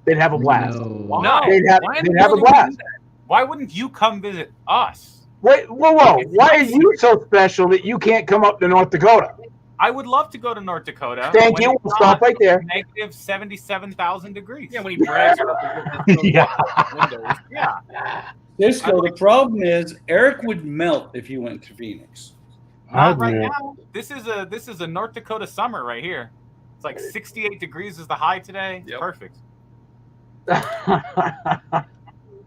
They'd have a blast. No. No. They'd have Why a wouldn't blast. you do that? Why wouldn't you come visit us? Wait, whoa! Why are you so special that you can't come up to North Dakota? I would love to go to North Dakota. Thank when you. it's We'll stop not right there. Negative 77,000 degrees. Yeah, when he brags about Yeah. windows. Yeah. Disco, the problem is Eric would melt if you went to Phoenix. Not right Admit. now. This is a North Dakota summer right here. It's like 68 degrees is the high today. It's Yep. perfect.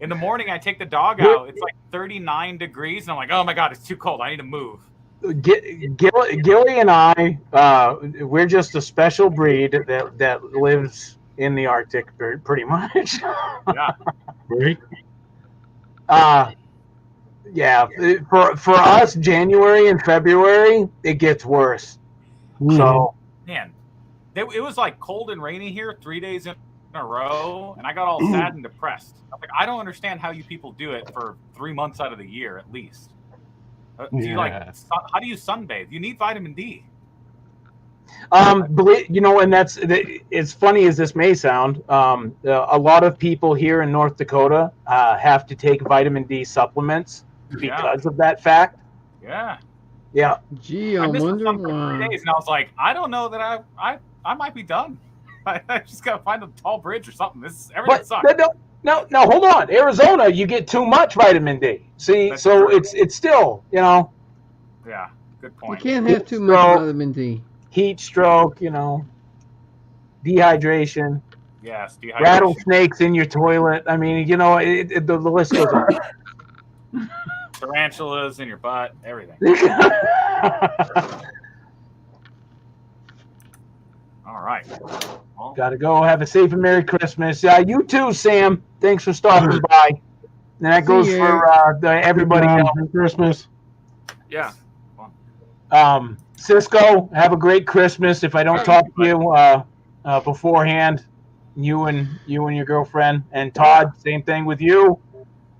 In the morning, I take the dog out. It's like 39 degrees, and I'm like, oh my god, it's too cold. I need to move. Gilly and I, we're just a special breed that lives in the Arctic, pretty much. Yeah. Right? Yeah. For us, January and February, it gets worse. So Man, it was like cold and rainy here 3 days in a row, and I got all sad and depressed. I'm like, I don't understand how you people do it for 3 months out of the year at least. Do you how do you sunbathe? You need vitamin D. you know, and that's as funny as this may sound. A lot of people here in North Dakota have to take vitamin D supplements because of that fact. Yeah. Yeah. Gee, I I missed wonder some for 3 why. days, and I was like, I don't know that I might be done. I just gotta find a tall bridge or something. Everything But sucks. no, hold on. Arizona, you get too much vitamin D. See, That's so true. it's still, you know, Yeah, good You point. can't have too much So- vitamin D. heat stroke, you know, dehydration, Yes, dehydration. rattlesnakes in your toilet. I mean, you know, the list goes on. Tarantulas in your butt, everything. All right. Well, Gotta go. Have a safe and Merry Christmas. You too, Sam. Thanks for stopping by. And that goes See for everybody else. Merry Christmas. Yeah. Cisco, have a great Christmas. If I don't talk to you beforehand, you and your girlfriend, and Todd, same thing with you.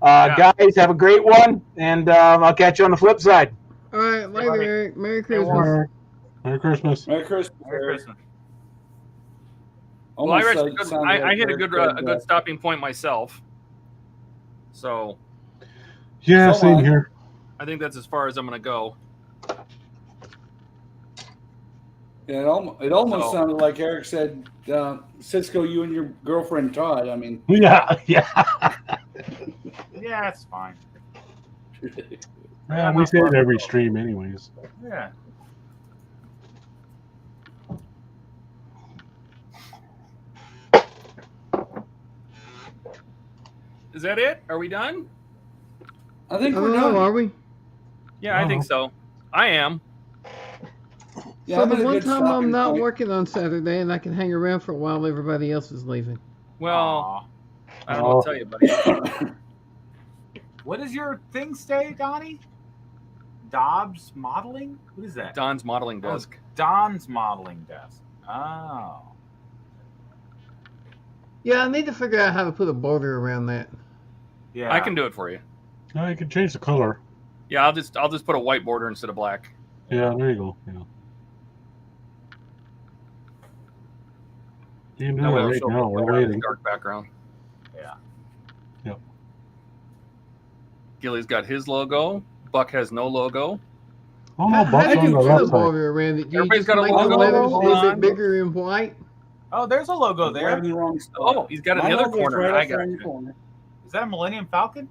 Guys, have a great one, and I'll catch you on the flip side. All right, later, buddy. Eric. Merry All Christmas. right. Merry Christmas. Merry Christmas. Merry Eric. Christmas. Well, I Almost hit a sounded like good Eric said, stopping point myself. So Yeah, So same on. here. I think that's as far as I'm going to go. Yeah, it almost So- sounded like Eric said, Cisco, you and your girlfriend Todd. I mean, Yeah, yeah. Yeah, it's fine. Yeah, we say it every stream, anyways. Yeah. Is that it? Are we done? I think we're Oh, done. are we? Yeah, I think so. I am. Yeah, So I'm the at a one good time stopping I'm not point. working on Saturday and I can hang around for a while, everybody else is leaving. Well, I don't know what to tell you, buddy. What does your thing say, Donnie? Dobbs Modeling? What is that? Don's modeling desk. Don's Modeling Desk. Oh. Yeah, I need to figure out how to put a border around that. Yeah. I can do it for you. No, you can change the color. Yeah, I'll just put a white border instead of black. Yeah, there you go. Yeah. You can do That way it it'll right show now. up We're better on this waiting. dark background. Yeah. Yep. Gilly's got his logo. Buck has no logo. Oh How no, Buck's do on you the put left a side. border around it? Do you Everybody's just got a make the logo. letters a Hold little on. bit bigger in white? Oh, there's a logo Right there. in the wrong spot. Oh, he's got it in My the other logo's corner. right I up there got in the you. corner. Is that a Millennium Falcon?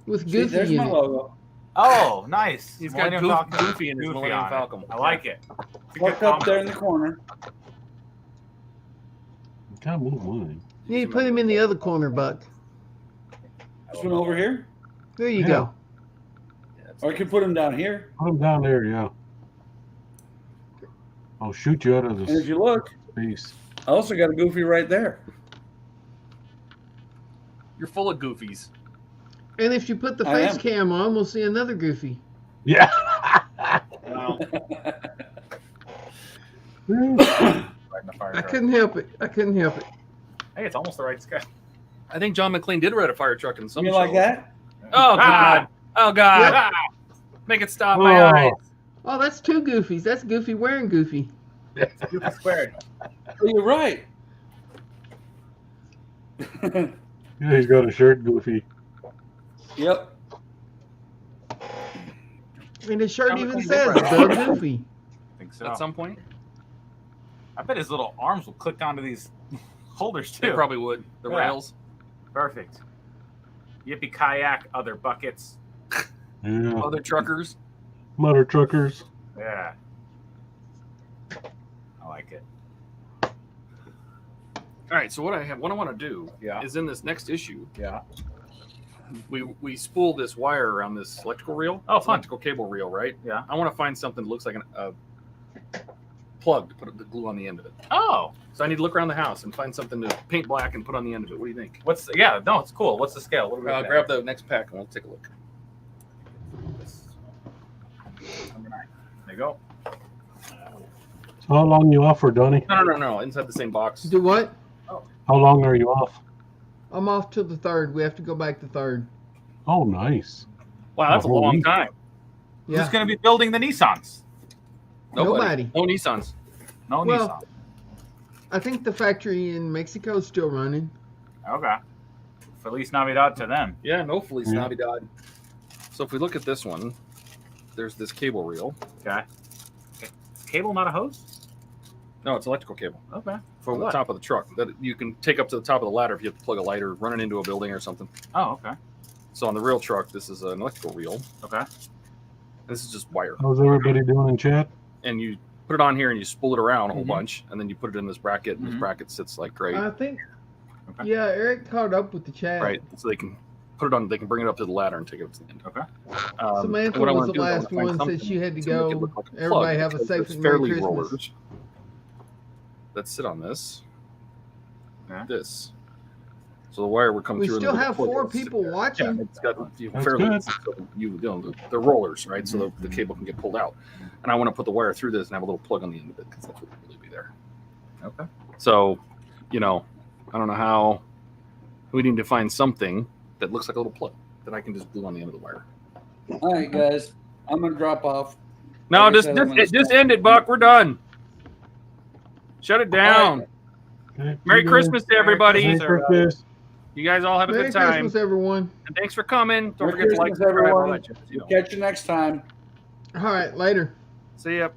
With See, Goofy there's in my it. logo. Oh, nice. He's got Millennium Falcon. Goofy in his Millennium on it. Falcon. I like it. It's a good Tucked up combo. there in the corner. You can't move mine. Yeah, you put him in the other corner, Buck. This one over here. There you Yeah. go. Or I could put him down here. Put him down there, yeah. I'll shoot you out of And if this you look, space. I also got a Goofy right there. You're full of goofies. And if you put the I face am. cam on, we'll see another Goofy. Yeah. Wow. Yeah. Right in the fire I truck. couldn't help it. I couldn't help it. Hey, it's almost the right sky. I think John McClane did ride a fire truck in some You show. like that? Oh God! Oh God! Ah! Make it stop my eyes. Oh, that's two Goofies. That's Goofy wearing Goofy. Goofy squared. Oh, you're right. Yeah, he's got a shirt, Goofy. Yep. And his shirt John even McClane says did ride the Goofy. I think so. At some point, I bet his little arms will click onto these holders they too. probably would. The Yeah. rails. Perfect. Yippee kayak, other buckets. Yeah. Other truckers. Motor truckers. Yeah. I like it. All right. So what I want to do Yeah. is in this next issue, Yeah. we spool this wire around this electrical reel. Oh, fun. Electrical cable reel, right? Yeah. I want to find something that looks like a plug to put the glue on the end of it. Oh, So I need to look around the house and find something to paint black and put on the end of it. What do you think? yeah, no, it's cool. What's the scale? What do we got? Grab the next pack and we'll take a look. Number 9. There you go. How long you off for, Donnie? No. Inside the same box. Do what? How long are you off? I'm off till the 3rd. We have to go back to 3rd. Oh, nice. Wow, that's a Oh, long neat. time. Yeah. Who's going to be building the Nissans? Nobody. No Nissans. No Well- Nissan. I think the factory in Mexico is still running. Okay. Feliz Navidad to them. Yeah, no Feliz Yeah. Navidad. So if we look at this one, there's this cable reel. Okay. Cable, not a hose? No, it's electrical cable Okay. For from the what? top of the truck that you can take up to the top of the ladder if you have to plug a lighter, run it into a building or something. Oh, okay. So on the real truck, this is an electrical reel. Okay. This is just wire. How's everybody doing in chat? And you put it on here and you spool it around a whole Mhm. bunch, and then you put it in this bracket, and this Mhm. bracket sits like right, I think. Okay. Yeah, Eric caught up with the chat. right, so they can put it on. They can bring it up to the ladder and take it up to the end. Okay. Samantha what I was wanna the do is I wanna last find one, said something she had to to make it go. look like a plug, Everybody have a because safe there's and Merry fairly Christmas. rollers that sit on this. Yeah. This. So the wire would come We through. and still the have plug 4 would sit people there. watching. Yeah, it's got you That's fairly good. so you know the rollers, right? So the cable can get pulled out, and I want to put the wire through this and have a little plug on the end of it because that's what would really be there. Okay. So, I don't know how. We need to find something that looks like a little plug that I can just glue on the end of the wire. All right, guys. I'm going to drop off. No, Like I just said, I'm gonna just stop. end it, Buck. We're done. Shut it down. Okay. Merry You Christmas to everybody. Merry Christmas. You guys all have a Merry good time. Christmas, everyone. And thanks for coming. Don't Merry forget to like, Christmas, subscribe, all everyone. that shit, you know. We'll catch you next time. All right, later. See ya.